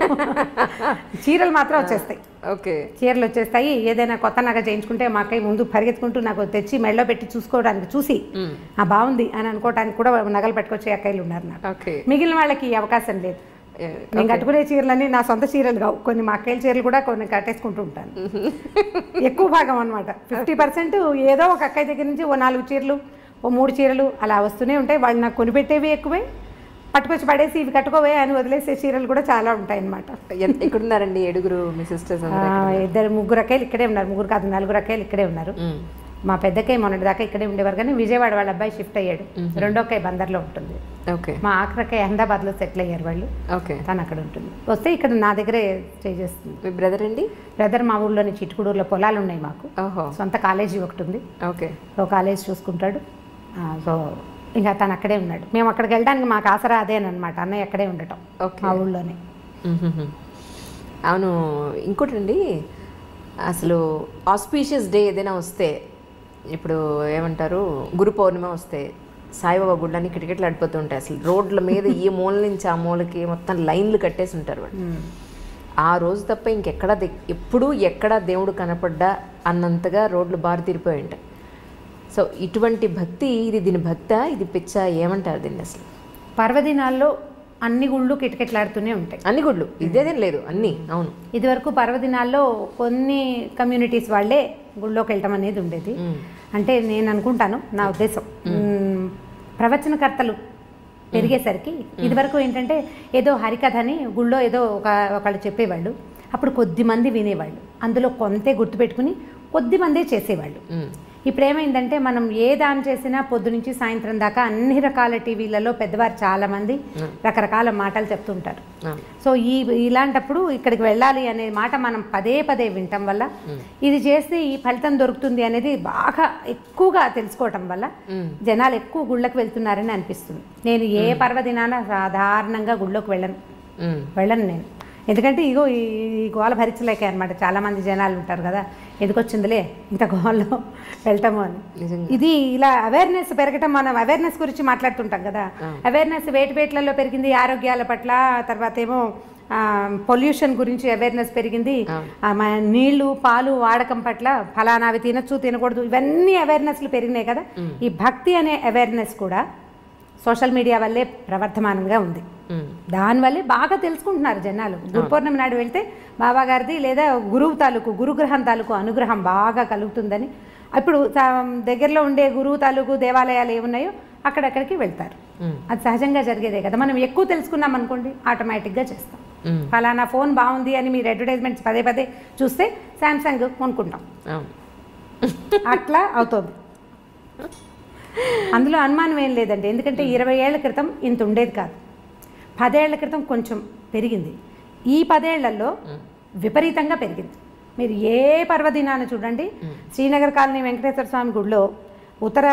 చీరలు మాత్రం వచ్చేస్తాయి. ఓకే, చీరలు వచ్చేస్తాయి. ఏదైనా కొత్త నగ చేయించుకుంటే మా అక్కయ్య ముందు పరిగెత్తుకుంటూ నాకు తెచ్చి మెడలో పెట్టి చూసుకోవడానికి, చూసి బాగుంది అని అనుకోవడానికి కూడా నగలు పట్టుకొచ్చే అక్కయ్యలు ఉన్నారు నాకు. మిగిలిన వాళ్ళకి ఈ అవకాశం లేదు. నేను కట్టుకునే చీరలన్నీ నా సొంత చీరలు కావు. కొన్ని మా అక్కయ్యల చీరలు కూడా కొన్ని కట్టేసుకుంటూ ఉంటాను. ఎక్కువ భాగం అనమాట. 50% ఏదో ఒక అక్కయ్య దగ్గర నుంచి ఓ 4 చీరలు, ఓ 3 చీరలు అలా వస్తూనే ఉంటాయి. వాళ్ళు నాకు కొనిపెట్టేవి ఎక్కువే, పట్టుకొచ్చి పడేసి ఇవి కట్టుకోవే అని వదిలేసే చీరలు కూడా చాలా ఉంటాయి అన్నమాట. ఎక్కడున్నారండి 7 మీ సిస్టర్స్? 3 అక్కయ్యలు ఇక్కడే ఉన్నారు. 3 కాదు 4 అక్కయ్యలు ఇక్కడే ఉన్నారు. మా పెద్దక్కయ్య మొన్నటి దాకా ఇక్కడే ఉండేవారు, కానీ విజయవాడ వాళ్ళ అబ్బాయి షిఫ్ట్ అయ్యాడు. రెండో అక్కయ్య బందర్లో ఉంటుంది. మా ఆఖరక్కయ్య అహ్మదాబాద్లో సెటిల్ అయ్యారు వాళ్ళు. తను అక్కడ ఉంటుంది. వస్తే ఇక్కడ నా దగ్గరే స్టే చేస్తుంది. మీ బ్రదర్ అండి? బ్రదర్ మా ఊళ్ళోని చిట్టుకూడూరులో పొలాలు ఉన్నాయి మాకు. సొంత కాలేజీ ఒకటి ఉంది. సో కాలేజ్ చూసుకుంటాడు. సో ఇంకా తను అక్కడే ఉన్నాడు. మేము అక్కడికి వెళ్ళడానికి మాకు ఆసరా అదేనమాట, అన్నయ్య అక్కడే ఉండటం మా ఊళ్ళోనే. అవును. ఇంకోటండి, అసలు ఆస్పీషియస్ డే ఏదైనా వస్తే, ఇప్పుడు ఏమంటారు, గురు పౌర్ణిమ వస్తే సాయిబాబా గుళ్ళని కిటకిటలు ఆడిపోతూ ఉంటాయి. అసలు రోడ్ల మీద ఈ మూల నుంచి ఆ మూలకి మొత్తం లైన్లు కట్టేసి ఉంటారు వాళ్ళు. ఆ రోజు తప్ప ఇంకెక్కడ ఎప్పుడు ఎక్కడ దేవుడు కనపడ్డా అన్నంతగా రోడ్లు బారు తీరిపోయి ఉంటాయి. సో ఇటువంటి భక్తి, ఇది దీని భక్త, ఇది పిచ్చ, ఏమంటారు దీన్ని అసలు? పర్వదినాల్లో అన్ని గుళ్ళు కిటకిటలాడుతూనే ఉంటాయి. అన్ని గుళ్ళు, ఇదేదేం లేదు, అన్నీ. అవును, ఇదివరకు పర్వదినాల్లో కొన్ని కమ్యూనిటీస్ వాళ్ళే గుళ్ళోకి వెళ్ళటం అనేది ఉండేది. అంటే నేను అనుకుంటాను, నా ఉద్దేశం, ప్రవచనకర్తలు పెరిగేసరికి ఇదివరకు ఏంటంటే ఏదో హరికథ అని గుళ్ళో ఏదో ఒకళ్ళు చెప్పేవాళ్ళు. అప్పుడు కొద్ది మంది వినేవాళ్ళు, అందులో కొంతే గుర్తుపెట్టుకుని కొద్ది మందే చేసేవాళ్ళు. ఇప్పుడు ఏమైందంటే మనం ఏ దాని చేసినా పొద్దు నుంచి సాయంత్రం దాకా అన్ని రకాల టీవీలలో పెద్దవారు చాలామంది రకరకాల మాటలు చెప్తుంటారు. సో ఇలాంటప్పుడు ఇక్కడికి వెళ్ళాలి అనే మాట మనం పదే పదే వినటం వల్ల, ఇది చేస్తే ఈ ఫలితం దొరుకుతుంది అనేది బాగా ఎక్కువగా తెలుసుకోవటం వల్ల జనాలు ఎక్కువ గుళ్ళకి వెళ్తున్నారని అనిపిస్తుంది. నేను ఏ పర్వదినాన సాధారణంగా గుళ్ళోకి వెళ్ళను నేను. ఎందుకంటే ఇగో ఈ గోల భరించలేకే అనమాట. చాలామంది జనాలు ఉంటారు కదా, ఎందుకు వచ్చిందిలే ఇంత గోల్లో వెళ్తాము అని. ఇది ఇలా అవేర్నెస్ పెరగటం, మనం అవేర్నెస్ గురించి మాట్లాడుతుంటాం కదా. అవేర్నెస్ వేటివేట్లలో పెరిగింది, ఆరోగ్యాల పట్ల, తర్వాత ఏమో పొల్యూషన్ గురించి అవేర్నెస్ పెరిగింది, మన నీళ్లు పాలు వాడకం పట్ల ఫలానావి తినచ్చు తినకూడదు ఇవన్నీ అవేర్నెస్లు పెరిగినాయి కదా. ఈ భక్తి అనే అవేర్నెస్ కూడా సోషల్ మీడియా వల్లే ప్రవర్ధమానంగా ఉంది. దానివల్లే బాగా తెలుసుకుంటున్నారు జనాలు. గురు పౌర్ణమి నాడు వెళ్తే బాబా గారిది లేదా గురువు తాలూకు గురుగ్రహం తాలూకు అనుగ్రహం బాగా కలుగుతుందని ఇప్పుడు దగ్గరలో ఉండే గురువు తాలూకు దేవాలయాలు ఏమున్నాయో అక్కడక్కడికి వెళ్తారు. అది సహజంగా జరిగేదే కదా. మనం ఎక్కువ తెలుసుకున్నాం అనుకోండి ఆటోమేటిక్గా చేస్తాం. ఫలానా ఫోన్ బాగుంది అని మీరు అడ్వర్టైజ్మెంట్స్ పదే పదే చూస్తే శాంసంగ్ కొనుక్కుంటాం, అట్లా అవుతుంది. అందులో అనుమానం ఏం లేదండి. ఎందుకంటే 20 ఏళ్ల క్రితం ఇంత ఉండేది కాదు, 10 ఏళ్ల క్రితం కొంచెం పెరిగింది. ఈ 10 ఏళ్లలో విపరీతంగా పెరిగింది. మీరు ఏ పర్వదినాన్ని చూడండి, శ్రీనగర్ కాలనీ వెంకటేశ్వర స్వామి గుడిలో ఉత్తర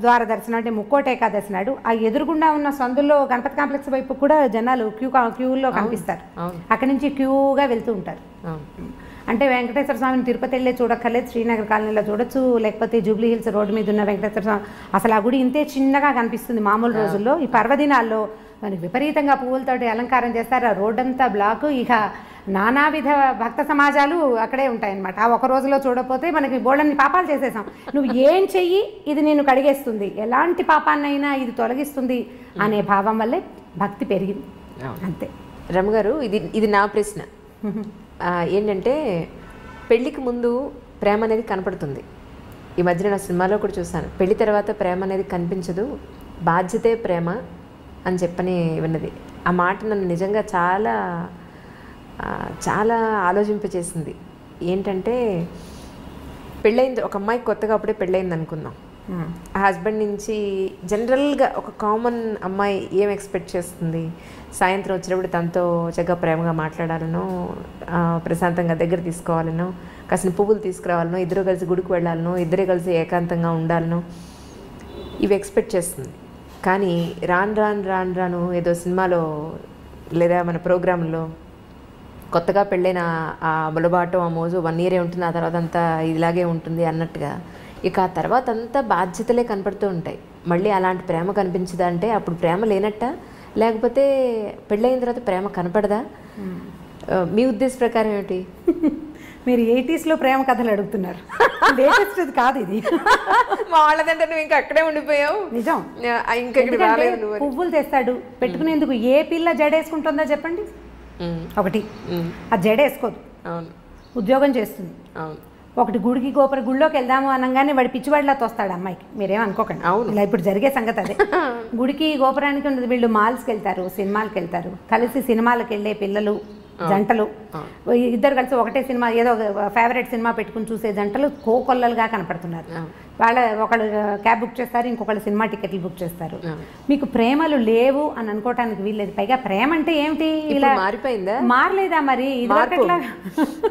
ద్వార దర్శనం అంటే ముక్కోటి ఏకాదశి నాడు ఆ ఎదురుగుండా ఉన్న సందుల్లో గణపతి కాంప్లెక్స్ వైపు కూడా జనాలు క్యూలో కనిపిస్తారు. అక్కడి నుంచి క్యూగా వెళ్తూ ఉంటారు. అంటే వెంకటేశ్వర స్వామిని తిరుపతి వెళ్ళే చూడక్కర్లేదు, శ్రీనగర్ కాలనీలో చూడొచ్చు, లేకపోతే జూబ్లీ హిల్స్ రోడ్డు మీద ఉన్న వెంకటేశ్వర స్వామి అసలు ఆ గుడి ఇంతే చిన్నగా కనిపిస్తుంది మామూలు రోజుల్లో. ఈ పర్వదినాల్లో మనకి విపరీతంగా పువ్వులతోటి అలంకారం చేస్తారు. ఆ రోడ్డంతా బ్లాకు. ఇక నానావిధ భక్త సమాజాలు అక్కడే ఉంటాయన్నమాట. ఆ ఒక రోజులో చూడకపోతే మనకి బోళ్ళని పాపాలు చేసేసాం. నువ్వు ఏం చెయ్యి ఇది నేను కడిగేస్తుంది, ఎలాంటి పాపాన్నైనా ఇది తొలగిస్తుంది అనే భావం వల్లే భక్తి పెరిగింది అంతే. రమగారు, ఇది నా ప్రశ్న ఏంటంటే, పెళ్ళికి ముందు ప్రేమ అనేది కనపడుతుంది. ఈ మధ్యన నా సినిమాలో కూడా చూసాను, పెళ్లి తర్వాత ప్రేమ అనేది కనిపించదు, బాధ్యతే ప్రేమ అని చెప్పని విన్నది. ఆ మాట నన్ను నిజంగా చాలా చాలా ఆలోచింపచేసింది. ఏంటంటే, పెళ్ళయింది ఒక అమ్మాయికి కొత్తగా అప్పుడే పెళ్ళయింది అనుకుందాం. ఆ హస్బెండ్ నుంచి జనరల్గా ఒక కామన్ అమ్మాయి ఏం ఎక్స్పెక్ట్ చేస్తుంది, సాయంత్రం వచ్చినప్పుడు తనతో చక్కగా ప్రేమగా మాట్లాడాలనో, ప్రశాంతంగా దగ్గర తీసుకోవాలనో, కాసిన పువ్వులు తీసుకురావాలనో, ఇద్దరు కలిసి గుడికి వెళ్ళాలనో, ఇద్దరే కలిసి ఏకాంతంగా ఉండాలనో, ఇవి ఎక్స్పెక్ట్ చేస్తుంది. కానీ రాను ఏదో సినిమాలో లేదా మన ప్రోగ్రాంలో కొత్తగా పెళ్ళైన ఆ ములబాటు ఆ మోజు 1 year ఉంటుంది, ఆ తర్వాత అంతా ఇలాగే ఉంటుంది అన్నట్టుగా ఇక ఆ తర్వాత అంతా బాధ్యతలే కనపడుతూ ఉంటాయి. మళ్ళీ అలాంటి ప్రేమ కనిపించదా అంటే అప్పుడు ప్రేమ లేనట్ట, లేకపోతే పెళ్ళైన తర్వాత ప్రేమ కనపడదా? మీ ఉద్దేశ ప్రకారం ఏమిటి? మీరు 80s ప్రేమ కథలు అడుగుతున్నారు, లేటెస్ట్ కాదు ఇది. మా వాళ్ళదంటే నువ్వు ఇంకా అక్కడే ఉండిపోయావు. నిజం. ఇంకా పువ్వులు తెస్తాడు పెట్టుకునేందుకు. ఏ పిల్ల జడేసుకుంటుందో చెప్పండి? ఒకటి అది జడేసుకోదు, ఉద్యోగం చేస్తుంది. ఒకటి గుడిలోకి వెళ్దాము అనగానే వాడి పిచ్చివాడిలా తోస్తాడు అమ్మాయికి. మీరేం అనుకోకండి, ఇలా ఇప్పుడు జరిగే సంగతి అదే. గుడికి గోపురానికి ఉండదు, వీళ్ళు మాల్స్కి వెళ్తారు, సినిమాలకు వెళ్తారు, కలిసి సినిమాలకు వెళ్ళే పిల్లలు జంటలు, ఇద్దరు కలిసి ఒకటే సినిమా ఏదో ఫేవరెట్ సినిమా పెట్టుకుని చూసే జంటలు కోకొల్లలుగా కనపడుతున్నారు. ఒకళ్ళు క్యాబ్ బుక్ చేస్తారు, ఇంకొకళ్ళు సినిమా టికెట్లు బుక్ చేస్తారు. మీకు ప్రేమలు లేవు అని అనుకోవటానికి వీల్లేదు. పైగా ప్రేమ అంటే ఏమిటి? ఇలా మారిపోయిందా? మారలేదా మరి?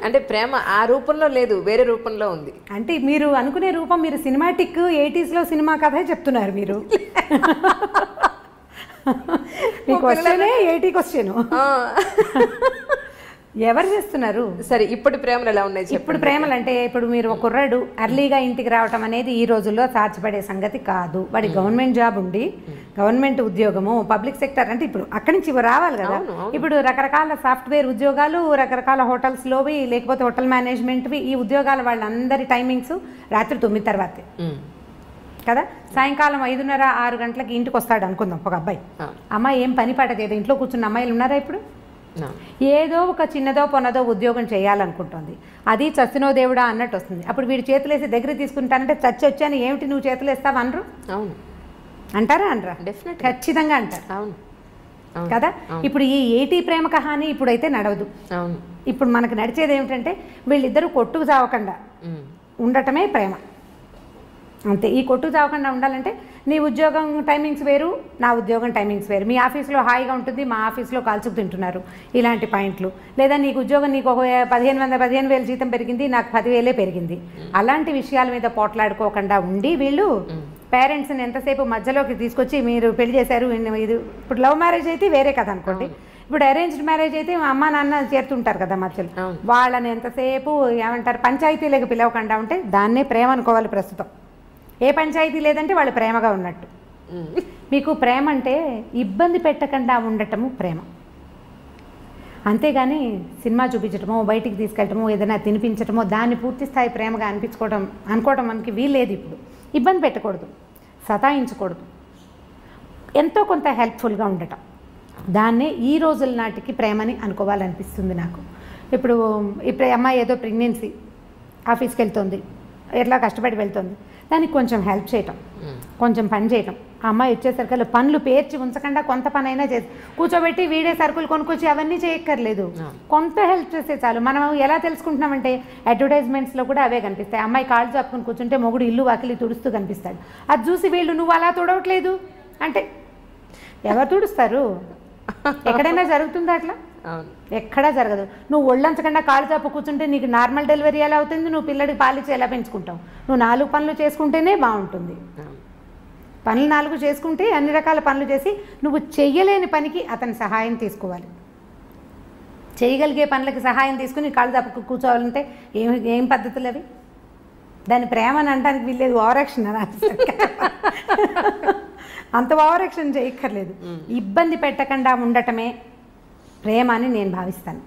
అంటే ప్రేమ ఆ రూపంలో లేదు, వేరే రూపంలో ఉంది. అంటే మీరు అనుకునే రూపం, మీరు సినిమాటిక్ 80s సినిమా కథే చెప్తున్నారు మీరు. మీ క్వశ్చనే 80 క్వశ్చన్. ఎవరు చేస్తున్నారు? సరే, ఇప్పుడు ప్రేమలు ఎలా ఉన్నాయి? ఇప్పుడు ప్రేమలు అంటే, ఇప్పుడు మీరు ఒక కుర్రాడు అర్లీగా ఇంటికి రావటం అనేది ఈ రోజుల్లో సాధ్యపడే సంగతి కాదు. వాడి గవర్నమెంట్ జాబ్ ఉండి, గవర్నమెంట్ ఉద్యోగము, పబ్లిక్ సెక్టర్ అంటే ఇప్పుడు అక్కడి నుంచి రావాలి కదా. ఇప్పుడు రకరకాల సాఫ్ట్వేర్ ఉద్యోగాలు, రకరకాల హోటల్స్లోవి, లేకపోతే హోటల్ మేనేజ్మెంట్వి, ఈ ఉద్యోగాల వాళ్ళందరి టైమింగ్స్ రాత్రి 9 తర్వాతే కదా. సాయంకాలం 5:30, 6 గంటలకి ఇంటికి వస్తాడు అనుకుందాం ఒక అబ్బాయి. అమ్మాయి ఏం పని పాట చేయదు, ఇంట్లో కూర్చున్న అమ్మాయిలు ఉన్నారా ఇప్పుడు? ఏదో ఒక చిన్నదో పొన్నదో ఉద్యోగం చేయాలనుకుంటుంది. అది చచ్చినో దేవుడా అన్నట్టు వస్తుంది. అప్పుడు వీడు చేతులేసి దగ్గర తీసుకుంటానంటే చచ్చి వచ్చాను ఏమిటి నువ్వు చేతులు వేస్తావు అనరు? అవును అంటారా? అనరా? డెఫినెట్, ఖచ్చితంగా అంటారు. అవును కదా. ఇప్పుడు ఈ 80 ప్రేమ కహాని ఇప్పుడైతే నడవదు. అవును. ఇప్పుడు మనకు నడిచేది ఏమిటంటే, వీళ్ళిద్దరూ కొట్టుకు చావకుండా ఉండటమే ప్రేమ అంతే. ఈ కొట్టుకు చావకుండా ఉండాలంటే నీ ఉద్యోగం టైమింగ్స్ వేరు, నా ఉద్యోగం టైమింగ్స్ వేరు. మీ ఆఫీస్లో హాయిగా ఉంటుంది, మా ఆఫీస్లో కాల్చుకు తింటున్నారు, ఇలాంటి పాయింట్లు. లేదా నీకు ఉద్యోగం, నీకు ఒక 15,000 జీతం పెరిగింది, నాకు 10,000 పెరిగింది, అలాంటి విషయాల మీద పోట్లాడుకోకుండా ఉండి వీళ్ళు పేరెంట్స్ని ఎంతసేపు మధ్యలోకి తీసుకొచ్చి మీరు పెళ్లి చేశారు. ఇది ఇప్పుడు లవ్ మ్యారేజ్ అయితే వేరే కదా అనుకోండి. ఇప్పుడు అరేంజ్డ్ మ్యారేజ్ అయితే మా అమ్మ నాన్న చేరుతుంటారు కదా మధ్యలో, వాళ్ళని ఎంతసేపు ఏమంటారు పంచాయతీలకు పిలవకుండా ఉంటే దాన్నే ప్రేమ అనుకోవాలి ప్రస్తుతం. ఏ పంచాయతీ లేదంటే వాళ్ళు ప్రేమగా ఉన్నట్టు. మీకు ప్రేమ అంటే ఇబ్బంది పెట్టకుండా ఉండటము ప్రేమ. అంతేగాని సినిమా చూపించటమో బయటికి తీసుకెళ్ళటమో ఏదైనా తినిపించటమో దాన్ని పూర్తి స్థాయి ప్రేమగా అనుకోవడం మనకి వీల్లేదు. ఇప్పుడు ఇబ్బంది పెట్టకూడదు, సతాయించకూడదు, ఎంతో కొంత హెల్ప్ఫుల్గా ఉండటం, దాన్నే ఈ రోజుల నాటికి ప్రేమని అనుకోవాలనిపిస్తుంది నాకు. ఇప్పుడు అమ్మాయి ఏదో ప్రెగ్నెన్సీ, ఆఫీస్కి వెళ్తుంది, ఎట్లా కష్టపడి వెళ్తుంది, దానికి కొంచెం హెల్ప్ చేయటం, కొంచెం పని చేయటం. ఆ అమ్మాయి వచ్చేసరికి పనులు పేర్చి ఉంచకుండా కొంత పని అయినా చేసి కూర్చోబెట్టి వీడే సరుకులు కొనుక్కొచ్చి అవన్నీ చేయక్కర్లేదు, కొంత హెల్ప్ చేస్తే చాలు. మనం ఎలా తెలుసుకుంటున్నామంటే అడ్వర్టైజ్మెంట్స్లో కూడా అవే కనిపిస్తాయి. అమ్మాయి కాళ్ళు చాపుకొని కూర్చుంటే మొగుడు ఇల్లు వాకిలి తుడుస్తూ కనిపిస్తాడు. అది చూసి వీళ్ళు నువ్వు అలా తుడవట్లేదు అంటే ఎవరు తుడుస్తారు? ఎక్కడైనా జరుగుతుందా అట్లా? ఎక్కడా జరగదు. నువ్వు ఒళ్ళంచకుండా కాళ్ళు చాపు కూర్చుంటే నీకు నార్మల్ డెలివరీ ఎలా అవుతుంది? నువ్వు పిల్లడికి పాలిచ్చి ఎలా పెంచుకుంటావు? నువ్వు 4 పనులు చేసుకుంటేనే బాగుంటుంది. పనులు 4 చేసుకుంటే అన్ని రకాల పనులు చేసి నువ్వు చెయ్యలేని పనికి అతని సహాయం తీసుకోవాలి. చేయగలిగే పనులకి సహాయం తీసుకుని కాళ్ళు చాపు కూర్చోవాలంటే ఏం పద్ధతులు అవి? దాని ప్రేమ అని అనడానికి వీల్లేదు, ఓవరాక్షన్ అని. అంత ఓవరాక్షన్ చేయక్కర్లేదు. ఇబ్బంది పెట్టకుండా ఉండటమే ప్రేమ అని నేను భావిస్తాను.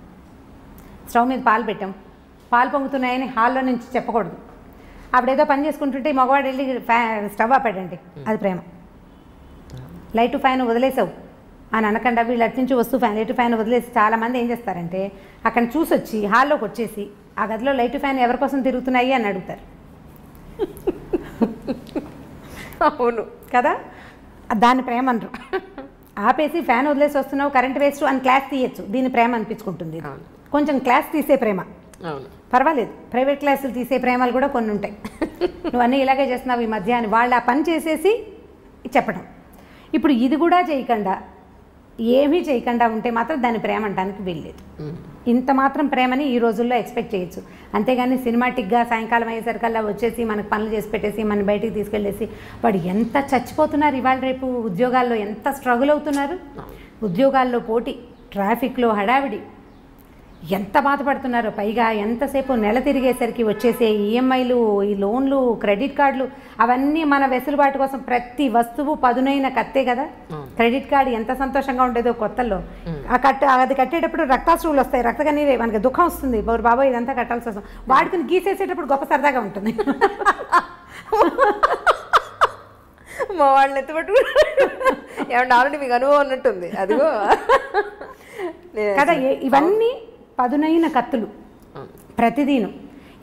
స్టవ్ మీద పాలు పెట్టాం, పాలు పొంగుతున్నాయని హాల్లో నుంచి చెప్పకూడదు. అప్పుడేదో పని చేసుకుంటుంటే మగవాడు వెళ్ళి స్టవ్ ఆపాడండి, అది ప్రేమ. లైట్ ఫ్యాన్ వదిలేసావు అని అనకుండా వీళ్ళు అటు నుంచి వస్తూ లైట్ ఫ్యాన్ వదిలేసి చాలామంది ఏం చేస్తారంటే అక్కడ చూసి వచ్చి హాల్లోకి వచ్చేసి ఆ గదిలో లైట్ ఫ్యాన్ ఎవరి కోసం తిరుగుతున్నాయి అని అడుగుతారు. అవును కదా, దాన్ని ప్రేమ అనరు. ఆపేసి ఫ్యాన్ వదిలేసి వస్తున్నావు, కరెంట్ వేస్ట్ అని క్లాస్ తీయచ్చు, దీని ప్రేమ అనిపించుకుంటుంది. కొంచెం క్లాస్ తీసే ప్రేమ పర్వాలేదు, ప్రైవేట్ క్లాసులు తీసే ప్రేమలు కూడా కొన్ని ఉంటాయి. నువ్వు అన్నీ ఇలాగే చేస్తున్నావు ఈ మధ్య అని వాళ్ళు ఆ పని చేసేసి చెప్పడం. ఇప్పుడు ఇది కూడా చేయకుండా ఏమీ చేయకుండా ఉంటే మాత్రం దాని ప్రేమ అంటానికి వీల్లేదు. ఇంత మాత్రం ప్రేమని ఈ రోజుల్లో ఎక్స్పెక్ట్ చేయొచ్చు. అంతేగాని సినిమాటిక్గా సాయంకాలం అయ్యేసరికల్లా వచ్చేసి మనకు పనులు చేసి పెట్టేసి మన బయటికి తీసుకెళ్ళేసి వాడు ఎంత చచ్చిపోతున్నారు, ఇవాళ రేపు ఉద్యోగాల్లో ఎంత స్ట్రగుల్ అవుతున్నారు, ఉద్యోగాల్లో పోటీ, ట్రాఫిక్లో హడావిడి, ఎంత బాధపడుతున్నారో. పైగా ఎంతసేపు నెల తిరిగేసరికి వచ్చేసే ఈఎంఐలు, ఈ లోన్లు, క్రెడిట్ కార్డులు, అవన్నీ మన వెసులుబాటు కోసం ప్రతి వస్తువు పదునైన కత్తే కదా. క్రెడిట్ కార్డు ఎంత సంతోషంగా ఉండేదో కొత్తల్లో. అది కట్టేటప్పుడు రక్తాశ్రువులు వస్తాయి, రక్తకన్నీరే, మనకి దుఃఖం వస్తుంది, బాబోయ్ ఇదంతా కట్టాల్సి వస్తుంది. వాడికి గీసేసేటప్పుడు గొప్ప సరదాగా ఉంటుంది. మా వాళ్ళని ఎత్తుపట్టు ఏమన్నా ఆల్రెడీ మీకు అనుభవం ఉన్నట్టుంది అదిగో కదా. ఇవన్నీ పదునైన కత్తులు ప్రతిదీను.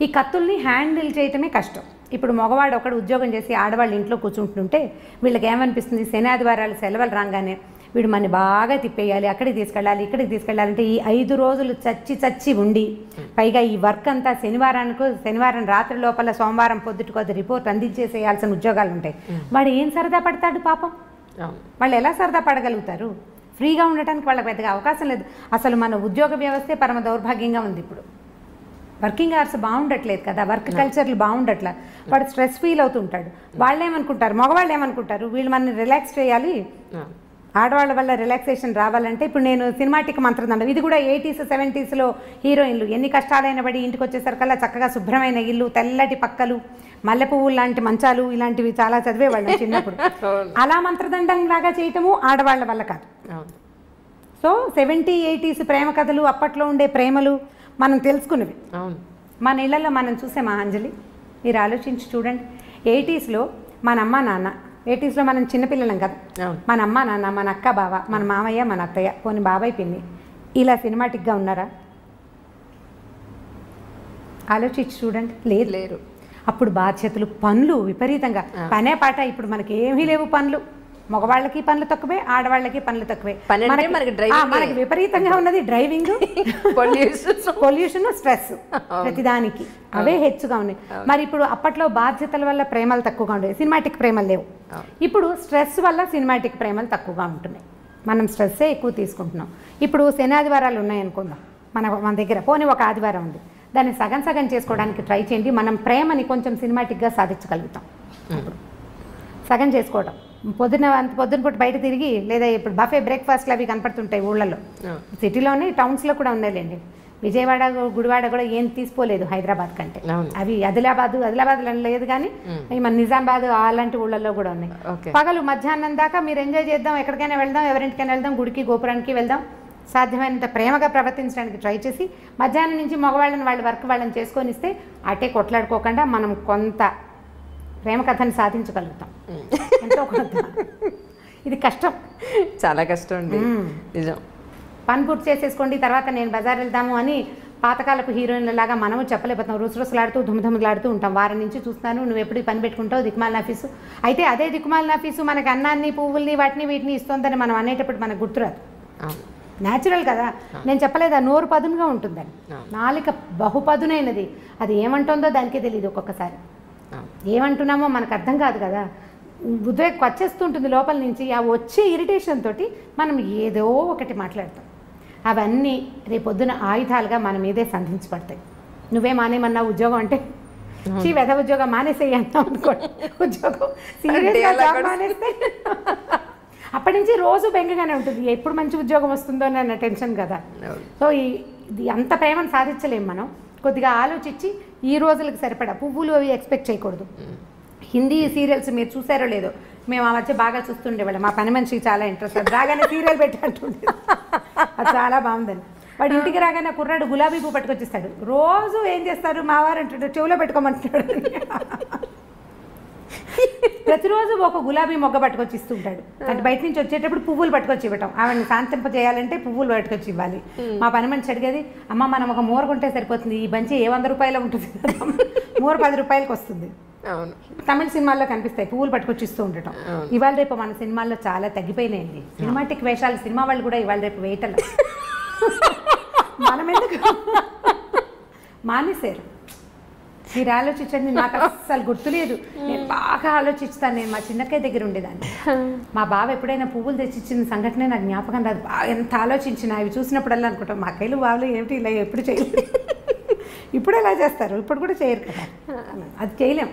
ఈ కత్తుల్ని హ్యాండిల్ చేయటమే కష్టం. ఇప్పుడు మగవాడు ఒకడు ఉద్యోగం చేసి ఆడవాళ్ళు ఇంట్లో కూర్చుంటుంటే వీళ్ళకి ఏమనిపిస్తుంది, శని ఆదివారాలు సెలవులు రాగానే వీడు మనని బాగా తిప్పేయాలి, అక్కడికి తీసుకెళ్ళాలి, ఇక్కడికి తీసుకెళ్ళాలంటే ఈ 5 రోజులు చచ్చి ఉండి పైగా ఈ వర్క్ అంతా శనివారం రాత్రి లోపల సోమవారం పొద్దుటికొద్ది రిపోర్ట్ అందించేసేయాల్సిన ఉద్యోగాలు ఉంటాయి. వాడు ఏం సరదా పడతాడు పాపం? వాళ్ళు ఎలా సరదా పడగలుగుతారు? ఫ్రీగా ఉండటానికి వాళ్ళకి పెద్దగా అవకాశం లేదు. అసలు మన ఉద్యోగ వ్యవస్థే పరమ దౌర్భాగ్యంగా ఉంది. ఇప్పుడు వర్కింగ్ అవర్స్ బాగుండట్లేదు కదా, వర్క్ కల్చర్లు బాగుండట్లా, వాడు స్ట్రెస్ ఫీల్ అవుతుంటాడు. వాళ్ళు ఏమనుకుంటారు, మగవాళ్ళు ఏమనుకుంటారు, వీళ్ళు మనని రిలాక్స్ చేయాలి, ఆడవాళ్ళ వల్ల రిలాక్సేషన్ రావాలంటే. ఇప్పుడు నేను సినిమాటిక్ మంత్రదండం, ఇది కూడా 80s 70sలో హీరోయిన్లు ఎన్ని కష్టాలైన పడి ఇంటికి వచ్చేసరికల్లా చక్కగా శుభ్రమైన ఇల్లు, తెల్లటి పక్కలు, మల్లె పువ్వులు లాంటి మంచాలు, ఇలాంటివి చాలా చదివేవాళ్ళు చిన్నప్పుడు. అలా మంత్రదండం లాగా చేయటము ఆడవాళ్ళ వల్ల కాదు. సో 70s 80s ప్రేమ కథలు, అప్పట్లో ఉండే ప్రేమలు మనం తెలుసుకున్నవి. మన ఇళ్లలో మనం చూసామా అంజలి? మీరు ఆలోచించి చూడండి. 80sలో మన అమ్మ నాన్న, 80sలో మనం చిన్నపిల్లలం కదా, మన అమ్మ నాన్న, మన అక్క బావ, మన మామయ్య, మన అత్తయ్య, పోనీ బాబాయ్ పిన్ని, ఇలా సినిమాటిక్గా ఉన్నారా? ఆలోచించి చూడండి. లేరు. అప్పుడు బాధ్యతలు, పనులు విపరీతంగా, పనే పాట. ఇప్పుడు మనకి ఏమీ లేవు పనులు. మగవాళ్ళకి పనులు తక్కువే, ఆడవాళ్ళకి పనులు తక్కువే. మనకి విపరీతంగా ఉన్నది డ్రైవింగ్, పొల్యూషన్, స్ట్రెస్, ప్రతిదానికి అవే హెచ్చుగా ఉన్నాయి. మరి ఇప్పుడు అప్పట్లో బాధ్యతల వల్ల ప్రేమలు తక్కువగా ఉండేవి, సినిమాటిక్ ప్రేమలు లేవు. ఇప్పుడు స్ట్రెస్ వల్ల సినిమాటిక్ ప్రేమలు తక్కువగా ఉంటున్నాయి. మనం స్ట్రెస్సే ఎక్కువ తీసుకుంటున్నాం. ఇప్పుడు శని ఆదివారాలు ఉన్నాయనుకుందాం మన దగ్గర, పోనీ ఒక ఆదివారం ఉంది, దాన్ని సగం చేసుకోవడానికి ట్రై చేయండి. మనం ప్రేమని కొంచెం సినిమాటిక్గా సాధించగలుగుతాం. సగం చేసుకోవడం, పొద్దున పూట బయట తిరిగి, లేదా ఇప్పుడు బఫే బ్రేక్ఫాస్ట్లు అవి కనపడుతుంటాయి ఊళ్ళలో, సిటీలోనే, టౌన్స్లో కూడా ఉన్నాయిలేండి. విజయవాడ, గుడివాడ కూడా ఏం తీసుకోలేదు హైదరాబాద్ కంటే. అవి ఆదిలాబాద్లో లేదు కానీ మన నిజామాబాద్ అలాంటి ఊళ్ళల్లో కూడా ఉన్నాయి. పగలు మధ్యాహ్నం దాకా మీరు ఎంజాయ్ చేద్దాం, ఎక్కడికైనా వెళ్దాం, ఎవరింటికైనా వెళ్దాం, గుడికి గోపురానికి వెళ్దాం, సాధ్యమైనంత ప్రేమగా ప్రవర్తించడానికి ట్రై చేసి మధ్యాహ్నం నుంచి మగవాళ్ళని వాళ్ళ వర్క్ వాళ్ళని చేసుకొని ఇస్తే అటే కొట్లాడుకోకుండా మనం కొంత ప్రేమ కథని సాధించగలుగుతాం. ఎంతో కొంత. ఇది కష్టం, చాలా కష్టం అండి, నిజం. పని పూర్తి చేసేసుకోండి తర్వాత నేను బజార్ వెళ్దాము అని పాతకాలపు హీరోయిన్ల లాగా మనము చెప్పలేకపోతాం. రుసరుసలాడుతూ దుమ్ముదుమ్ములాడుతూ ఉంటాం. వారం నుంచి చూస్తున్నాను నువ్వు ఎప్పుడు పని పెట్టుకుంటావు దిక్కుమాలిన ఆఫీసు. అయితే అదే దిక్కుమాలిన ఆఫీసు మనకి అన్నాన్ని పువ్వుల్ని వాటిని వీటిని ఇస్తుందని మనం అనేటప్పుడు మనకు గుర్తురాదు. న్యాచురల్ కదా. నేను చెప్పలేదా నోరు పదునుగా ఉంటుందని. నాలిక బహుపదునైనది. అది ఏమంటుందో దానికే తెలియదు ఒక్కొక్కసారి. ఏమంటున్నామో మనకు అర్థం కాదు కదా. ఉద్వేగం వచ్చేస్తుంటుంది లోపల నుంచి. ఆ వచ్చే ఇరిటేషన్ తోటి మనం ఏదో ఒకటి మాట్లాడతాం. అవన్నీ రేపొద్దున ఆయుధాలుగా మన మీదే సంధించబడతాయి. నువ్వే మానేమన్నా ఉద్యోగం అంటే వెధ ఉద్యోగం మానేసేయి అన్నాం అనుకోండి. ఉద్యోగం సీరియస్గా జాబ్ మానేస్తే అప్పటి నుంచి రోజు బెంగగానే ఉంటుంది. ఎప్పుడు మంచి ఉద్యోగం వస్తుందో అన్న టెన్షన్ కదా. సో ఇది అంత ప్రేమను సాధించలేము మనం. కొద్దిగా ఆలోచించి ఈ రోజులకు సరిపడా పువ్వులు అవి ఎక్స్పెక్ట్ చేయకూడదు. హిందీ సీరియల్స్ మీరు చూసారో లేదో, మేము ఆ మధ్య బాగా చూస్తుండేవాళ్ళం. మా పని మనిషికి చాలా ఇంట్రెస్ట్. రాగానే సీరియల్ పెట్టి అంటుండే, అది చాలా బాగుందని. వాడు ఇంటికి రాగానే కుర్రాడు గులాబీ పువ్వు పట్టుకొచ్చిస్తాడు. రోజు ఏం చేస్తారు మావారు అంటాడు, చెవులో పెట్టుకోమంటున్నాడు. ప్రతిరోజు ఒక గులాబీ మొగ్గ పట్టుకొచ్చి ఇస్తుంటాడు. అంటే బయట నుంచి వచ్చేటప్పుడు పువ్వులు పట్టుకొచ్చి ఇవ్వటం. ఆవిడని శాంతింప చేయాలంటే పువ్వులు పట్టుకొచ్చి ఇవ్వాలి. మా పని మనిషి అడిగేది, అమ్మ మనం ఒక మూర కొంటే సరిపోతుంది, ఈ బంచి ఏ 100 రూపాయలు ఉంటుంది, మూర 10 రూపాయలకి వస్తుంది. తమిళ సినిమాల్లో కనిపిస్తాయి పువ్వులు పట్టుకొచ్చి ఇస్తూ ఉండటం. ఇవాళ రేపు మన సినిమాల్లో చాలా తగ్గిపోయినాయండి. సినిమాటిక్ వేషాలు సినిమా వాళ్ళు కూడా ఇవాళ రేపు వేయటం మనం ఎందుకు మానేశారు. మీరు ఆలోచించండి. నాకు అస్సలు గుర్తులేదు. నేను బాగా ఆలోచిస్తాను. నేను మా చిన్నక్కయ్య దగ్గర ఉండేదాన్ని. మా బావ ఎప్పుడైనా పువ్వులు తెచ్చిచ్చిన సంఘటనే నాకు జ్ఞాపకం రాదు. బాగా ఎంత ఆలోచించిన అవి చూసినప్పుడల్లా అనుకుంటాం మా అక్కయ్యలు బావలు ఏమిటి ఇలా ఎప్పుడు చేయలేదు. ఇప్పుడు ఎలా చేస్తారు, ఇప్పుడు కూడా చేయరు కదా. అది చేయలేం.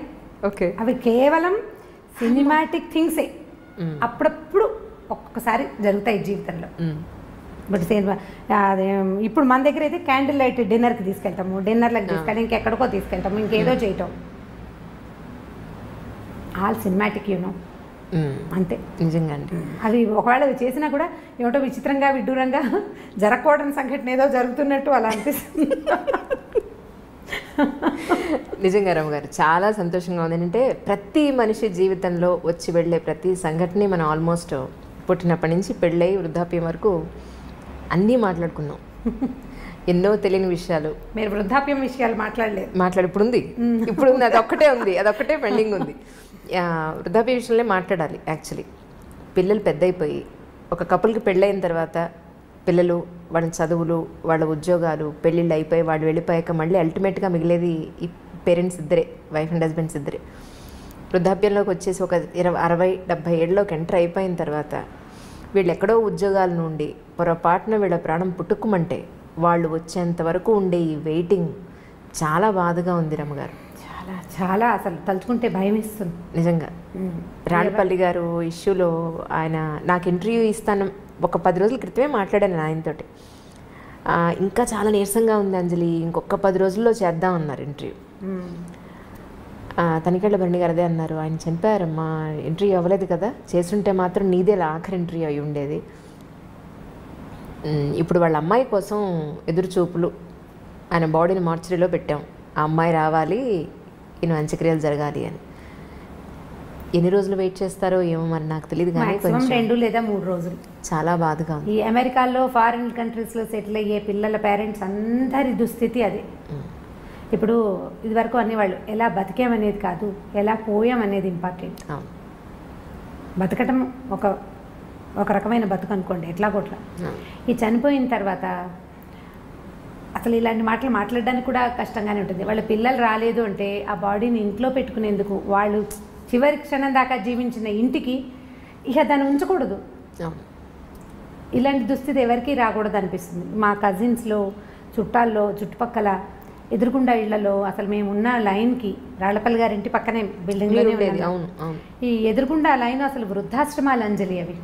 ఓకే, అవి కేవలం సినిమాటిక్ థింగ్సే. అప్పుడప్పుడు ఒక్కొక్కసారి జరుగుతాయి జీవితంలో. బట్ సినిమా అదే ఇప్పుడు మన దగ్గర అయితే క్యాండిల్ లైట్ డిన్నర్కి తీసుకెళ్తాము, డిన్నర్లకు తీసుకెళ్ళి ఇంకెక్కడికో తీసుకెళ్తాము, ఇంకేదో చేయటం. ఆల్ సినిమాటిక్ యూనో, అంతే. నిజంగా అండి. అవి ఒకవేళ అవి చేసినా కూడా ఏమిటో విచిత్రంగా విడ్డూరంగా జరగకూడని సంఘటన ఏదో జరుగుతున్నట్టు అలా అనిపిస్తుంది. నిజంగా రాము గారు చాలా సంతోషంగా ఉంది. ఏంటంటే ప్రతి మనిషి జీవితంలో వచ్చి వెళ్ళే ప్రతి సంఘటన మనం ఆల్మోస్ట్ పుట్టినప్పటి నుంచి పెళ్ళై వృద్ధాప్యం వరకు అన్నీ మాట్లాడుకున్నాం. ఎన్నో తెలియని విషయాలు. మీరు వృద్ధాప్యం విషయాలు మాట్లాడలేదు. ఇప్పుడు ఉంది, ఇప్పుడు ఉంది, అదొక్కటే ఉంది, అదొక్కటే పెండింగ్ ఉంది. వృద్ధాప్య విషయంలో మాట్లాడాలి. యాక్చువల్లీ పిల్లలు పెద్ద అయిపోయి ఒక కపుల్కి పెళ్ళైన తర్వాత పిల్లలు వాళ్ళ చదువులు వాళ్ళ ఉద్యోగాలు పెళ్ళిళ్ళు అయిపోయి వాళ్ళు వెళ్ళిపోయాక మళ్ళీ అల్టిమేట్గా మిగిలేది ఈ పేరెంట్స్ ఇద్దరే, వైఫ్ అండ్ హస్బెండ్స్ ఇద్దరే. వృద్ధాప్యంలోకి వచ్చేసి ఒక 60-70 ఏళ్ళలోకి ఎంటర్ అయిపోయిన తర్వాత వీళ్ళు ఎక్కడో ఉద్యోగాల నుండి పొరపాటున వీళ్ళ ప్రాణం పుట్టుకుమంటే వాళ్ళు వచ్చేంత వరకు ఉండే ఈ వెయిటింగ్ చాలా బాధగా ఉంది రమ్మగారు. చాలా చాలా అసలు తలుచుకుంటే భయం ఇస్తుంది నిజంగా. రాణపల్లి గారు ఇష్యూలో ఆయన నాకు ఇంటర్వ్యూ ఇస్తాను ఒక 10 రోజుల క్రితమే మాట్లాడాను ఆయనతోటి. ఇంకా చాలా నీరసంగా ఉంది అంజలి, ఇంకొక 10 రోజుల్లో చేద్దాం అన్నారు ఇంటర్వ్యూ. తనికెళ్ళ బండి గారు అదే అన్నారు, ఆయన చనిపోయారమ్మా, ఇంటర్వ్యూ అవ్వలేదు కదా, చేస్తుంటే మాత్రం నీదే ఆఖరి ఇంటర్వ్యూ అయి ఉండేది. ఇప్పుడు వాళ్ళ అమ్మాయి కోసం ఎదురు చూపులు, ఆయన బాడీని మార్చరీలో పెట్టాం, ఆ అమ్మాయి రావాలి, ఈయన అంత్యక్రియలు జరగాలి అని. ఎన్ని రోజులు వెయిట్ చేస్తారో ఏమో మరి నాకు తెలియదు, కానీ 2 లేదా 3 రోజులు. చాలా బాధగా ఉంది. ఈ అమెరికాలో ఫారిన్ కంట్రీస్లో సెటిల్ అయ్యే పిల్లల పేరెంట్స్ అందరి దుస్థితి అదే. ఇప్పుడు ఇదివరకు అనేవాళ్ళు ఎలా బతికేమనేది కాదు, ఎలా పోయామనేది ఇంపార్టెంట్. బతకటం ఒక రకమైన బతుకు అనుకోండి, ఎట్లా కొట్లా. ఈ చనిపోయిన తర్వాత అసలు ఇలాంటి మాటలు మాట్లాడడానికి కూడా కష్టంగానే ఉంటుంది. వాళ్ళ పిల్లలు రాలేదు అంటే ఆ బాడీని ఇంట్లో పెట్టుకునేందుకు, వాళ్ళు చివరి క్షణం దాకా జీవించిన ఇంటికి ఇక దాన్ని ఉంచకూడదు. ఇలాంటి దుస్థితి ఎవరికి రాకూడదు అనిపిస్తుంది. మా కజిన్స్లో, చుట్టాల్లో, చుట్టుపక్కల ఎదురుగుండా ఇళ్లలో అసలు మేము ఉన్న లైన్కి, రాళ్లపల్లి గారి ఇంటి పక్కనే బిల్డింగ్లోనే ఉండేది. ఈ ఎదురుగుండా లైన్ అసలు వృద్ధాశ్రమాలు అంజలి. అవి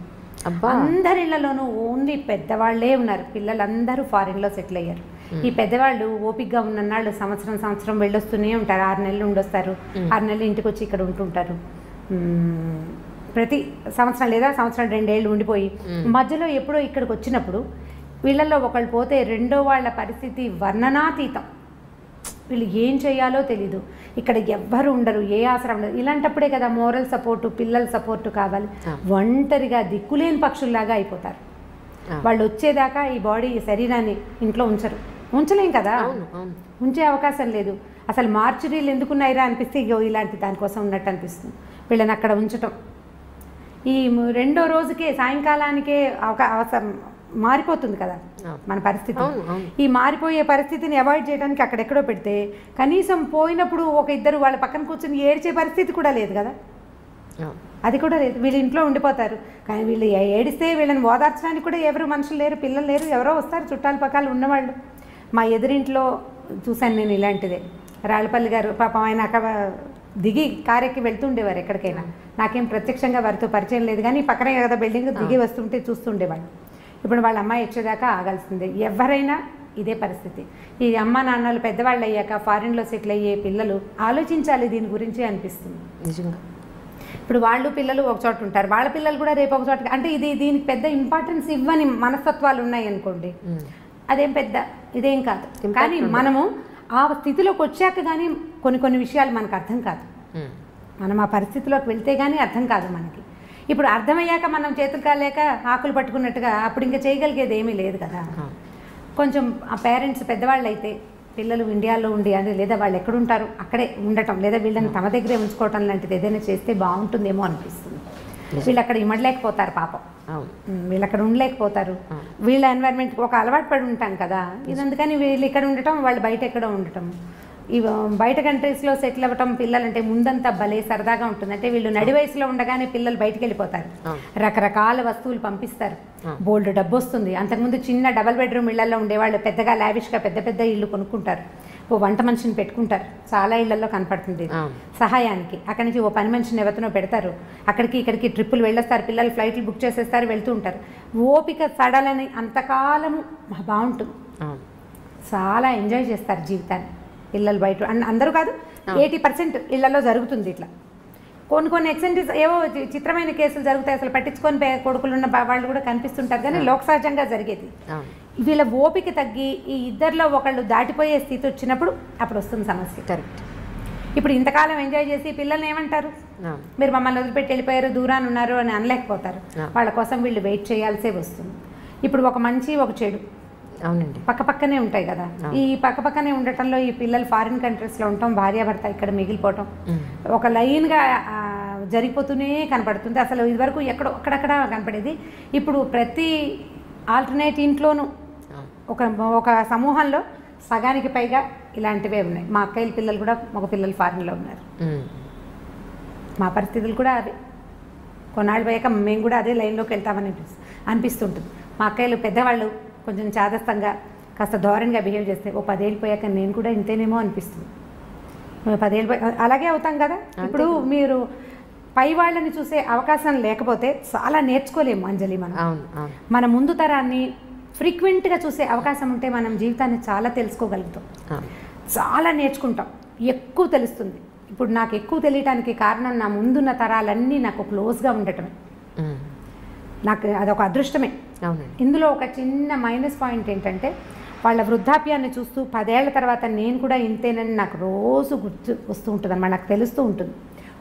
అందరి ఇళ్లలోనూ ఓన్లీ పెద్దవాళ్లే ఉన్నారు. పిల్లలందరూ ఫారిన్లో సెటిల్ అయ్యారు. ఈ పెద్దవాళ్ళు ఓపికగా ఉన్నన్నాళ్ళు సంవత్సరం వెళ్ళొస్తూనే ఉంటారు. 6 నెలలు ఉండొస్తారు, 6 నెలలు ఇంటికి వచ్చి ఇక్కడ ఉంటుంటారు. ప్రతి సంవత్సరం లేదా సంవత్సరం 2 ఏళ్ళు ఉండిపోయి మధ్యలో ఎప్పుడో ఇక్కడికి వచ్చినప్పుడు వీళ్ళల్లో ఒకళ్ళు పోతే రెండో వాళ్ళ పరిస్థితి వర్ణనాతీతం. వీళ్ళు ఏం చేయాలో తెలీదు, ఇక్కడ ఎవ్వరు ఉండరు, ఏ ఆసరా ఉండదు. ఇలాంటప్పుడే కదా మోరల్ సపోర్టు, పిల్లల సపోర్టు కావాలి. ఒంటరిగా దిక్కులేని పక్షుల్లాగా అయిపోతారు. వాళ్ళు వచ్చేదాకా ఈ బాడీ, ఈ శరీరాన్ని ఇంట్లో ఉంచలేం కదా, ఉంచే అవకాశం లేదు. అసలు మార్చురీలు ఎందుకున్నాయిరా అనిపిస్తే ఇగో ఇలాంటి దానికోసం ఉన్నట్టు అనిపిస్తుంది. వీళ్ళని అక్కడ ఉంచటం, ఈ రెండో రోజుకే సాయంకాలానికే అవసరం మారిపోతుంది కదా మన పరిస్థితి. ఈ మారిపోయే పరిస్థితిని అవాయిడ్ చేయడానికి అక్కడెక్కడో పెడితే కనీసం పోయినప్పుడు ఒక ఇద్దరు వాళ్ళ పక్కన కూర్చొని ఏడ్చే పరిస్థితి కూడా లేదు కదా, అది కూడా లేదు. వీళ్ళు ఇంట్లో ఉండిపోతారు. కానీ వీళ్ళు ఏడిస్తే వీళ్ళని ఓదార్చడానికి కూడా ఎవరు మనుషులు లేరు, పిల్లలు లేరు, ఎవరో వస్తారు చుట్టాల పక్కలు ఉన్నవాళ్ళు. మా ఎదురింట్లో చూశాను నేను ఇలాంటిదే. రాళ్ళపల్లి గారు పాపం ఆయన అక్కడ దిగి కారెక్కి వెళ్తుండేవారు ఎక్కడికైనా. నాకేం ప్రత్యక్షంగా వారితో పరిచయం లేదు, కానీ పక్కనే కదా బిల్డింగ్, దిగి వస్తుంటే చూస్తుండేవాళ్ళు. ఇప్పుడు వాళ్ళ అమ్మాయి వచ్చేదాకా ఆగాల్సిందే. ఎవరైనా ఇదే పరిస్థితి. ఈ అమ్మ నాన్నలు పెద్దవాళ్ళు అయ్యాక ఫారిన్లో సెటిల్ అయ్యే పిల్లలు ఆలోచించాలి దీని గురించి అనిపిస్తుంది నిజంగా. ఇప్పుడు వాళ్ళు పిల్లలు ఒక చోట ఉంటారు, వాళ్ళ పిల్లలు కూడా రేపు ఒక చోట. అంటే దీనికి పెద్ద ఇంపార్టెన్స్ ఇవ్వని మనస్తత్వాలు ఉన్నాయి అనుకోండి, అదేం పెద్ద ఇదేం కాదు. కానీ మనము ఆ స్థితిలోకి వచ్చాక కానీ కొన్ని విషయాలు మనకు అర్థం కాదు. మనం ఆ పరిస్థితిలోకి వెళ్తే కానీ అర్థం కాదు మనకి. ఇప్పుడు అర్థమయ్యాక మనం చేతులు కాలేక ఆకులు పట్టుకున్నట్టుగా అప్పుడు ఇంకా చేయగలిగేది ఏమీ లేదు కదా. కొంచెం ఆ పేరెంట్స్ పెద్దవాళ్ళు అయితే పిల్లలు ఇండియాలో ఉండి అంటే లేదా వాళ్ళు ఎక్కడుంటారు అక్కడే ఉండటం, లేదా వీళ్ళని తమ దగ్గరే ఉంచుకోవటం లాంటిది ఏదైనా చేస్తే బాగుంటుందేమో అనిపిస్తుంది. వీళ్ళు అక్కడ ఇమ్మడలేకపోతారు పాపం, వీళ్ళు అక్కడ ఉండలేకపోతారు. వీళ్ళ ఎన్వైర్న్మెంట్ ఒక అలవాటు పడి ఉంటాం కదా, ఇది అందుకని వీళ్ళు ఇక్కడ ఉండటం, వాళ్ళు బయట ఎక్కడో ఉండటం. ఇవి బయట కంట్రీస్లో సెటిల్ అవ్వటం పిల్లలంటే ముందంతా భలే సరదాగా ఉంటుంది. అంటే వీళ్ళు నడి వయసులో ఉండగానే పిల్లలు బయటకు వెళ్ళిపోతారు, రకరకాల వస్తువులు పంపిస్తారు, బోల్డ్ డబ్బు వస్తుంది. అంతకుముందు చిన్న డబల్ బెడ్రూమ్ ఇళ్లలో ఉండేవాళ్ళు పెద్దగా లావిష్గా పెద్ద పెద్ద ఇళ్ళు కొనుక్కుంటారు, ఓ వంట మనిషిని పెట్టుకుంటారు. చాలా ఇళ్లలో కనపడుతుంది సహాయానికి. అక్కడి నుంచి ఓ పని మనిషిని ఎవరినో పెడతారు, అక్కడికి ఇక్కడికి ట్రిప్పులు వెళ్ళొస్తారు, పిల్లలు ఫ్లైట్లు బుక్ చేసేస్తారు, వెళ్తూ ఉంటారు. ఓపిక సడలని అంతకాలము బాగుంటుంది, చాలా ఎంజాయ్ చేస్తారు జీవితాన్ని పిల్లలు. బయట అందరూ కాదు, 80% ఇళ్లలో జరుగుతుంది ఇట్లా. కొన్ని ఎక్సెంటిస్ ఏవో చిత్రమైన కేసులు జరుగుతాయి, అసలు పట్టించుకొని కొడుకులు ఉన్న వాళ్ళు కూడా కనిపిస్తుంటారు, కానీ లోక సహజంగా జరిగేది. వీళ్ళ ఓపిక తగ్గి ఈ ఇద్దరిలో ఒకళ్ళు దాటిపోయే స్థితి వచ్చినప్పుడు అప్పుడు వస్తుంది సమస్య. కరెక్ట్. ఇప్పుడు ఇంతకాలం ఎంజాయ్ చేసి పిల్లల్ని ఏమంటారు, మీరు మమ్మల్ని వదిలిపెట్టి వెళ్ళిపోయారు, దూరాన్ని ఉన్నారు అని అనలేకపోతారు. వాళ్ళ కోసం వీళ్ళు వెయిట్ చేయాల్సే వస్తుంది. ఇప్పుడు ఒక మంచి ఒక చెడు అవునండి పక్కపక్కనే ఉంటాయి కదా. ఈ పక్కపక్కనే ఉండటంలో ఈ పిల్లలు ఫారిన్ కంట్రీస్లో ఉండటం, భార్యాభర్త ఇక్కడ మిగిలిపోవటం ఒక లైన్గా జరిగిపోతూనే కనపడుతుంది. అసలు ఇదివరకు ఎక్కడో అక్కడక్కడ కనపడేది, ఇప్పుడు ప్రతి ఆల్టర్నేట్ ఇంట్లోనూ ఒక సమూహంలో సగానికి పైగా ఇలాంటివే ఉన్నాయి. మా అక్కయ్యల పిల్లలు కూడా మగ పిల్లలు ఫారిన్లో ఉన్నారు. మా పరిస్థితులు కూడా అదే. కొన్నాళ్ళు పోయాక మేము కూడా అదే లైన్లోకి వెళ్తామని అనిపిస్తుంటుంది. మా అక్కయ్యలు పెద్దవాళ్ళు కొంచెం చాదస్తంగా కాస్త ధోరణిగా బిహేవ్ చేస్తే ఓ 10 ఏళ్ళు పోయాక నేను కూడా ఇంతేనేమో అనిపిస్తుంది. 10 ఏళ్ళు అలాగే అవుతాం కదా. ఇప్పుడు మీరు పై వాళ్ళని చూసే అవకాశం లేకపోతే చాలా నేర్చుకోలేము అంజలి. మన ముందు తరాన్ని ఫ్రీక్వెంట్గా చూసే అవకాశం ఉంటే మనం జీవితాన్ని చాలా తెలుసుకోగలుగుతాం, చాలా నేర్చుకుంటాం, ఎక్కువ తెలుస్తుంది. ఇప్పుడు నాకు ఎక్కువ తెలియటానికి కారణం నా ముందున్న తరాలన్నీ నాకు క్లోజ్గా ఉండటమే. నాకు అదొక అదృష్టమే. ఇందులో ఒక చిన్న మైనస్ పాయింట్ ఏంటంటే వాళ్ళ వృద్ధాప్యాన్ని చూస్తూ 10 ఏళ్ల తర్వాత నేను కూడా ఇంతేనని నాకు రోజు గుర్తు వస్తూ ఉంటుంది అన్నమాట. నాకు తెలుస్తూ ఉంటుంది,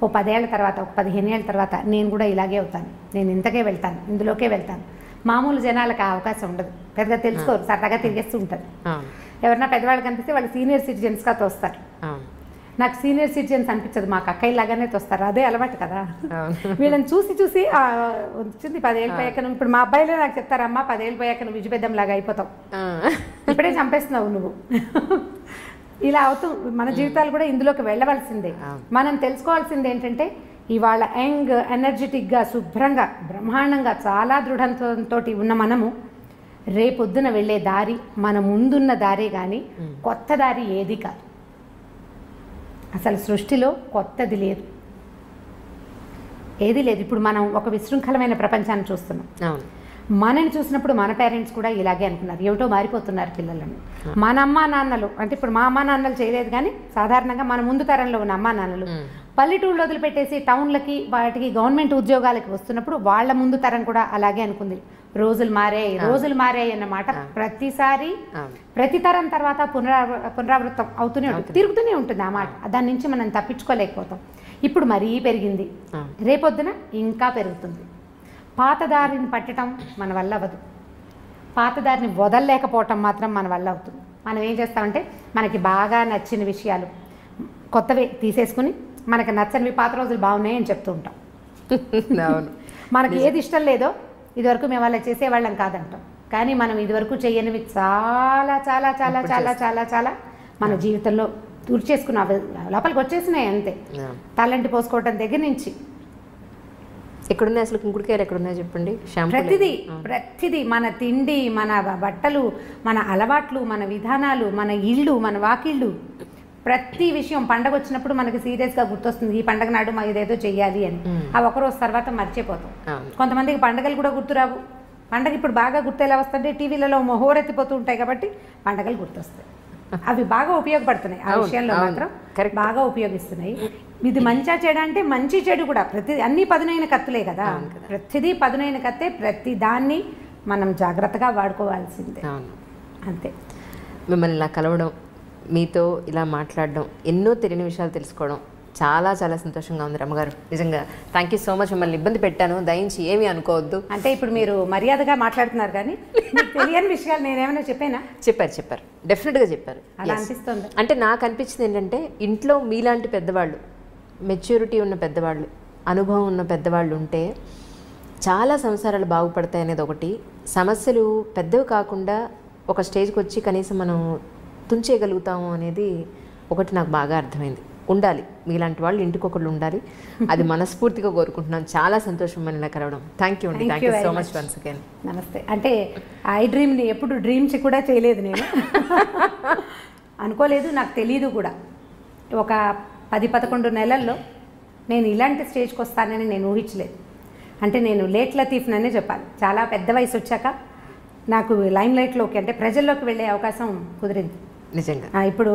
ఓ 10 ఏళ్ల తర్వాత, ఒక 15 ఏళ్ళ తర్వాత నేను కూడా ఇలాగే అవుతాను, నేను ఇంతకే వెళ్తాను, ఇందులోకే వెళ్తాను. మామూలు జనాలకు ఆ అవకాశం ఉండదు, పెద్దగా తెలుసుకోరు, సరదాగా తిరిగేస్తూ ఉంటారు. ఎవరన్నా పెద్దవాళ్ళు కనిపిస్తే వాళ్ళు సీనియర్ సిటిజన్స్గా తోస్తారు. నాకు సీనియర్ సిటిజన్స్ అనిపించదు, మాకు అక్కయ్యలాగానే తోస్తారు, అదే అలవాటు కదా. వీళ్ళని చూసి చూసి వచ్చింది 10 ఏళ్ళు పోయాక. ఇప్పుడు మా అబ్బాయిలే నాకు చెప్తారమ్మా 10 ఏళ్ళు పోయాక నువ్వు విజయబెద్దం లాగా అయిపోతావు, ఇప్పుడే చంపేస్తున్నావు నువ్వు. ఇలా అవుతూ మన జీవితాలు కూడా ఇందులోకి వెళ్ళవలసిందే. మనం తెలుసుకోవాల్సింది ఏంటంటే ఇవాళ యంగ్, ఎనర్జెటిక్గా, శుభ్రంగా, బ్రహ్మాండంగా, చాలా దృఢంతో ఉన్న మనము రేపొద్దున వెళ్ళే దారి మన ముందున్న దారే కానీ కొత్త దారి ఏది కాదు. అసలు సృష్టిలో కొత్తది లేదు, ఏది లేదు. ఇప్పుడు మనం ఒక విశృంఖలమైన ప్రపంచాన్ని చూస్తున్నాం. మనని చూసినప్పుడు మన పేరెంట్స్ కూడా ఇలాగే అనుకున్నారు, ఏమిటో మారిపోతున్నారు పిల్లలని. మన అమ్మా నాన్నలు అంటే ఇప్పుడు మా అమ్మా నాన్నలు చేయలేదు, కానీ సాధారణంగా మన ముందు తరంలో ఉన్న అమ్మా నాన్నలు పల్లెటూళ్ళు వదిలిపెట్టేసి టౌన్లకి వాటికి గవర్నమెంట్ ఉద్యోగాలకి వస్తున్నప్పుడు వాళ్ళ ముందు తరం కూడా అలాగే అనుకుంది, రోజులు మారాయి అన్నమాట ప్రతిసారి ప్రతి తరం తర్వాత పునరావృతం అవుతూనే ఉంటుంది, తిరుగుతూనే ఉంటుంది ఆ మాట. దాని నుంచి మనం తప్పించుకోలేకపోతాం. ఇప్పుడు మరీ పెరిగింది, రేపొద్దున ఇంకా పెరుగుతుంది. పాతదారిని పట్టడం మన వల్ల అవ్వదు, పాతదారిని వదలలేకపోవటం మాత్రం మన వల్ల అవుతుంది. మనం ఏం చేస్తామంటే మనకి బాగా నచ్చిన విషయాలు కొత్తవి తీసేసుకుని మనకు నచ్చనివి పాత రోజులు బాగున్నాయి అని చెప్తూ ఉంటాం. మనకి ఏది ఇష్టం లేదో ఇదివరకు మేము అలా చేసేవాళ్ళం కాదంటాం, కానీ మనం ఇదివరకు చేయనివి చాలా చాలా చాలా చాలా చాలా చాలా మన జీవితంలో తుడిచేసుకున్న లోపలికి వచ్చేసినాయి అంతే. తలంటి పోసుకోవటం దగ్గర నుంచి ఎక్కడున్నాయి అసలు కుంకుడుకాయలు ఎక్కడున్నాయి చెప్పండి. ప్రతిదీ మన తిండి, మన బట్టలు, మన అలవాట్లు, మన విధానాలు, మన ఇళ్ళు, మన వాకిళ్ళు, ప్రతి విషయం పండగ వచ్చినప్పుడు మనకి సీరియస్గా గుర్తొస్తుంది, ఈ పండగ నాడు మా ఇదేదో చెయ్యాలి అని. ఆ ఒకరోజు తర్వాత మర్చిపోతాం. కొంతమందికి పండగలు కూడా గుర్తురావు. పండగ ఇప్పుడు బాగా గుర్తు ఎలా వస్తుంటే టీవీలలో హోరెత్తిపోతూ ఉంటాయి కాబట్టి పండగలు గుర్తొస్తాయి. అవి బాగా ఉపయోగపడుతున్నాయి, ఆ విషయంలో మాత్రం బాగా ఉపయోగిస్తున్నాయి. ఇది మంచిగా చెడు అంటే మంచి చెడు కూడా అన్ని పదునైన కత్తులే కదా, ప్రతిదీ పదునైన కత్తే. ప్రతి దాన్ని మనం జాగ్రత్తగా వాడుకోవాల్సిందే అంతే. మిమ్మల్ని ఇలా కలవడం, మీతో ఇలా మాట్లాడడం, ఎన్నో తెలియని విషయాలు తెలుసుకోవడం చాలా చాలా సంతోషంగా ఉంది రమ్మగారు. నిజంగా థ్యాంక్ యూ సో మచ్. మిమ్మల్ని ఇబ్బంది పెట్టాను, దయించి ఏమీ అనుకోవద్దు. అంటే ఇప్పుడు మీరు మర్యాదగా మాట్లాడుతున్నారు కానీ తెలియని విషయాలు నేనేమైనా చెప్పానా? చెప్పారు డెఫినెట్గా చెప్పారు. అలా అనిపిస్తుంది. అంటే నాకు అనిపించింది ఏంటంటే ఇంట్లో మీలాంటి పెద్దవాళ్ళు, మెచ్యూరిటీ ఉన్న పెద్దవాళ్ళు, అనుభవం ఉన్న పెద్దవాళ్ళు ఉంటే చాలా సంసారాలు బాగుపడతాయి అనేది ఒకటి. సమస్యలు పెద్దవి కాకుండా ఒక స్టేజ్కి వచ్చి కనీసం మనం తుంచేయగలుగుతాము అనేది ఒకటి నాకు బాగా అర్థమైంది. ఉండాలి మీలాంటి వాళ్ళు, ఇంటికి ఒకళ్ళు ఉండాలి. అది మనస్ఫూర్తిగా కోరుకుంటున్నాను. చాలా సంతోషం మనల్ని కలవడం. థ్యాంక్ యూ అండి. Thank you so much once again. నమస్తే. అంటే ఐ డ్రీమ్ని ఎప్పుడు డ్రీమ్స్ కూడా చేయలేదు నేను, అనుకోలేదు, నాకు తెలియదు కూడా. ఒక 10-11 నెలల్లో నేను ఇలాంటి స్టేజ్కి వస్తానని నేను ఊహించలేదు. అంటే నేను లేట్ లతీఫ్ననే చెప్పాలి. చాలా పెద్ద వయసు వచ్చాక నాకు లైమ్ లైట్లోకి, అంటే ప్రజల్లోకి వెళ్ళే అవకాశం కుదిరింది నిజంగా. ఇప్పుడు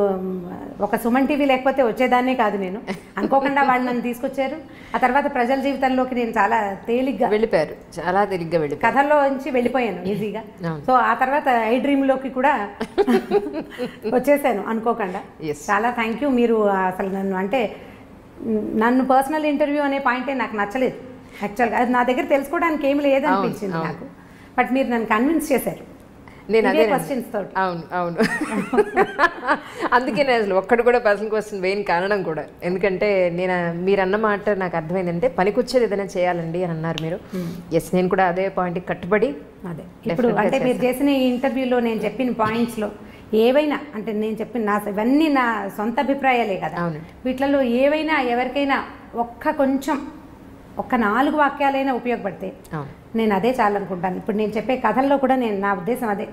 ఒక సుమన్ టీవీ లేకపోతే వచ్చేదాన్నే కాదు నేను. అనుకోకుండా వాళ్ళు నన్ను తీసుకొచ్చారు. ఆ తర్వాత ప్రజల జీవితంలోకి నేను చాలా తేలిగ్గా వెళ్ళిపోయారు, చాలా తేలిగ్గా వెళ్ళిపోయారు. కథల్లో నుంచి వెళ్ళిపోయాను ఈజీగా. సో ఆ తర్వాత ఐ డ్రీమ్లోకి కూడా వచ్చేసాను అనుకోకుండా. చాలా థ్యాంక్ యూ. మీరు అసలు నన్ను పర్సనల్ ఇంటర్వ్యూ అనే పాయింటే నాకు నచ్చలేదు యాక్చువల్గా. అది నా దగ్గర తెలుసుకోవడానికి ఏమి లేదనిపించింది నాకు. బట్ మీరు నన్ను కన్విన్స్ చేశారు. నేను అదే క్వశ్చన్స్ తోటి. అవును అందుకే నేను అసలు ఒక్కడు కూడా పర్సనల్ క్వశ్చన్ వేయని కారణం కూడా. ఎందుకంటే మీరు అన్న మాట నాకు అర్థమైందంటే పనికొచ్చేది ఏదైనా చేయాలండి అని అన్నారు మీరు. ఎస్, నేను కూడా అదే పాయింట్కి కట్టుబడి అదే ఇప్పుడు అంటే మీరు చేసిన ఈ ఇంటర్వ్యూలో నేను చెప్పిన పాయింట్స్లో ఏవైనా, అంటే నేను చెప్పిన ఇవన్నీ నా సొంత అభిప్రాయాలే కదా, వీటిలలో ఏవైనా ఎవరికైనా ఒక్క 4 వాక్యాలైనా ఉపయోగపడితే నేను అదే చాలనుకుంటాను. ఇప్పుడు నేను చెప్పే కథల్లో కూడా నా ఉద్దేశం అదే.